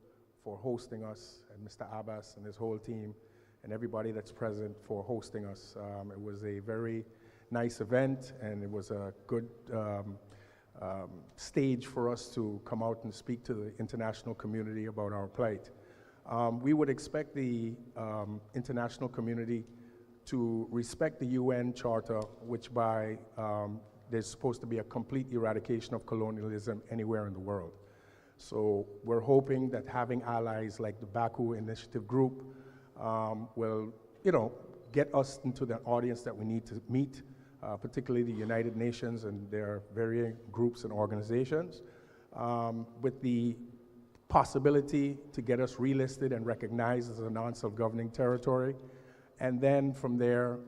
for hosting us, and Mr. Abbas and his whole team, and everybody that's present for hosting us. It was a very nice event, and it was a good stage for us to come out and speak to the international community about our plight. We would expect the international community to respect the UN Charter, which by there's supposed to be a complete eradication of colonialism anywhere in the world. So we're hoping that having allies like the Baku Initiative Group will, get us into the audience that we need to meet, particularly the United Nations and their varying groups and organizations, with the possibility to get us relisted and recognized as a non-self-governing territory, and then from there,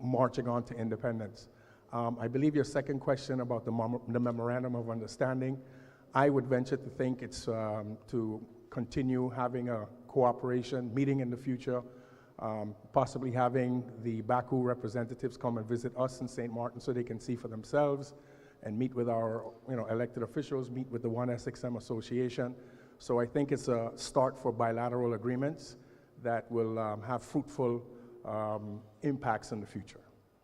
marching on to independence. I believe your second question about the Memorandum of Understanding, I would venture to think it's to continue having a cooperation meeting in the future, possibly having the Baku representatives come and visit us in St. Martin so they can see for themselves and meet with our elected officials, meet with the 1SXM Association. So I think it's a start for bilateral agreements that will have fruitful impacts in the future.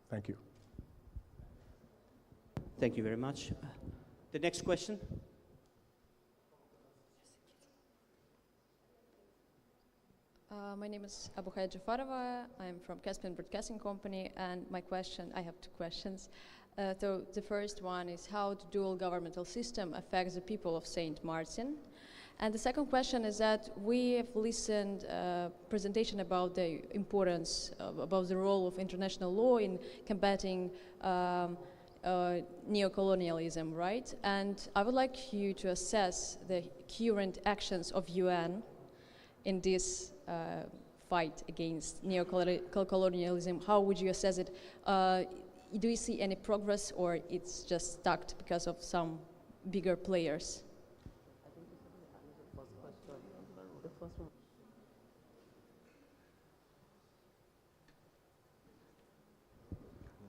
Thank you. Thank you very much. The next question. My name is Abukhaya Jafarova. I'm from Caspian Broadcasting Company, and I have two questions. So the first one is how the dual governmental system affects the people of St. Martin. And the second question is that we have listened presentation about the importance, about the role of international law in combating neocolonialism, right? And I would like you to assess the current actions of UN in this fight against neocolonialism. How would you assess it? Do you see any progress, or it's just stuck because of some bigger players?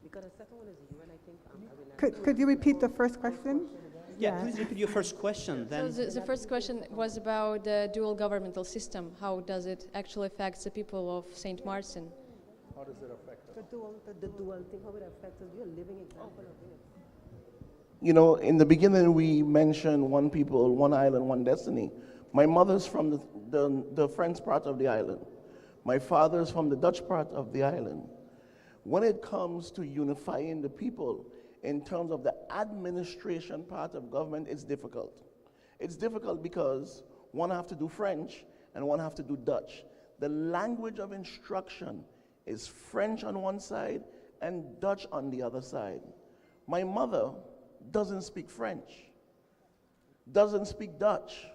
Because the second one is the UN, I think. Could you repeat the first question? Yeah, please repeat your first question. Then. So the first question was about the dual governmental system. How does it actually affect the people of St. Martin? How does it affect us? The dual thing, how it affects us. You're a living example of it. In the beginning we mentioned one people, one island, one destiny. My mother's from the French part of the island. My father's from the Dutch part of the island. When it comes to unifying the people, in terms of the administration part of government, it's difficult. It's difficult because one have to do French and one have to do Dutch. The language of instruction is French on one side and Dutch on the other side. My mother doesn't speak French, doesn't speak Dutch.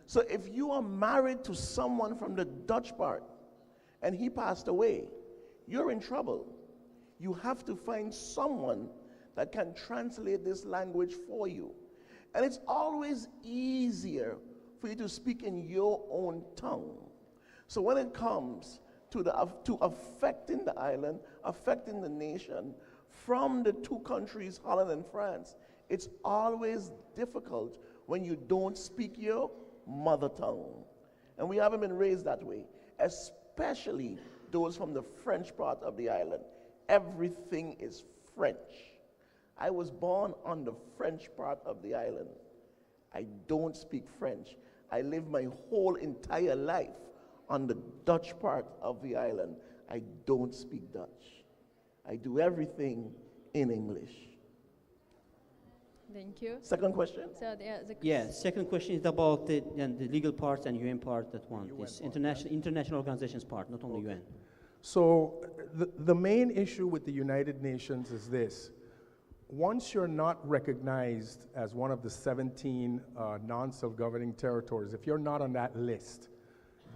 So if you are married to someone from the Dutch part and he passed away, you're in trouble. You have to find someone that can translate this language for you. And it's always easier for you to speak in your own tongue. So when it comes to affecting the island, affecting the nation, from the two countries, Holland and France, it's always difficult when you don't speak your mother tongue. And we haven't been raised that way, especially those from the French part of the island. Everything is French. I was born on the French part of the island. I don't speak French. I lived my whole entire life on the Dutch part of the island. I don't speak Dutch. I do everything in English. Thank you. Second question? So Second question is about the legal part and UN part, that one. This international organizations part, not only UN. So the main issue with the United Nations is this. Once you're not recognized as one of the 17 non-self-governing territories, if you're not on that list,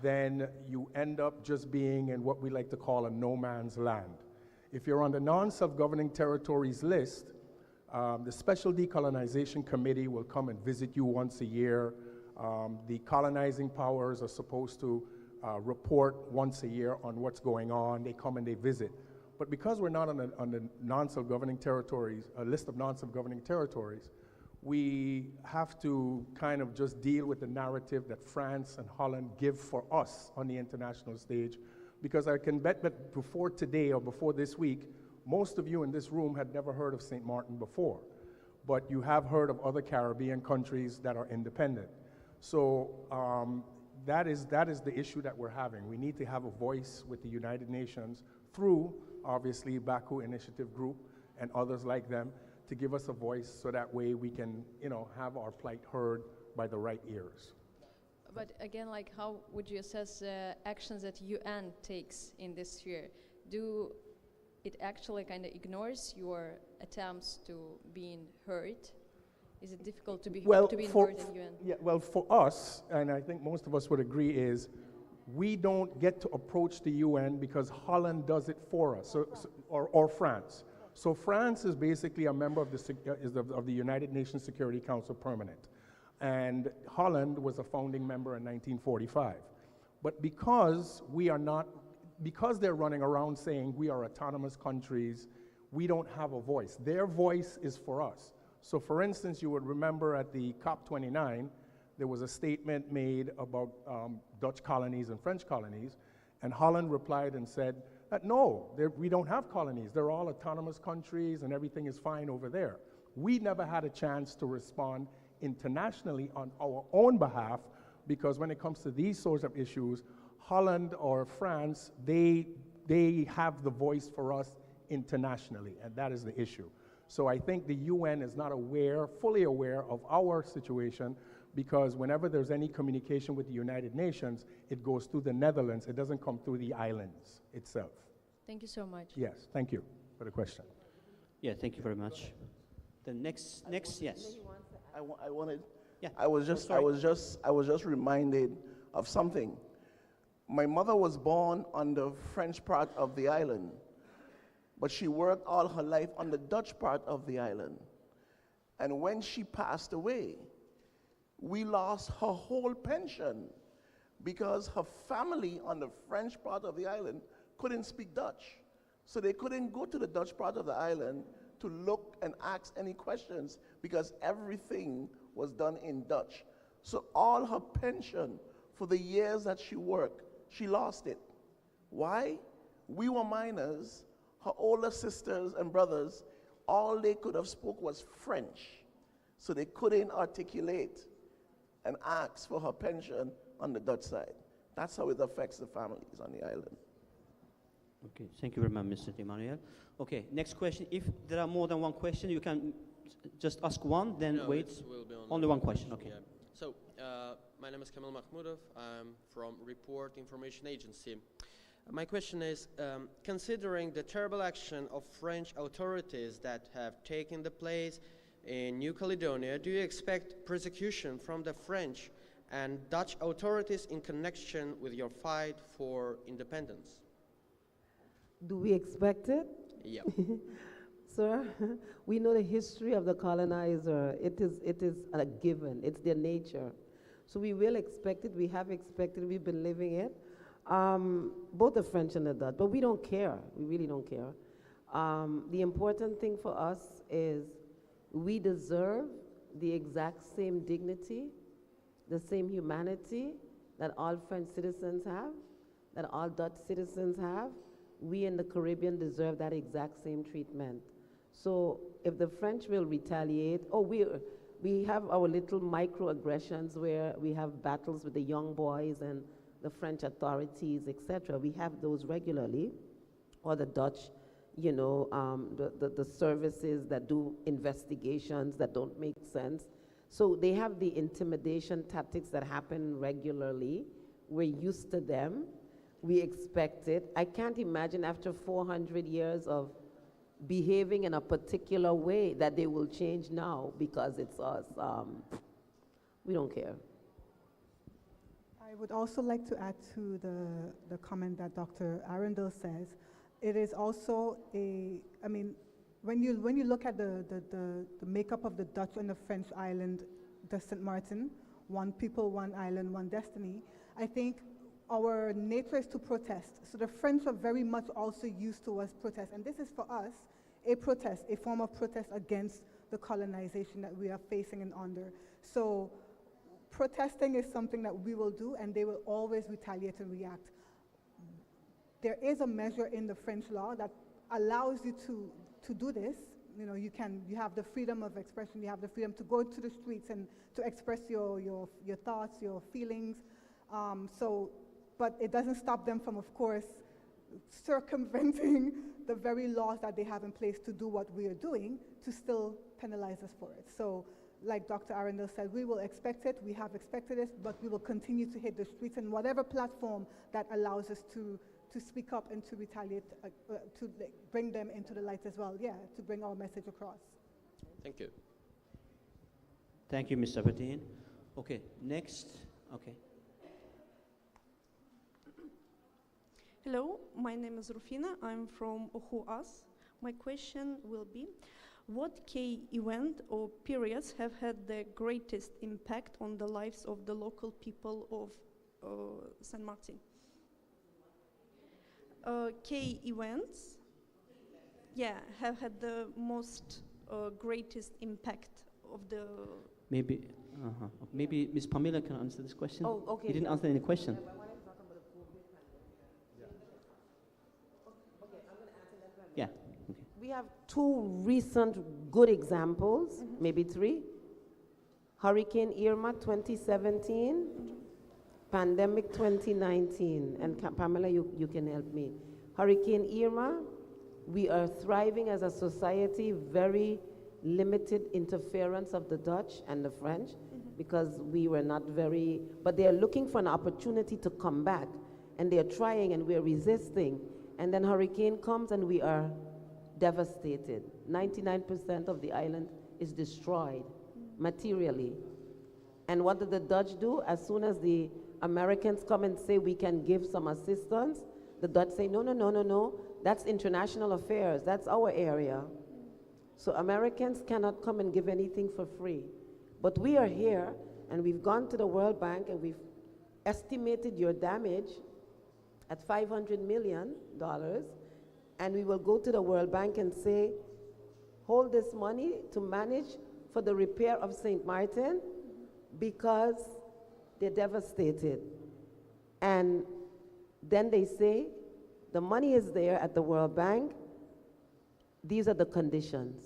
then you end up just being in what we like to call a no man's land. If you're on the non-self-governing territories list, the Special Decolonization Committee will come and visit you once a year. The colonizing powers are supposed to report once a year on what's going on. They come and they visit. But because we're not on the non-self-governing territories, a list of non-self-governing territories, we have to kind of just deal with the narrative that France and Holland give for us on the international stage. Because I can bet that before today or before this week, most of you in this room had never heard of St. Martin before. But you have heard of other Caribbean countries that are independent. So that is the issue that we're having. We need to have a voice with the United Nations through, obviously, Baku Initiative Group and others like them to give us a voice so that way we can, have our plight heard by the right ears. But again, like, how would you assess actions that UN takes in this sphere? Do it actually kind of ignores your attempts to being heard? Is it difficult to be heard in UN? Yeah, well, for us, and I think most of us would agree, is we don't get to approach the UN because Holland does it for us, or France. So France is basically a member of the United Nations Security Council Permanent. And Holland was a founding member in 1945. But because they're running around saying we are autonomous countries, we don't have a voice. Their voice is for us. So for instance, you would remember at the COP29, there was a statement made about Dutch colonies and French colonies, and Holland replied and said that no, we don't have colonies. They're all autonomous countries and everything is fine over there. We never had a chance to respond internationally on our own behalf, because when it comes to these sorts of issues, Holland or France, they have the voice for us internationally, and that is the issue. So I think the UN is not fully aware of our situation, because whenever there's any communication with the United Nations, it goes through the Netherlands. It doesn't come through the islands itself. Thank you so much. Yes, thank you for the question. Yeah, thank you very much. The next, yes. I wanted. Yeah. I was just reminded of something. My mother was born on the French part of the island, but she worked all her life on the Dutch part of the island. And when she passed away, we lost her whole pension because her family on the French part of the island couldn't speak Dutch. So they couldn't go to the Dutch part of the island to look and ask any questions because everything was done in Dutch. So all her pension for the years that she worked, she lost it. Why? We were minors. Her older sisters and brothers, all they could have spoke was French. So they couldn't articulate and ask for her pension on the Dutch side. That's how it affects the families on the island. Okay, thank you very much, Mr. Emmanuel. Okay, next question. If there are more than one question, you can just ask one, then wait. Only one question, okay. Yeah. So, my name is Kamil Mahmoudov. I'm from Report Information Agency. My question is, considering the terrible action of French authorities that have taken the place in New Caledonia, do you expect persecution from the French and Dutch authorities in connection with your fight for independence? Do we expect it? Yeah. Sir, we know the history of the colonizer. It is a given. It's their nature. So we will expect it. We have expected it. We've been living it. Both the French and the Dutch. But we don't care. We really don't care. The important thing for us is we deserve the exact same dignity, the same humanity that all French citizens have, that all Dutch citizens have. We in the Caribbean deserve that exact same treatment. So if the French will retaliate, we have our little microaggressions where we have battles with the young boys and the French authorities, etc. We have those regularly, or the Dutch, the services that do investigations that don't make sense. So they have the intimidation tactics that happen regularly. We're used to them. We expect it. I can't imagine after 400 years of behaving in a particular way that they will change now because it's us. We don't care. I would also like to add to the comment that Dr. Arundel says. It is also when you look at the makeup of the Dutch and the French island, the St. Martin, one people, one island, one destiny, I think our nature is to protest. So the French are very much also used to us protest. And this is for us a protest, a form of protest against the colonization that we are facing and under. So protesting is something that we will do, and they will always retaliate and react. There is a measure in the French law that allows you to do this. You know, you have the freedom of expression, you have the freedom to go to the streets and to express your thoughts, your feelings. But it doesn't stop them from, of course, circumventing the very laws that they have in place to do what we are doing, to still penalize us for it. So, like Dr. Arundel said, we will expect it, we have expected it, but we will continue to hit the streets and whatever platform that allows us to speak up and to retaliate, to bring them into the light as well, to bring our message across. Thank you. Thank you, Mr. Patin. Okay, next. Okay. Hello, my name is Rufina. I'm from Ohuas. My question will be, what key event or periods have had the greatest impact on the lives of the local people of Saint Martin? Key events, have had the most greatest impact of the... Maybe Ms. Pamela can answer this question. Oh, okay. You didn't answer any question. Yeah. Okay. We have two recent good examples, maybe three. Hurricane Irma 2017, pandemic 2019. And Pamela, you can help me. Hurricane Irma, we are thriving as a society, very limited interference of the Dutch and the French, because we were not very, but they are looking for an opportunity to come back, and they're trying and we're resisting. And then hurricane comes and we are devastated. 99% of the island is destroyed materially. And what did the Dutch do? As soon as the Americans come and say we can give some assistance, the Dutch say, no, that's international affairs, that's our area. So Americans cannot come and give anything for free. But we are here, and we've gone to the World Bank, and we've estimated your damage at $500 million, and we will go to the World Bank and say, hold this money to manage for the repair of St. Martin, because they're devastated. And then they say, the money is there at the World Bank, these are the conditions.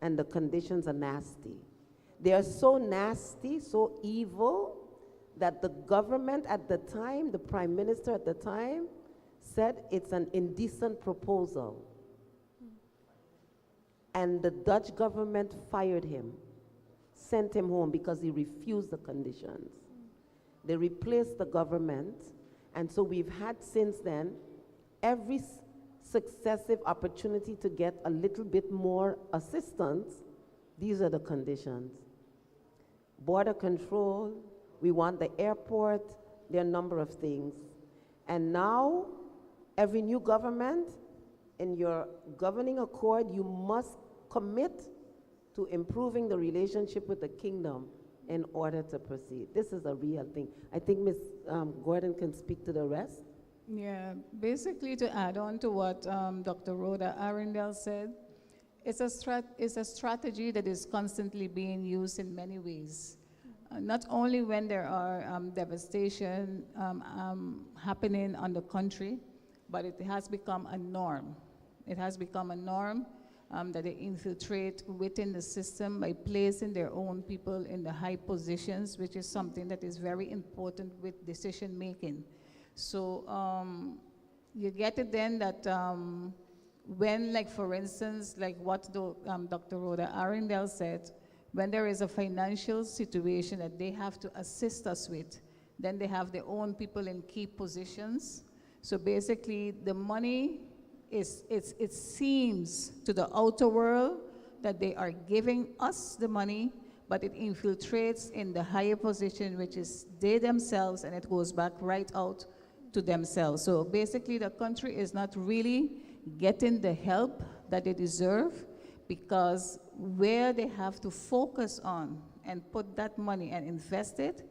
And the conditions are nasty. They are so nasty, so evil, that the government at the time, the prime minister at the time, said it's an indecent proposal. And the Dutch government fired him, sent him home because he refused the conditions. They replaced the government, and so we've had since then every successive opportunity to get a little bit more assistance. These are the conditions. Border control, we want the airport, there are a number of things. And now, every new government, in your governing accord, you must commit to improving the relationship with the kingdom in order to proceed. This is a real thing. I think Ms. Gordon can speak to the rest. Yeah, basically to add on to what Dr. Rhoda Arundel said, it's a strategy that is constantly being used in many ways. Not only when there are devastation happening on the country, but it has become a norm. It has become a norm that they infiltrate within the system by placing their own people in the high positions, which is something that is very important with decision making. So you get it then that when, like for instance, like what Dr. Rhoda Arundel said, when there is a financial situation that they have to assist us with, then they have their own people in key positions. So basically the money it seems to the outer world that they are giving us the money, but it infiltrates in the higher position, which is they themselves, and it goes back right out to themselves. So basically the country is not really getting the help that they deserve, because where they have to focus on and put that money and invest it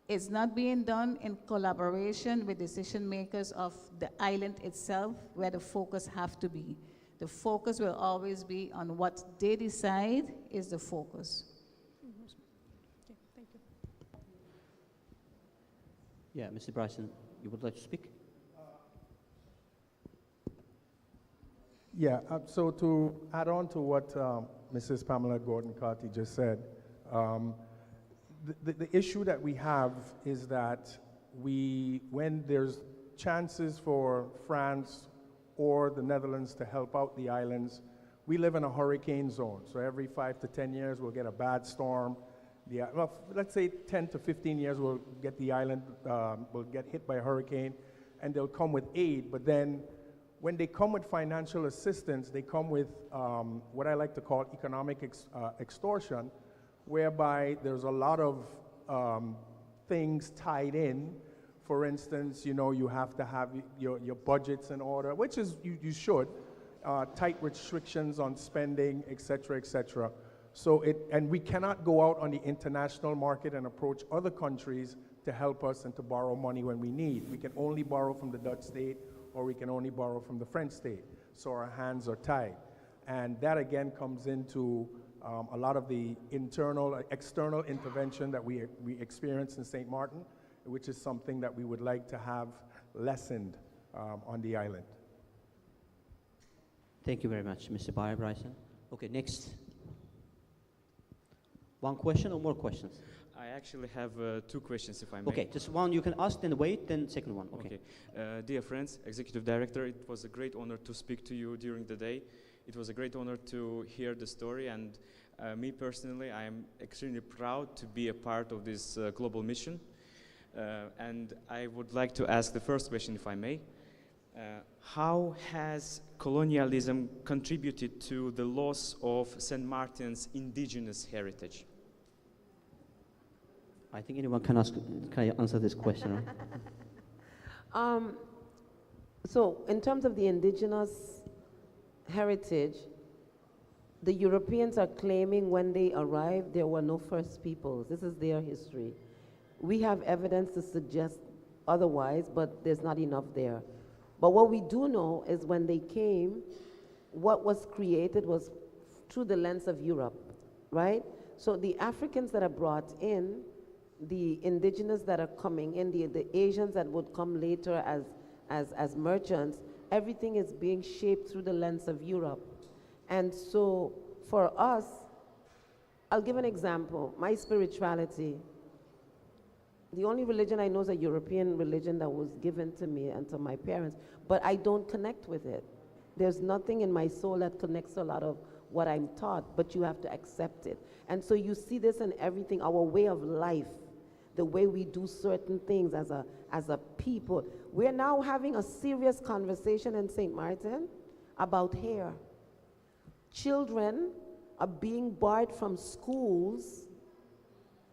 It's not being done in collaboration with decision makers of the island itself, where the focus have to be. The focus will always be on what they decide is the focus. Okay, thank you. Yeah, Mr. Bryson, you would like to speak? Yeah, so to add on to what Mrs. Pamela Gordon-Carty just said, the issue that we have is that when there's chances for France or the Netherlands to help out the islands, we live in a hurricane zone. So every 5 to 10 years, we'll get a bad storm. Well, let's say 10 to 15 years, we'll get the island, will get hit by a hurricane, and they'll come with aid. But then when they come with financial assistance, they come with what I like to call economic extortion, whereby there's a lot of things tied in. For instance, you have to have your budgets in order, which is, you should, tight restrictions on spending, et cetera, et cetera. So and we cannot go out on the international market and approach other countries to help us and to borrow money when we need. We can only borrow from the Dutch state, or we can only borrow from the French state. So our hands are tied. And that again comes into a lot of the external intervention that we experience in St. Martin, which is something that we would like to have lessened on the island. Thank you very much, Mr. Bryson. Okay, next. One question or more questions? I actually have 2 questions, if I may. Okay, just one you can ask, then wait, then second one. Okay. Dear friends, Executive Director, it was a great honor to speak to you during the day. It was a great honor to hear the story, and me personally, I am extremely proud to be a part of this global mission. And I would like to ask the first question, if I may. How has colonialism contributed to the loss of St. Martin's indigenous heritage? I think anyone can answer this question. Right? So in terms of the indigenous heritage, the Europeans are claiming when they arrived, there were no first peoples. This is their history. We have evidence to suggest otherwise, but there's not enough there. But what we do know is when they came, what was created was through the lens of Europe, right? So the Africans that are brought in, the indigenous that are coming in, the Asians that would come later as merchants, everything is being shaped through the lens of Europe. And so for us, I'll give an example. My spirituality, the only religion I know is a European religion that was given to me and to my parents, but I don't connect with it. There's nothing in my soul that connects to a lot of what I'm taught, but you have to accept it. And so you see this in everything, our way of life, the way we do certain things as a people. We're now having a serious conversation in St. Martin about hair. Children are being barred from schools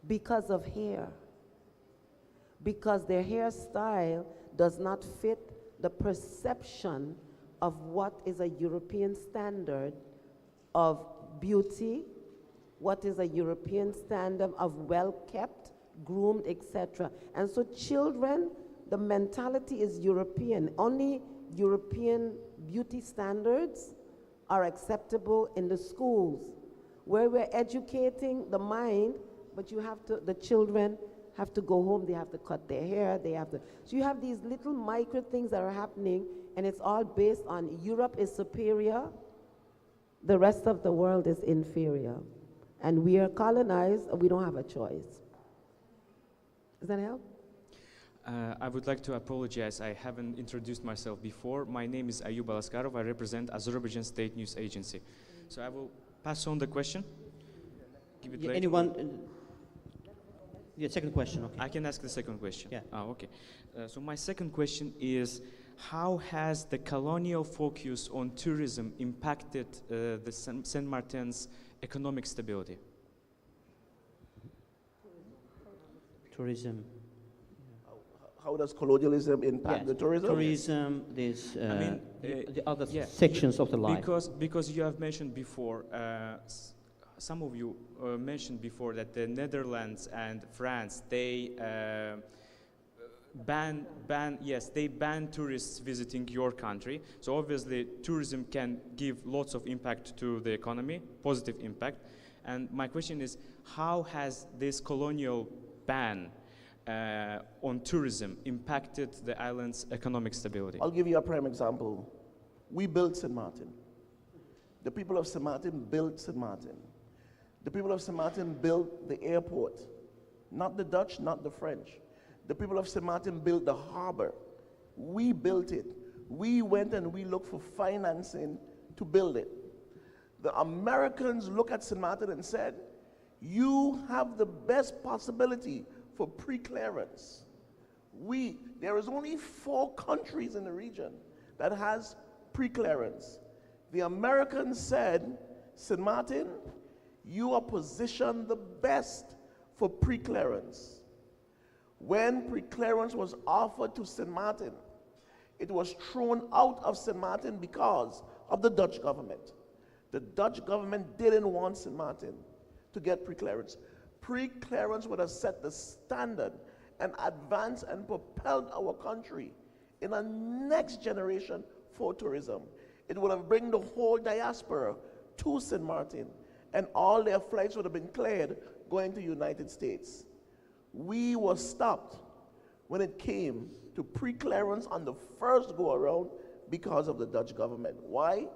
because of hair, because their hairstyle does not fit the perception of what is a European standard of beauty, what is a European standard of well-kept, groomed, etc. And so children, the mentality is European. Only European beauty standards are acceptable in the schools, where we're educating the mind, but the children have to go home, they have to cut their hair, so you have these little micro things that are happening, and it's all based on Europe is superior, the rest of the world is inferior. And we are colonized, we don't have a choice. Does that help? I would like to apologize. I haven't introduced myself before. My name is Ayub Alaskarov. I represent Azerbaijan State News Agency. So I will pass on the question. Give it later. Anyone? Yeah, second question. Okay. I can ask the second question. Yeah. Okay. So my second question is, how has the colonial focus on tourism impacted the St. Martin's economic stability? Tourism. How does colonialism impact the tourism? Tourism, the other sections of the life. Because you have mentioned before, some of you mentioned before that the Netherlands and France, they ban tourists visiting your country. So obviously tourism can give lots of impact to the economy, positive impact. And my question is, how has this colonial ban on tourism impacted the island's economic stability? I'll give you a prime example. We built St. Martin. The people of St. Martin built St. Martin. The people of St. Martin built the airport. Not the Dutch, not the French. The people of St. Martin built the harbor. We built it. We went and we looked for financing to build it. The Americans looked at St. Martin and said, you have the best possibility for pre-clearance. There is only 4 countries in the region that has pre-clearance. The Americans said, St. Martin, you are positioned the best for pre-clearance. When pre-clearance was offered to St. Martin, it was thrown out of St. Martin because of the Dutch government. The Dutch government didn't want St. Martin to get pre-clearance. Pre-clearance would have set the standard and advanced and propelled our country in a next generation for tourism. It would have bring the whole diaspora to St. Martin, and all their flights would have been cleared going to the United States. We were stopped when it came to pre-clearance on the first go-around because of the Dutch government. Why?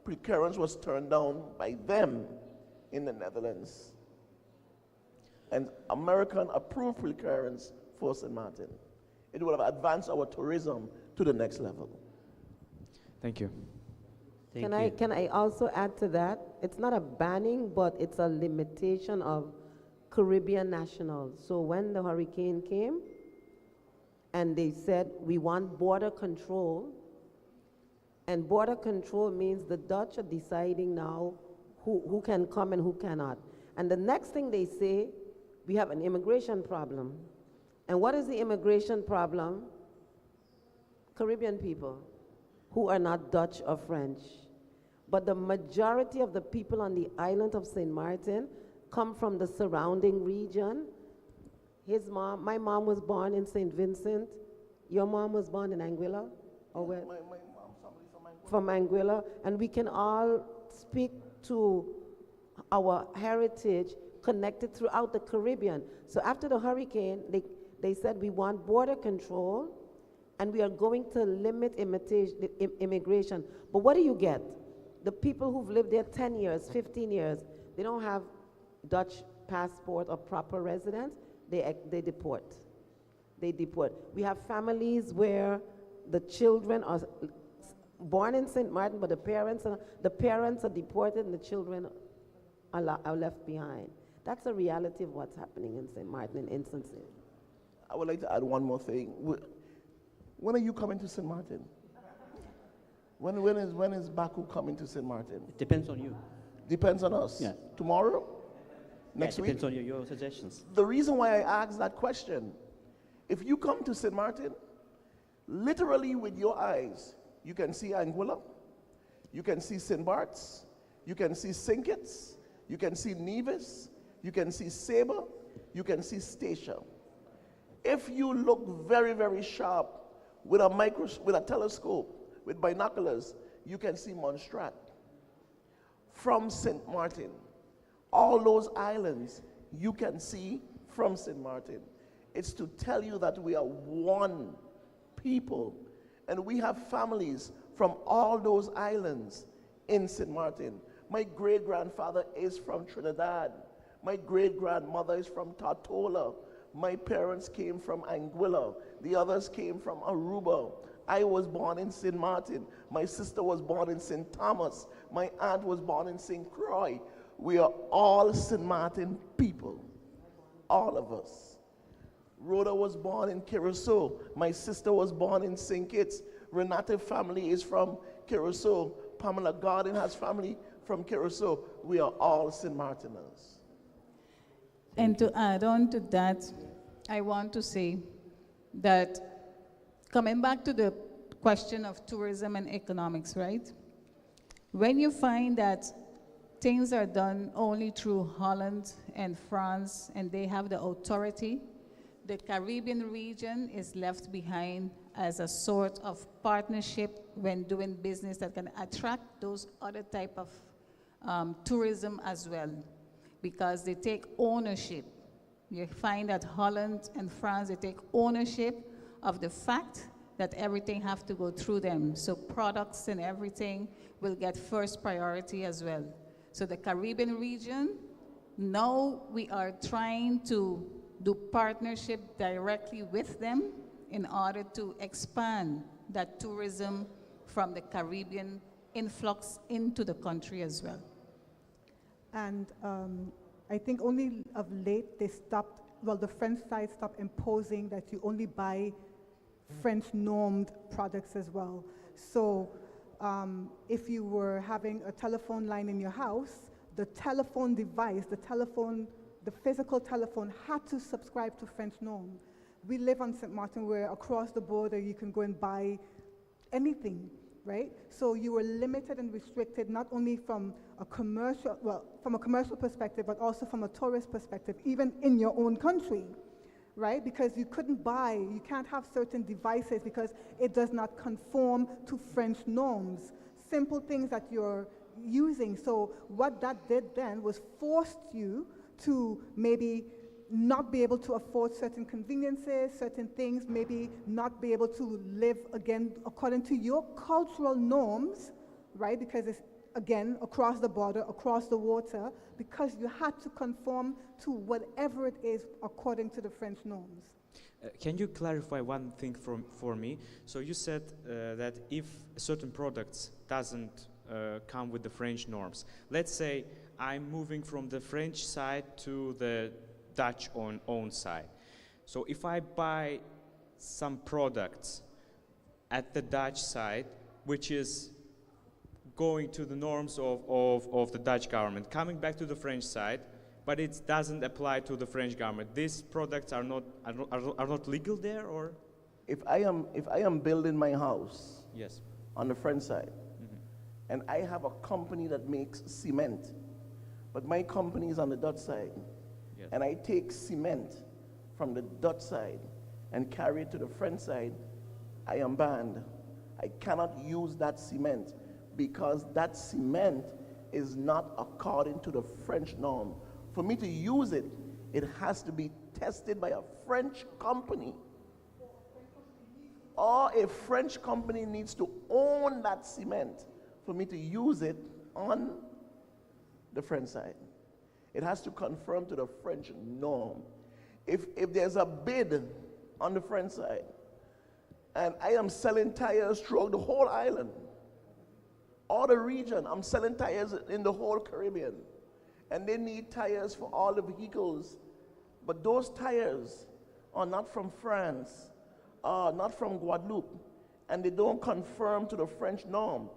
Pre-clearance was turned down by them in the Netherlands. And American approved pre-clearance for St. Martin. It would have advanced our tourism to the next level. Thank you. Can I also add to that? It's not a banning, but it's a limitation of Caribbean nationals. So when the hurricane came and they said, we want border control, and border control means the Dutch are deciding now who can come and who cannot. And the next thing they say, we have an immigration problem. And what is the immigration problem? Caribbean people who are not Dutch or French. But the majority of the people on the island of St. Martin come from the surrounding region. My mom was born in St. Vincent. Your mom was born in Anguilla? Or where? My mom, somebody From Anguilla. And we can all speak to our heritage connected throughout the Caribbean. So after the hurricane, they said we want border control and we are going to limit immigration. But what do you get? The people who've lived there 10 years, 15 years, they don't have Dutch passport or proper residence, they deport. They deport. We have families where the children are born in St. Martin, but the parents are deported and the children are left behind. That's a reality of what's happening in St. Martin in instances. I would like to add one more thing. When are you coming to St. Martin? When is Baku coming to St. Martin? It depends on you. Depends on us? Yeah. Tomorrow? Next it week? depends on your suggestions. The reason why I asked that question, if you come to St. Martin, literally with your eyes, you can see Anguilla, you can see St. Bart's, you can see St. Kitts, you can see Nevis, you can see Sabre, you can see Statia. If you look very, very sharp with a telescope, with binoculars, you can see Montserrat from St. Martin. All those islands you can see from St. Martin. It's to tell you that we are one people, and we have families from all those islands in St. Martin. My great-grandfather is from Trinidad. My great-grandmother is from Tortola. My parents came from Anguilla. The others came from Aruba. I was born in St. Martin. My sister was born in St. Thomas. My aunt was born in St. Croix. We are all St. Martin people, all of us. Rhoda was born in Curacao. My sister was born in St. Kitts. Renata's family is from Curacao. Pamela Garden has family from Curacao. We are all St. Martiners. And to add on to that, I want to say that coming back to the question of tourism and economics, right? When you find that things are done only through Holland and France, and they have the authority. The Caribbean region is left behind as a sort of partnership when doing business that can attract those other type of tourism as well, because they take ownership. You find that Holland and France, they take ownership of the fact that everything have to go through them. So products and everything will get first priority as well. So the Caribbean region, now we are trying to do partnership directly with them in order to expand that tourism from the Caribbean influx into the country as well. And I think only of late they stopped, well, the French side stopped imposing that you only buy French normed products as well. So if you were having a telephone line in your house, the telephone device, the physical telephone had to subscribe to French norm. We live on St. Martin where across the border you can go and buy anything, right? So you were limited and restricted not only from a commercial perspective, but also from a tourist perspective, even in your own country, right? Because you can't have certain devices because it does not conform to French norms. Simple things that you're using. So what that did then was forced you to maybe not be able to afford certain conveniences, certain things, maybe not be able to live again according to your cultural norms, right? Because it's, again, across the border, across the water, because you had to conform to whatever it is according to the French norms. Can you clarify one thing for me? So you said that if certain products doesn't come with the French norms, let's say I'm moving from the French side to the Dutch own side. So if I buy some products at the Dutch side, which is going to the norms of the Dutch government, coming back to the French side, but it doesn't apply to the French government, these products are not legal there, or? If I am building my house, yes, on the French side, and I have a company that makes cement, but my company is on the Dutch side, yes, and I take cement from the Dutch side and carry it to the French side, I am banned. I cannot use that cement because that cement is not according to the French norm. For me to use it, it has to be tested by a French company. Or a French company needs to own that cement for me to use it on the French side. It has to conform to the French norm. If there's a bid on the French side, and I am selling tires throughout the whole island, or the region, I'm selling tires in the whole Caribbean, and they need tires for all the vehicles, but those tires are not from France, not from Guadeloupe, and they don't conform to the French norm.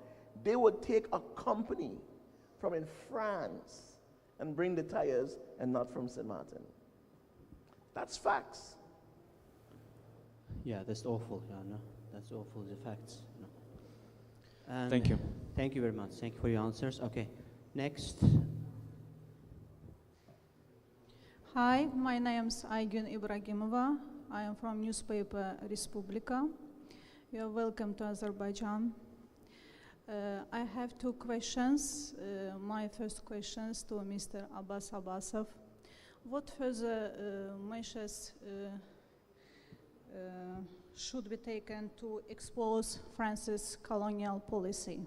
They would take a company from in France and bring the tires, and not from St. Martin. That's facts. Yeah, that's awful, no? That's awful, the facts. No. And thank you. Thank you very much. Thank you for your answers. Okay, next. Hi, my name is Aygün Ibragimova. I am from newspaper Respublika. You are welcome to Azerbaijan. I have two questions. My first question is to Mr. Abbas Abbasov. What further measures should be taken to expose France's colonial policy?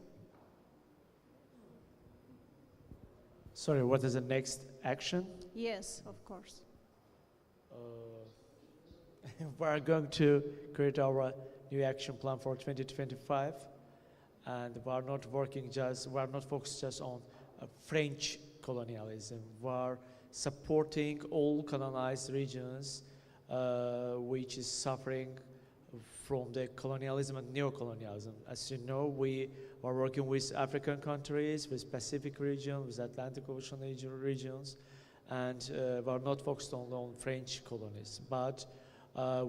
Sorry, what is the next action? Yes, of course. We are going to create our new action plan for 2025, and we are not focused just on French colonialism. We are supporting all colonized regions which is suffering from the colonialism and neocolonialism. As you know, we are working with African countries, with Pacific region, with Atlantic Ocean regions, and we are not focused on French colonies. But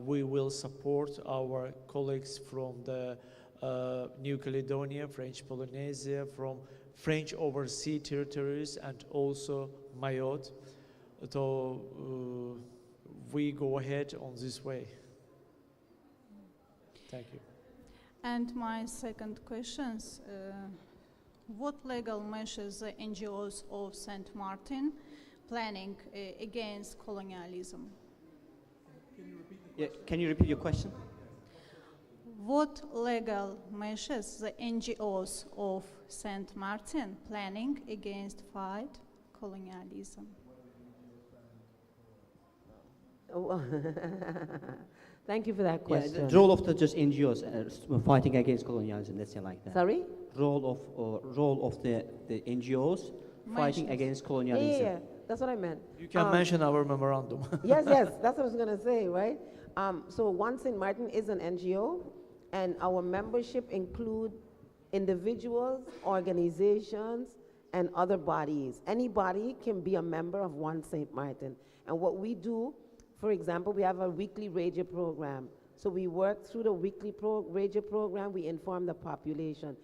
we will support our colleagues from the New Caledonia, French Polynesia, from French overseas territories and also Mayotte. So we go ahead on this way. Thank you. And my second question, what legal measures the NGOs of St. Martin planning against colonialism? Yeah, can you repeat your question? What legal measures the NGOs of St. Martin planning against fight colonialism? Oh, thank you for that question. Yeah, the role of the just NGOs fighting against colonialism, let's say like that. Sorry? Role of the NGOs fighting against colonialism. Yeah, that's what I meant. You can mention our memorandum. Yes, that's what I was going to say, right? So One St. Martin is an NGO, and our membership include individuals, organizations, and other bodies. Anybody can be a member of One St. Martin. And what we do, for example, we have a weekly radio program. So we work through the weekly radio program, we inform the population.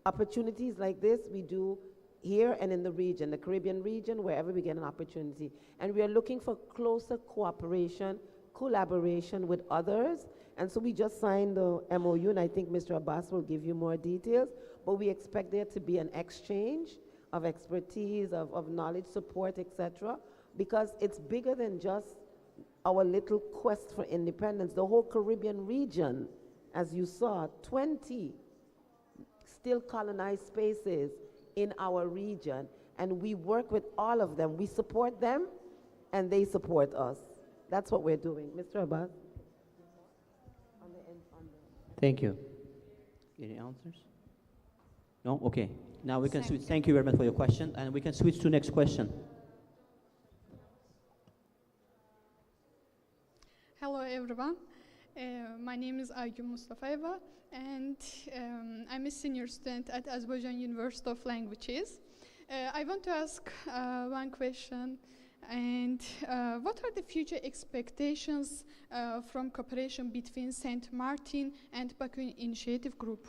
Opportunities like this we do here and in the region, the Caribbean region, wherever we get an opportunity. And we are looking for closer cooperation, collaboration with others. And so we just signed the MOU, and I think Mr. Abbas will give you more details, but we expect there to be an exchange of expertise, of knowledge, support, etc., because it's bigger than just our little quest for independence. The whole Caribbean region, as you saw, 20 still colonized spaces in our region, and we work with all of them. We support them, and they support us. That's what we're doing. Mr. Abbas? Thank you. Any answers? No? Okay. Now we can switch. Thank you very much for your question, and we can switch to next question. Hello, everyone. My name is Aygün Mustafaeva, and I'm a senior student at Azerbaijan University of Languages. I want to ask one question, and what are the future expectations from cooperation between St. Martin and Baku Initiative Group?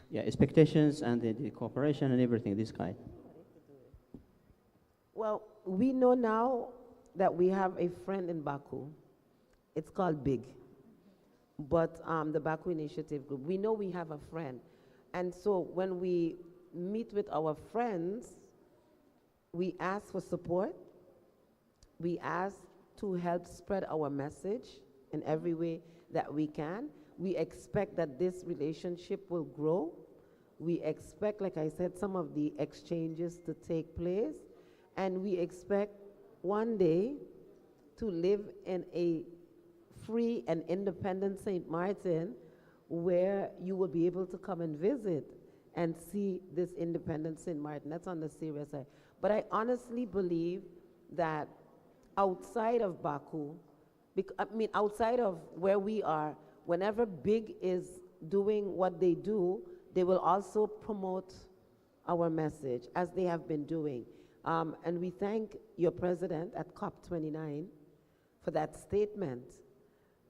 Yeah, expectations and the cooperation and everything, this kind. Well, we know now that we have a friend in Baku. It's called BIG, but the Baku Initiative Group. We know we have a friend. And so when we meet with our friends, we ask for support. We ask to help spread our message in every way that we can. We expect that this relationship will grow. We expect, like I said, some of the exchanges to take place. And we expect one day to live in a free and independent St. Martin where you will be able to come and visit and see this independent St. Martin. That's on the serious side. But I honestly believe that outside of Baku, outside of where we are, whenever BIG is doing what they do, they will also promote our message, as they have been doing. And we thank your president at COP29 for that statement,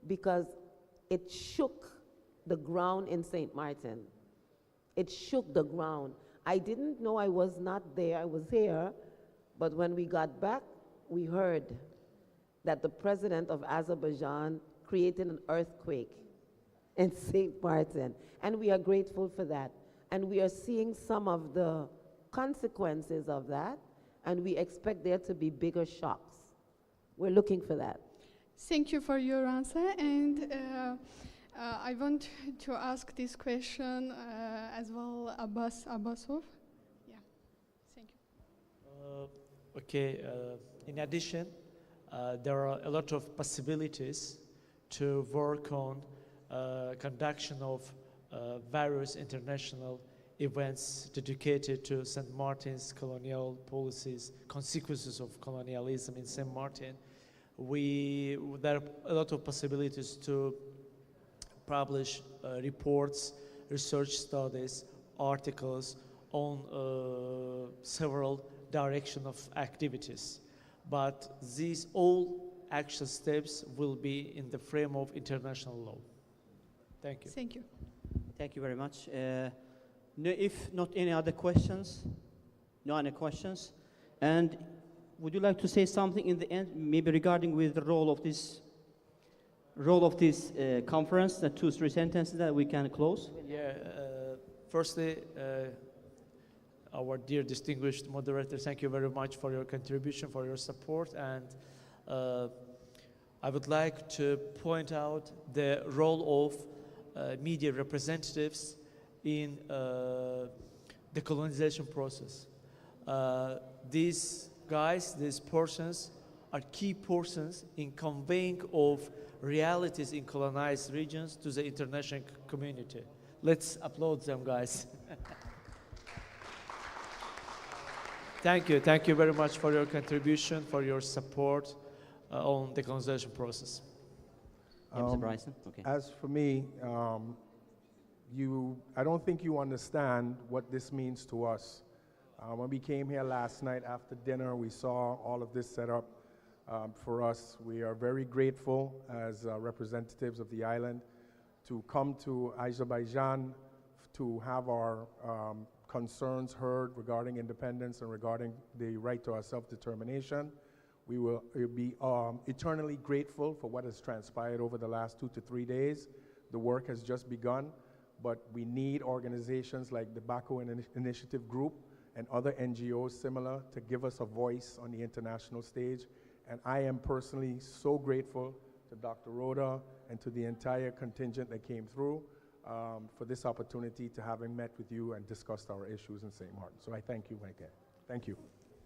because it shook the ground in St. Martin. It shook the ground. I didn't know, I was not there, I was here, but when we got back, we heard that the president of Azerbaijan created an earthquake in St. Martin, and we are grateful for that. And we are seeing some of the consequences of that, and we expect there to be bigger shocks. We're looking for that. Thank you for your answer, and I want to ask this question as well, Abbasov. Yeah, thank you. Okay, in addition, there are a lot of possibilities to work on conduction of various international events dedicated to St. Martin's colonial policies, consequences of colonialism in St. Martin. There are a lot of possibilities to publish reports, research studies, articles on several directions of activities. But these all action steps will be in the frame of international law. Thank you. Thank you. Thank you very much. No, if not any other questions, no other questions, and would you like to say something in the end, maybe regarding with the role of this conference, the 2-3 sentences that we can close? Yeah. Firstly, our dear distinguished moderator, thank you very much for your contribution, for your support, and I would like to point out the role of media representatives in the colonization process. These guys, these persons, are key persons in conveying of realities in colonized regions to the international community. Let's applaud them, guys. Thank you very much for your contribution, for your support on the colonization process. Mr. Bryson? Okay. As for me, I don't think you understand what this means to us. When we came here last night after dinner, we saw all of this set up for us. We are very grateful as representatives of the island to come to Azerbaijan to have our concerns heard regarding independence and regarding the right to our self-determination. We will be eternally grateful for what has transpired over the last 2 to 3 days. The work has just begun, but we need organizations like the Baku Initiative Group and other NGOs similar to give us a voice on the international stage. And I am personally so grateful to Dr. Rhoda and to the entire contingent that came through for this opportunity to having met with you and discussed our issues in St. Martin. So I thank you again. Thank you.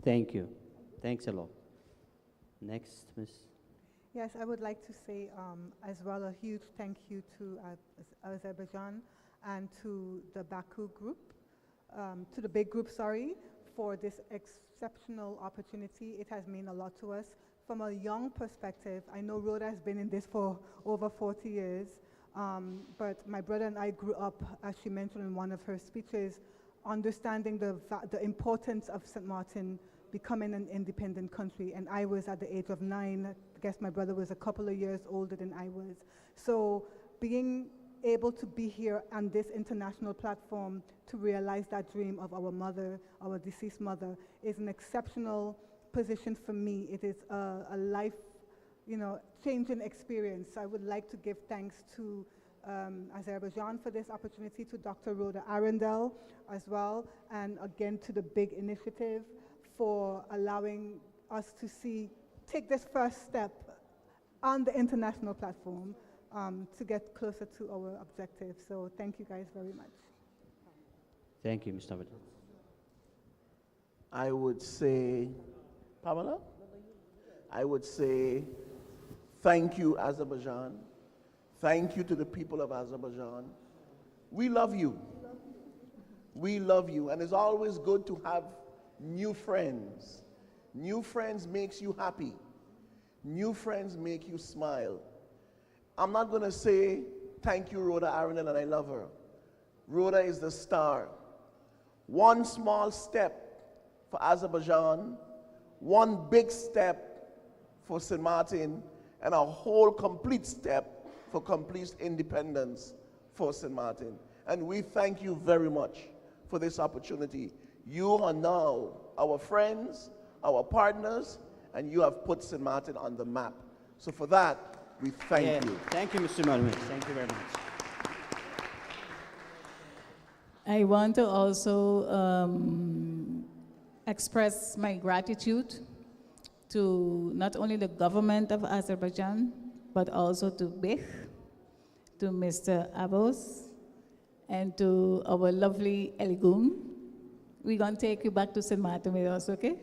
Thank you. Thanks a lot. Next, Ms. Yes, I would like to say as well a huge thank you to Azerbaijan and to the Baku group, to the big group, sorry, for this exceptional opportunity. It has meant a lot to us. From a young perspective, I know Rhoda has been in this for over 40 years, but my brother and I grew up, as she mentioned in one of her speeches, understanding the importance of St. Martin becoming an independent country. And I was at the age of 9. I guess my brother was a couple of years older than I was. So being able to be here on this international platform to realize that dream of our mother, our deceased mother, is an exceptional position for me. It is a life, changing experience. I would like to give thanks to Azerbaijan for this opportunity, to Dr. Rhoda Arundel as well, and again to the big initiative for allowing us to take this first step on the international platform to get closer to our objective. So thank you guys very much. Thank you, Mr. Abedin. I would say, Pamela? I would say thank you, Azerbaijan. Thank you to the people of Azerbaijan. We love you. We love you. And it's always good to have new friends. New friends makes you happy. New friends make you smile. I'm not going to say thank you, Rhoda Arundel, and I love her. Rhoda is the star. One small step for Azerbaijan, one big step for St. Martin, and a whole complete step for complete independence for St. Martin. And we thank you very much for this opportunity. You are now our friends, our partners, and you have put St. Martin on the map. So for that, we thank you. Thank you, Mr. Malmez. Thank you very much. I want to also express my gratitude to not only the government of Azerbaijan, but also to Bich, to Mr. Abos, and to our lovely Elgun. We're going to take you back to St. Martin with us, okay?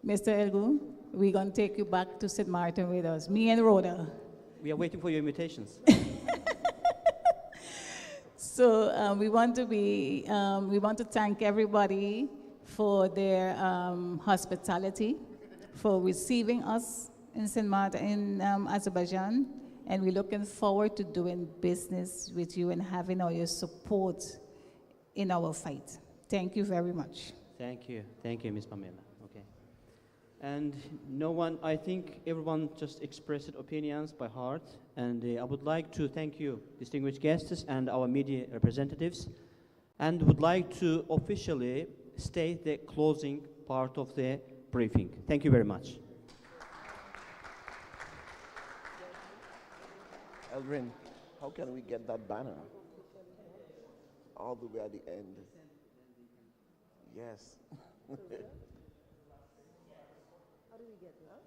Mr. Elgun, we're going to take you back to St. Martin with us, me and Rhoda. We are waiting for your invitations. So we want to thank everybody for their hospitality, for receiving us in St. Martin, in Azerbaijan, and we're looking forward to doing business with you and having all your support in our fight. Thank you very much. Thank you. Thank you, Ms. Pamela. Okay. And no one, I think everyone just expressed opinions by heart. And I would like to thank you, distinguished guests and our media representatives, and would like to officially state the closing part of the briefing. Thank you very much. Elrin, how can we get that banner? All the way at the end. Yes. How do we get it?